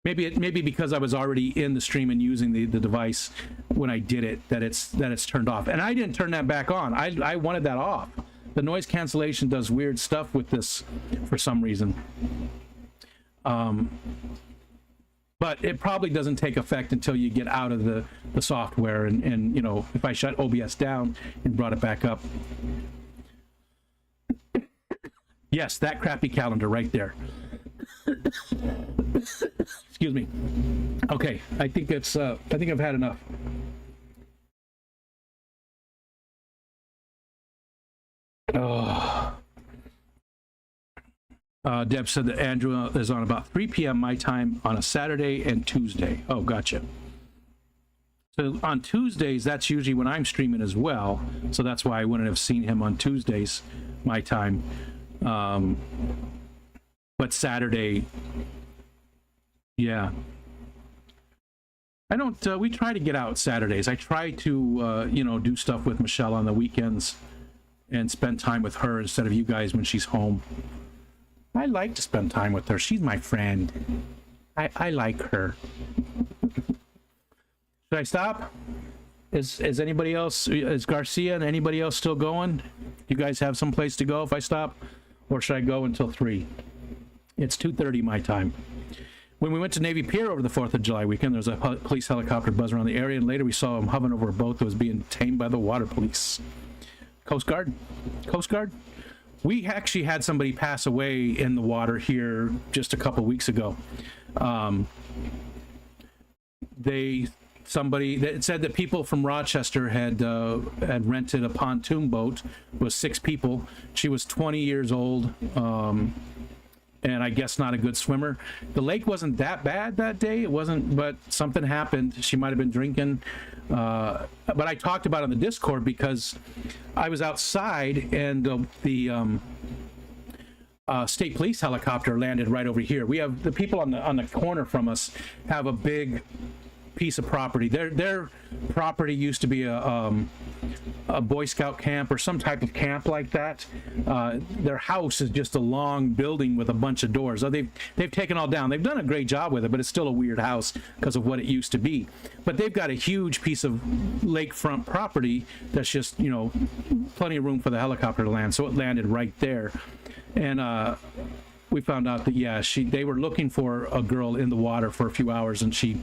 Maybe because I was already in the stream and using the device when I did it, that it's turned off. And I didn't turn that back on. I wanted that off. The noise cancellation does weird stuff with this for some reason. But it probably doesn't take effect until you get out of the software, and you know, if I shut OBS down and brought it back up. Yes, that crappy calendar right there. Excuse me. Okay, I think I've had enough. Oh. Deb said that Andrew is on about 3 p.m. my time on a Saturday and Tuesday. Oh, gotcha. So on Tuesdays, that's usually when I'm streaming as well. So that's why I wouldn't have seen him on Tuesdays, my time. But Saturday, yeah. I don't, we try to get out Saturdays. I try to, you know, do stuff with Michelle on the weekends and spend time with her instead of you guys when she's home. I like to spend time with her. She's my friend. I like her. Should I stop? Is anybody else, is Garcia and anybody else still going? You guys have some place to go if I stop? Or should I go until 3? It's 2:30 my time. When we went to Navy Pier over the 4th of July weekend, there was a police helicopter buzzing around the area, and later we saw him hovering over a boat that was being tamed by the water police. Coast Guard? Coast Guard? We actually had somebody pass away in the water here just a couple weeks ago. It said that people from Rochester had rented a pontoon boat with 6 people. She was 20 years old, and I guess not a good swimmer. The lake wasn't that bad that day. It wasn't, but something happened. She might have been drinking. But I talked about it on the Discord because I was outside and the state police helicopter landed right over here. We have the people on the corner from us have a big piece of property. Their property used to be a a Boy Scout camp or some type of camp like that. Their house is just a long building with a bunch of doors. So they've taken all down. They've done a great job with it, but it's still a weird house because of what it used to be. But they've got a huge piece of lakefront property that's just, you know, plenty of room for the helicopter to land. So it landed right there. And we found out that, yeah, they were looking for a girl in the water for a few hours, and she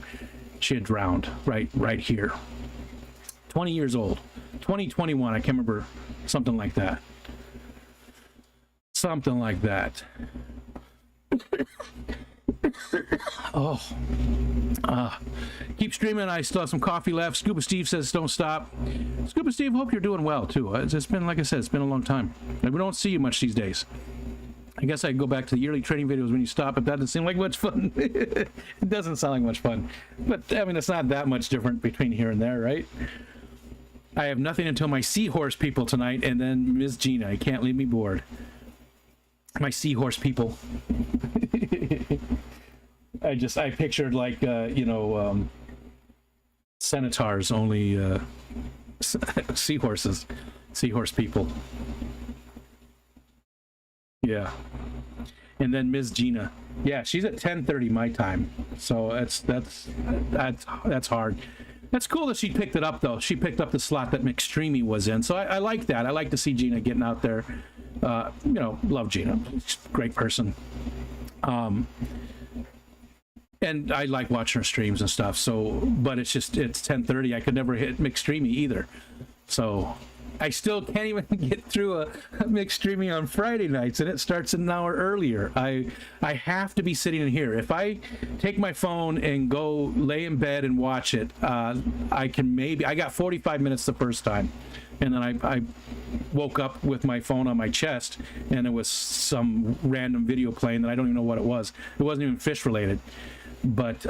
had drowned right here. 20 years old. 2021, I can't remember, something like that. Something like that. Oh. Keep streaming. I still have some coffee left. Scuba Steve says don't stop. Scuba Steve, hope you're doing well too. It's been, like I said, it's been a long time. We don't see you much these days. I guess I could go back to the yearly training videos when you stop, but that doesn't seem like much fun. It doesn't sound like much fun. But, I mean, it's not that much different between here and there, right? I have nothing until my seahorse people tonight, and then Ms. Gina. You can't leave me bored. My seahorse people. I pictured, like, you know, centaurs, only seahorses. Seahorse people. Yeah. And then Ms. Gina. Yeah, she's at 10:30 my time. So that's hard. That's cool that she picked it up, though. She picked up the slot that McStreamy was in. So I like that. I like to see Gina getting out there. You know, love Gina. She's a great person. And I like watching her streams and stuff. So, but it's 10:30. I could never hit McStreamy either. So I still can't even get through a McStreamy on Friday nights, and it starts an hour earlier. I have to be sitting in here. If I take my phone and go lay in bed and watch it, I got 45 minutes the first time, and then I woke up with my phone on my chest, and it was some random video playing that I don't even know what it was. It wasn't even fish related. But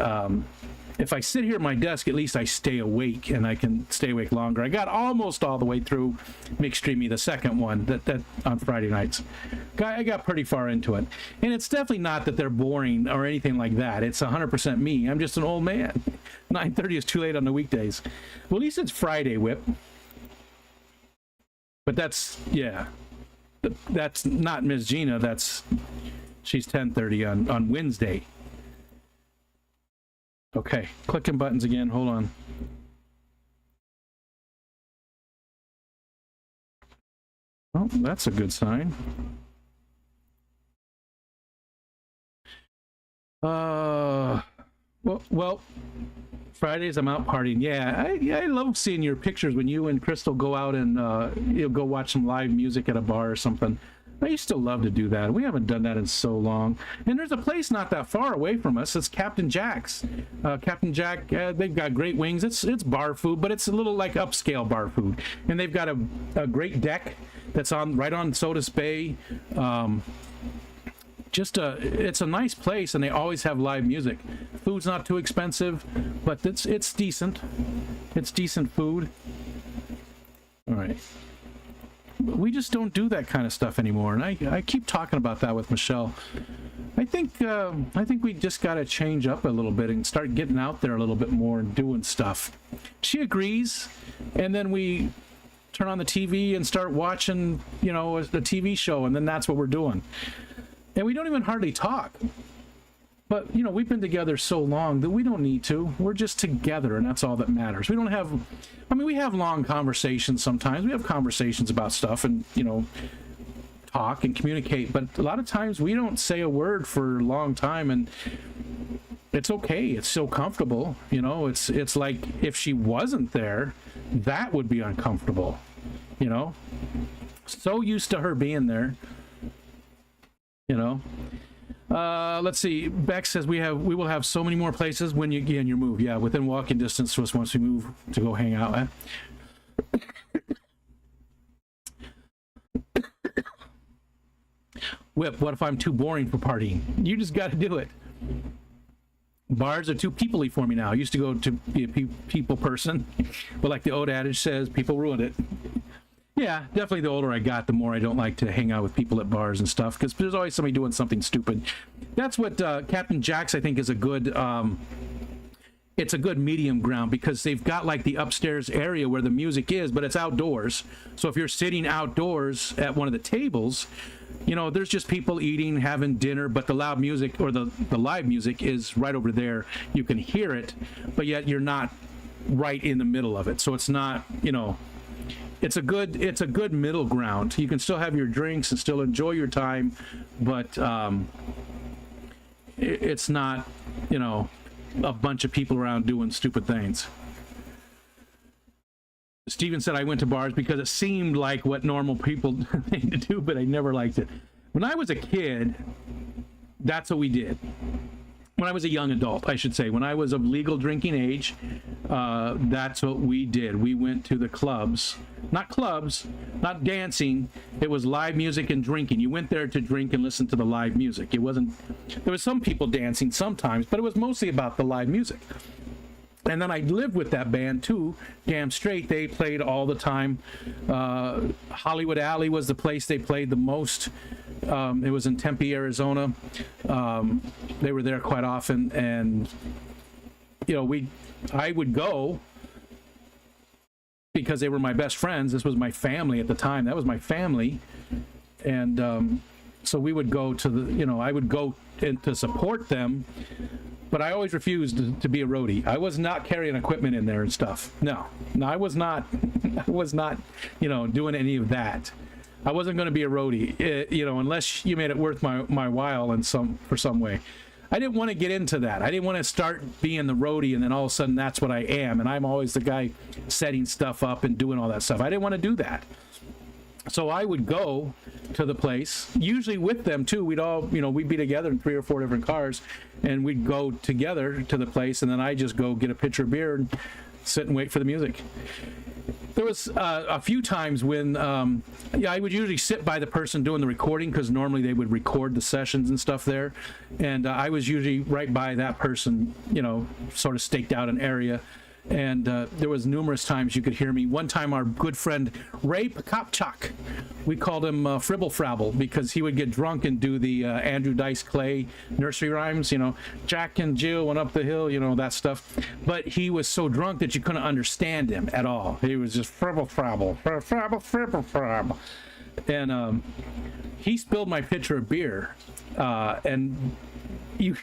if I sit here at my desk, at least I stay awake, and I can stay awake longer. I got almost all the way through McStreamy, the second one, that on Friday nights. I got pretty far into it. And it's definitely not that they're boring or anything like that. It's 100% me. I'm just an old man. 9:30 is too late on the weekdays. Well, at least it's Friday, Whip. But that's, yeah. That's not Ms. Gina. She's 10:30 on Wednesday. Okay, clicking buttons again. Hold on. Oh, that's a good sign. Well, Fridays I'm out partying. Yeah, I love seeing your pictures when you and Crystal go out and go watch some live music at a bar or something. I used to love to do that. We haven't done that in so long. And there's a place not that far away from us. It's Captain Jack's. Captain Jack, they've got great wings. It's bar food, but it's a little like upscale bar food. And they've got a great deck that's right on Sodus Bay. It's a nice place, and they always have live music. Food's not too expensive, but it's decent. It's decent food. All right. We just don't do that kind of stuff anymore, and I keep talking about that with Michelle. I think we just got to change up a little bit and start getting out there a little bit more and doing stuff. She agrees, and then we turn on the TV and start watching, you know, the TV show, and then that's what we're doing. And we don't even hardly talk. But, you know, we've been together so long that we don't need to. We're just together, and that's all that matters. We don't have... I mean, we have long conversations sometimes. We have conversations about stuff and, you know, talk and communicate. But a lot of times we don't say a word for a long time, and it's okay. It's so comfortable, you know. It's like if she wasn't there, that would be uncomfortable, you know. So used to her being there, you know. Let's see. Beck says we will have so many more places when you get in your move. Yeah, within walking distance to us once we move to go hang out. Whip, what if I'm too boring for partying? You just got to do it. Bars are too people-y for me now. I used to go to be a people person, but like the old adage says, people ruined it. Yeah, definitely the older I got, the more I don't like to hang out with people at bars and stuff, because there's always somebody doing something stupid. That's what Captain Jack's, I think, is a good... it's a good medium ground because they've got like the upstairs area where the music is, but it's outdoors. So if you're sitting outdoors at one of the tables, you know, there's just people eating, having dinner, but the loud music or the live music is right over there. You can hear it, but yet you're not right in the middle of it. So it's not, you know, it's a good middle ground. You can still have your drinks and still enjoy your time, but it's not, you know, a bunch of people around doing stupid things. Steven said, I went to bars because it seemed like what normal people need to do, but I never liked it. When I was a kid, that's what we did. When I was a young adult, I should say, when I was of legal drinking age, that's what we did. We went to the clubs, not dancing. It was live music and drinking. You went there to drink and listen to the live music. It wasn't, there was some people dancing sometimes, but it was mostly about the live music. And then I lived with that band too, damn straight. They played all the time. Hollywood Alley was the place they played the most. It was in Tempe, Arizona. They were there quite often, and you know, I would go because they were my best friends. This was my family at the time. That was my family, and so we would go to the, you know, I would go to support them. But I always refused to be a roadie. I was not carrying equipment in there and stuff. No, I was not. I was not, you know, doing any of that. I wasn't going to be a roadie, you know, unless you made it worth my while in some way. I didn't want to get into that. I didn't want to start being the roadie and then all of a sudden that's what I am. And I'm always the guy setting stuff up and doing all that stuff. I didn't want to do that. So I would go to the place, usually with them too. We'd all, you know, we'd be together in 3 or 4 different cars, and we'd go together to the place, and then I just go get a pitcher of beer and sit and wait for the music. There was a few times when, yeah, I would usually sit by the person doing the recording because normally they would record the sessions and stuff there, and I was usually right by that person, you know, sort of staked out an area. And there was numerous times you could hear me. One time our good friend Ray Kopchak, we called him Fribble Frabble because he would get drunk and do the Andrew Dice Clay nursery rhymes, you know, Jack and Jill went up the hill, you know, that stuff. But he was so drunk that you couldn't understand him at all. He was just Fribble Frabble, Frabble, Fribble Frabble. And he spilled my pitcher of beer, and you...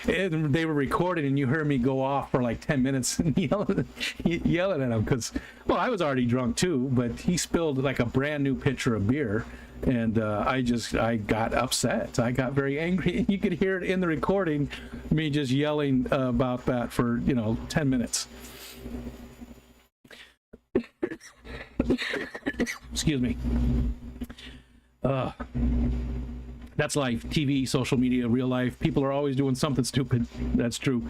And they were recording, and you heard me go off for like 10 minutes and yelling at him because, well, I was already drunk too, but he spilled like a brand new pitcher of beer, and I got upset. I got very angry. You could hear it in the recording, me just yelling about that for, you know, 10 minutes. Excuse me. That's life. TV, social media, real life. People are always doing something stupid. That's true.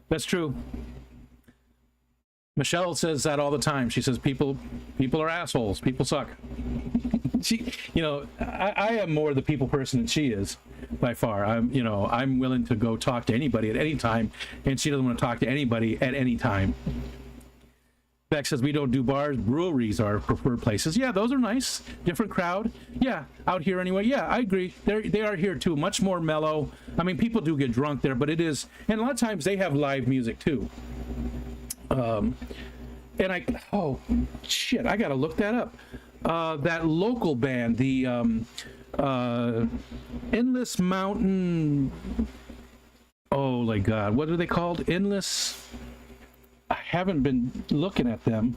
That's true. Michelle says that all the time. She says people are assholes. People suck. She, you know, I am more the people person than she is by far. I'm willing to go talk to anybody at any time, and she doesn't want to talk to anybody at any time. Beck says we don't do bars. Breweries are preferred places. Yeah, those are nice. Different crowd. Yeah, out here anyway. Yeah, I agree. They are here too. Much more mellow. I mean, people do get drunk there, but it is, and a lot of times they have live music too. And oh shit, I gotta look that up. That local band, the Endless Mountain. Oh my God, what are they called? Endless. I haven't been looking at them.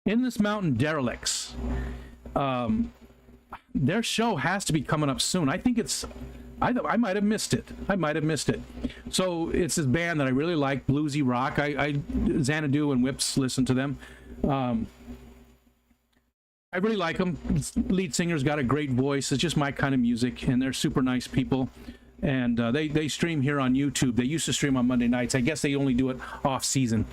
Endless Mountain Derelicts. Their show has to be coming up soon. I think it's, I might have missed it. So it's this band that I really like, bluesy rock. Xanadu and Whips listen to them. I really like them. Lead singer's got a great voice. It's just my kind of music, and they're super nice people. And they stream here on YouTube. They used to stream on Monday nights. I guess they only do it off season.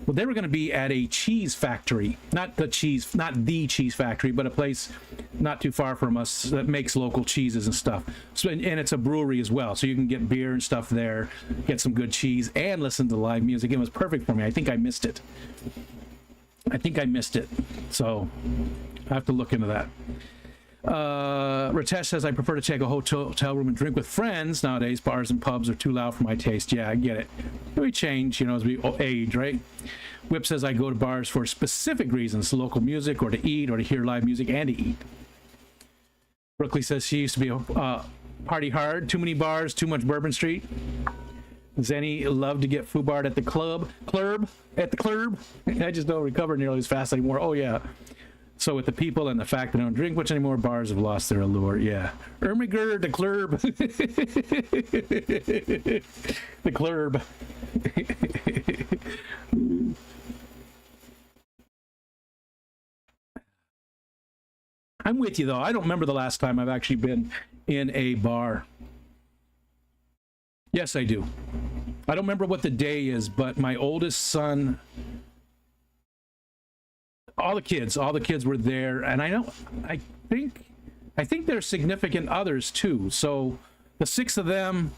Well, they were going to be at a cheese factory, not the cheese factory, but a place not too far from us that makes local cheeses and stuff. So, and it's a brewery as well, so you can get beer and stuff there, get some good cheese, and listen to live music. It was perfect for me. I think I missed it. So I have to look into that. Ritesh says, I prefer to take a hotel room and drink with friends. Nowadays, bars and pubs are too loud for my taste. Yeah, I get it. We change, you know, as we age, right? Whip says, I go to bars for specific reasons, local music, or to eat, or to hear live music and to eat. Brooklyn says she used to be a party hard. Too many bars, too much Bourbon Street. Zenny loved to get foobarred at the club. I just don't recover nearly as fast anymore. Oh, yeah. So with the people and the fact that I don't drink much anymore, bars have lost their allure. Yeah. Ermiger, the club. The club. I'm with you, though. I don't remember the last time I've actually been in a bar. Yes, I do. I don't remember what the day is, but my oldest son, all the kids were there, and I think there's significant others too. So the 6 of them,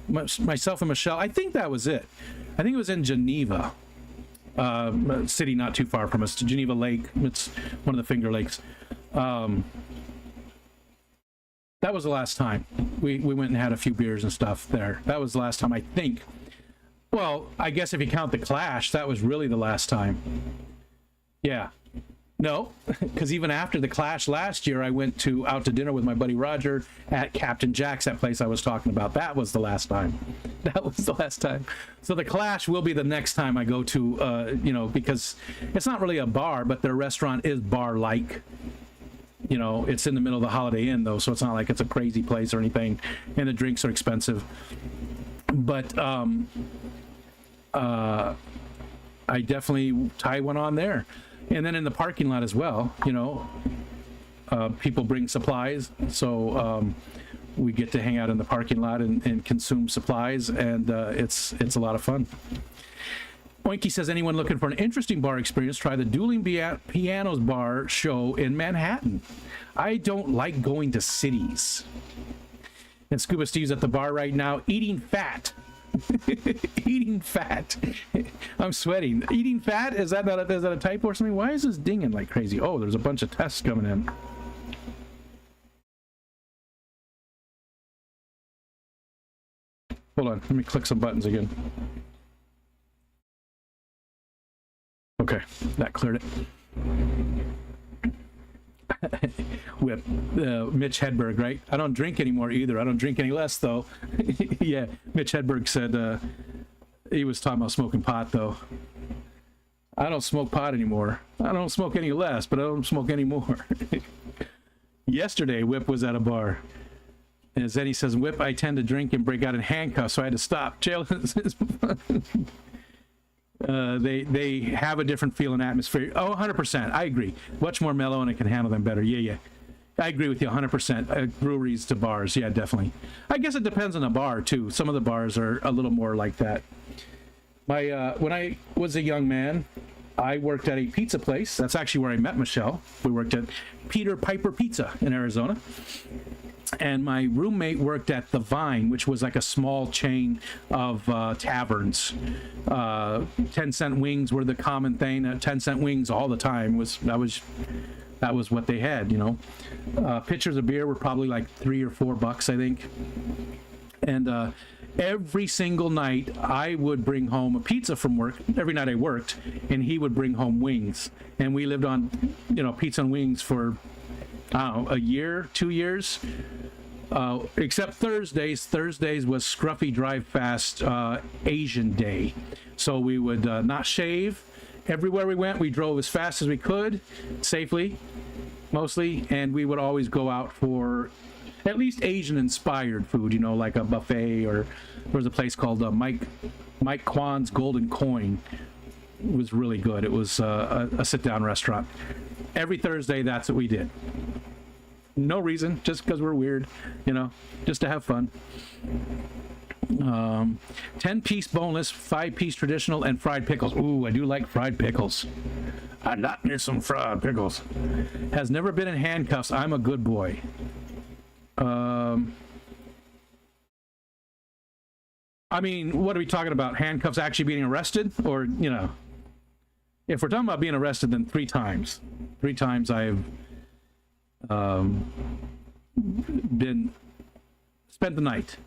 myself and Michelle, I think that was it. I think it was in Geneva, a city not too far from us, to Geneva Lake. It's one of the Finger Lakes. That was the last time we went and had a few beers and stuff there. That was the last time, I think. Well, I guess if you count the Clash, that was really the last time. Yeah. No, because even after the Clash last year, I went out to dinner with my buddy Roger at Captain Jack's, that place I was talking about. That was the last time. That was the last time. So the Clash will be the next time I go to, you know, because it's not really a bar, but their restaurant is bar-like. You know, it's in the middle of the Holiday Inn, though, so it's not like it's a crazy place or anything, and the drinks are expensive. But I definitely tie one on there. And then in the parking lot as well, you know, people bring supplies, so we get to hang out in the parking lot and consume supplies, and it's a lot of fun. Oinky says, anyone looking for an interesting bar experience, try the Dueling Pianos Bar show in Manhattan. I don't like going to cities. And Scuba Steve's at the bar right now, eating fat. Eating fat. I'm sweating. Eating fat? Is that a typo or something? Why is this dinging like crazy? Oh, there's a bunch of tests coming in. Hold on, let me click some buttons again. Okay, that cleared it. Whip, Mitch Hedberg, right? I don't drink anymore either. I don't drink any less, though. Yeah, Mitch Hedberg said he was talking about smoking pot, though. I don't smoke pot anymore. I don't smoke any less, but I don't smoke any more. Yesterday, Whip was at a bar. And Zenny says, Whip, I tend to drink and break out in handcuffs, so I had to stop. Jail is they have a different feel and atmosphere. Oh, 100%. I agree. Much more mellow, and it can handle them better. Yeah. I agree with you 100%. Breweries to bars. Yeah, definitely. I guess it depends on the bar, too. Some of the bars are a little more like that. When I was a young man, I worked at a pizza place. That's actually where I met Michelle. We worked at Peter Piper Pizza in Arizona. And my roommate worked at The Vine, which was like a small chain of taverns. 10-cent wings were the common thing. 10-cent wings all the time. That was what they had, you know. Pitchers of beer were probably like $3 or $4, I think. And every single night, I would bring home a pizza from work. Every night I worked, and he would bring home wings. And we lived on, you know, pizza and wings for, I don't know, a year, 2 years. Except Thursdays. Thursdays was Scruffy Drive Fast Asian Day. So we would not shave. Everywhere we went, we drove as fast as we could, safely, mostly, and we would always go out for at least Asian-inspired food, you know, like a buffet, or there was a place called Mike Kwan's Golden Coin. It was really good. It was a sit-down restaurant. Every Thursday, that's what we did. No reason, just because we're weird, you know, just to have fun. 10-piece boneless, 5-piece traditional, and fried pickles. Ooh, I do like fried pickles. I not need some fried pickles. Has never been in handcuffs. I'm a good boy. I mean, what are we talking about? Handcuffs actually being arrested? Or, you know, if we're talking about being arrested, then 3 times. 3 times I have been spent the night.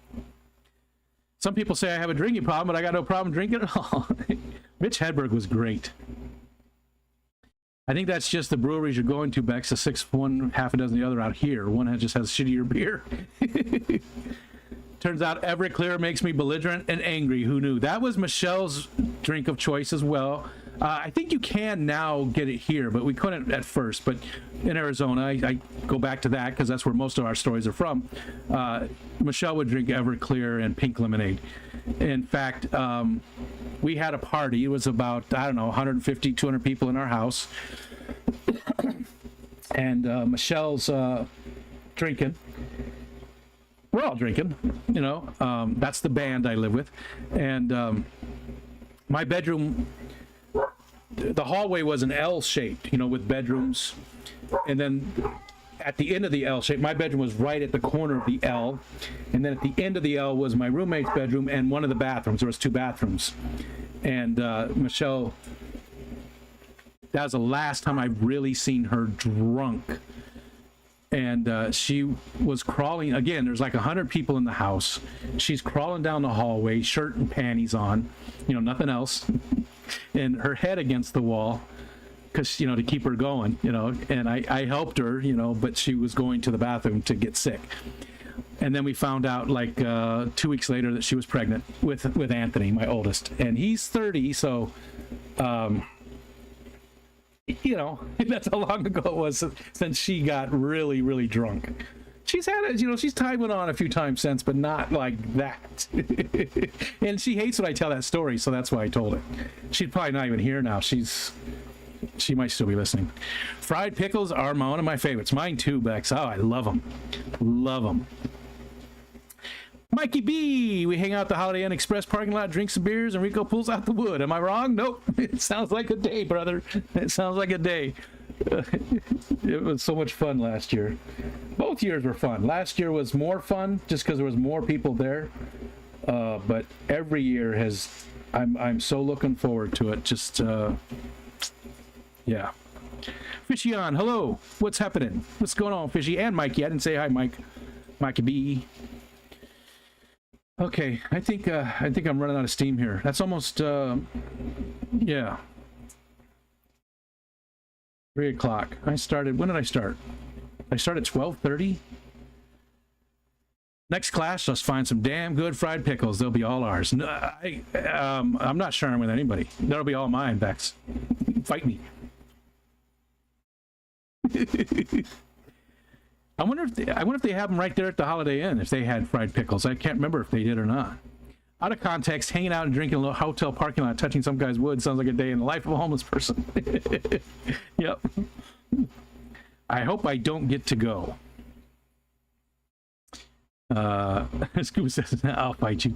Some people say I have a drinking problem, but I got no problem drinking at all. Mitch Hedberg was great. I think that's just the breweries you're going to, Bex. A 6 one, half a dozen the other out here. One just has shittier beer. Turns out Everclear makes me belligerent and angry. Who knew? That was Michelle's drink of choice as well. I think you can now get it here, but we couldn't at first. But in Arizona, I go back to that because that's where most of our stories are from. Michelle would drink Everclear and pink lemonade. In fact, we had a party. It was about, I don't know, 150, 200 people in our house. And Michelle's drinking. We're all drinking, you know. That's the band I live with. And my bedroom, the hallway was an L shaped, you know, with bedrooms. And then at the end of the L shape, my bedroom was right at the corner of the L. And then at the end of the L was my roommate's bedroom and one of the bathrooms. There was 2 bathrooms. And Michelle, that was the last time I've really seen her drunk. And she was crawling, again, there's like 100 people in the house. She's crawling down the hallway, shirt and panties on, you know, nothing else. And her head against the wall, because, you know, to keep her going, you know. And I helped her, you know, but she was going to the bathroom to get sick. And then we found out like 2 weeks later that she was pregnant with Anthony, my oldest. And he's 30, so... you know, that's how long ago it was since she got really, really drunk. She's had it, you know, she's tied one on a few times since, but not like that. And she hates when I tell that story, so that's why I told it. She's probably not even here now. She might still be listening. Fried pickles are one of my favorites. Mine too, Bex. Oh, I love them. Love them. Mikey B, we hang out at the Holiday Inn Express parking lot, drink some beers, and Rico pulls out the wood. Am I wrong? Nope. It sounds like a day, brother. It sounds like a day. It was so much fun last year. Both years were fun. Last year was more fun just because there was more people there. But every year has, I'm so looking forward to it. Just, yeah. Fishy on, hello. What's happening? What's going on, Fishy? And Mikey. I didn't say hi, Mike. Mikey B. Okay, I think I'm running out of steam here. That's almost yeah. 3 o'clock. I started. When did I start? I started at 12:30. Next class, let's find some damn good fried pickles. They'll be all ours. No, I'm not sharing with anybody. That'll be all mine, Bex. Fight me. I wonder if they have them right there at the Holiday Inn, if they had fried pickles. I can't remember if they did or not. Out of context, hanging out and drinking in a hotel parking lot, touching some guy's wood sounds like a day in the life of a homeless person. Yep. I hope I don't get to go. Scuba says, I'll fight you.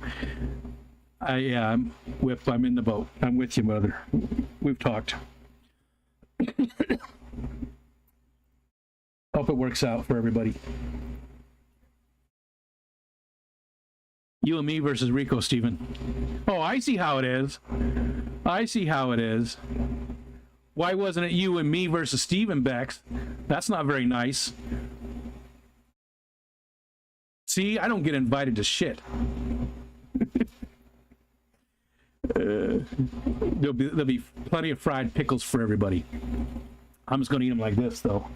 Yeah, I'm whipped. I'm in the boat. I'm with you, brother. We've talked. Hope it works out for everybody. You and me versus Rico, Steven. Oh, I see how it is. I see how it is. Why wasn't it you and me versus Steven, Bex? That's not very nice. See, I don't get invited to shit. There'll be plenty of fried pickles for everybody. I'm just going to eat them like this, though.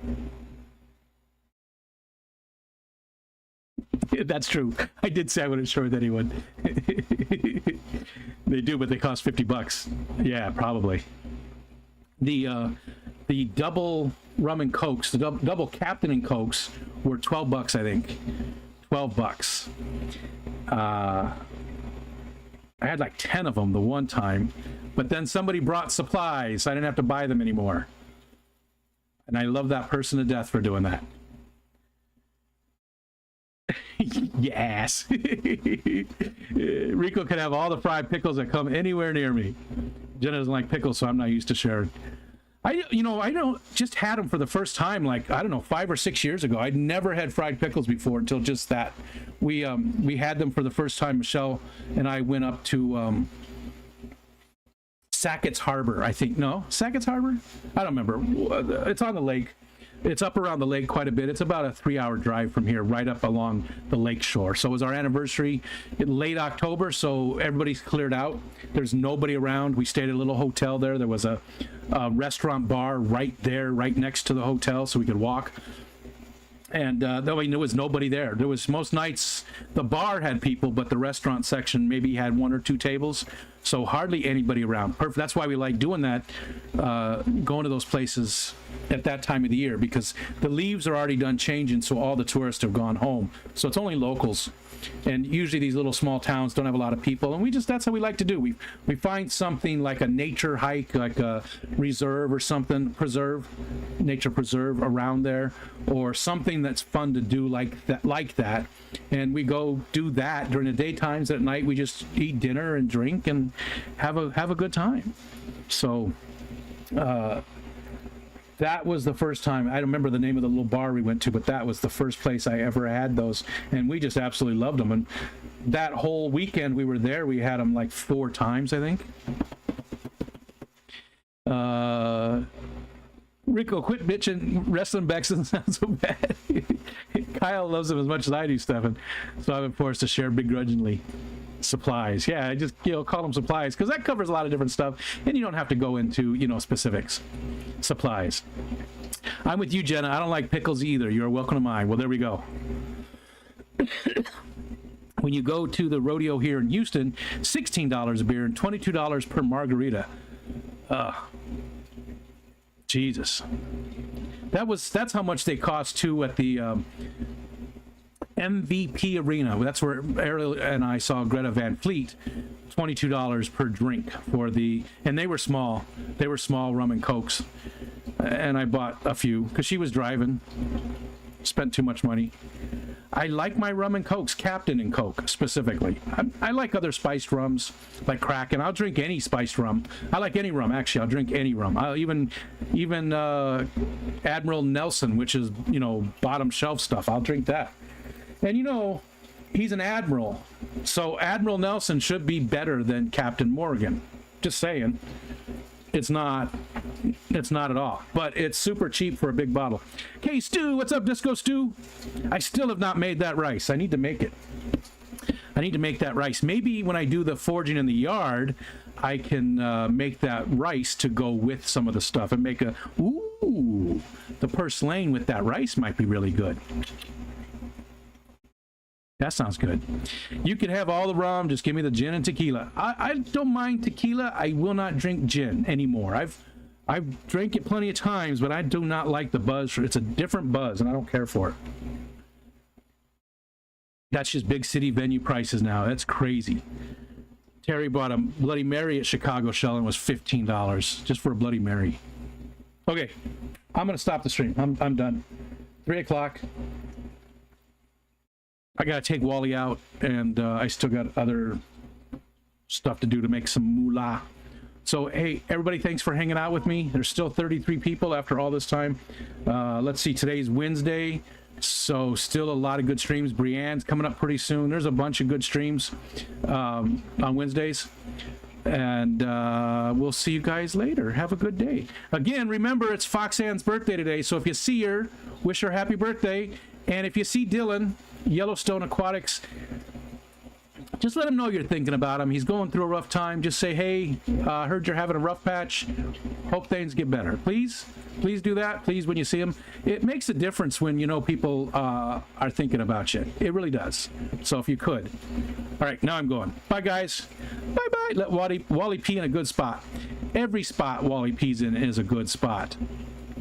That's true. I did say I wouldn't share with anyone. They do, but they cost $50. Yeah, probably. The double rum and cokes, the double Captain and Cokes were $12, I think. $12. I had like 10 of them the one time, but then somebody brought supplies. So I didn't have to buy them anymore. And I love that person to death for doing that. Yes. Rico can have all the fried pickles that come anywhere near me. Jenna doesn't like pickles, so I'm not used to sharing. I don't just had them for the first time, like, I don't know, 5 or 6 years ago. I'd never had fried pickles before until just that. We had them for the first time. Michelle and I went up to Sackett's Harbor, I think. No, Sackett's Harbor? I don't remember. It's on the lake. It's up around the lake quite a bit. It's about a 3-hour drive from here, right up along the lake shore. So it was our anniversary in late October, so everybody's cleared out. There's nobody around. We stayed at a little hotel there. There was a restaurant bar right there, right next to the hotel, so we could walk. And there was nobody there. There was, most nights the bar had people, but the restaurant section maybe had 1 or 2 tables, so hardly anybody around. Perfect. That's why we like doing that, going to those places at that time of the year, because the leaves are already done changing, so all the tourists have gone home. So it's only locals. And usually these little small towns don't have a lot of people, and that's how we like to do. We find something like a nature hike, like a reserve or something, nature preserve around there, or something that's fun to do like that, and we go do that during the daytimes. At night we just eat dinner and drink and have a good time. So that was the first time. I don't remember the name of the little bar we went to, but that was the first place I ever had those, and we just absolutely loved them. And that whole weekend we were there, we had them like 4 times, I think. Rico, quit bitching. Wrestling back doesn't sound so bad. Kyle loves them as much as I do, Stefan, so I've been forced to share begrudgingly. Supplies, yeah, I just call them supplies, because that covers a lot of different stuff, and you don't have to go into specifics. Supplies. I'm with you, Jenna. I don't like pickles either. You're welcome to mine. Well, there we go. When you go to the rodeo here in Houston, $16 a beer and $22 per margarita. Jesus, that's how much they cost too at the MVP Arena. That's where Ariel and I saw Greta Van Fleet. $22 per drink for and they were small rum and cokes, and I bought a few because she was driving. Spent too much money. I like my rum and cokes, Captain and Coke specifically. I like other spiced rums like Kraken. I'll drink any spiced rum. I like any rum, actually. I'll drink any rum. I'll even Admiral Nelson, which is bottom shelf stuff. I'll drink that. And he's an admiral, so Admiral Nelson should be better than Captain Morgan. Just saying. It's not at all, but it's super cheap for a big bottle. Okay, Stu, what's up, Disco Stu? I still have not made that rice. I need to make it. I need to make that rice. Maybe when I do the foraging in the yard, I can make that rice to go with some of the stuff and make the purslane with that rice might be really good. That sounds good. You can have all the rum, just give me the gin and tequila. I don't mind tequila. I will not drink gin anymore. I've drank it plenty of times, but I do not like the buzz. It's a different buzz, and I don't care for it. That's just big city venue prices now. That's crazy. Terry bought a Bloody Mary at Chicago Shell and was $15 just for a Bloody Mary. Okay, I'm going to stop the stream. I'm done. 3 o'clock. I gotta take Wally out, and I still got other stuff to do to make some moolah. So, hey, everybody, thanks for hanging out with me. There's still 33 people after all this time. Let's see, today's Wednesday, so still a lot of good streams. Brienne's coming up pretty soon. There's a bunch of good streams on Wednesdays. And we'll see you guys later. Have a good day. Again, remember, it's FOXANNE's birthday today, so if you see her, wish her happy birthday. And if you see Dylan, Yellowstone Aquatics, just let him know you're thinking about him. He's going through a rough time. Just say, hey, heard you're having a rough patch. Hope things get better. Please do that. Please, when you see him. It makes a difference when people are thinking about you. It really does. So if you could. All right, now I'm going. Bye, guys. Bye-bye. Let Wally pee in a good spot. Every spot Wally pees in is a good spot.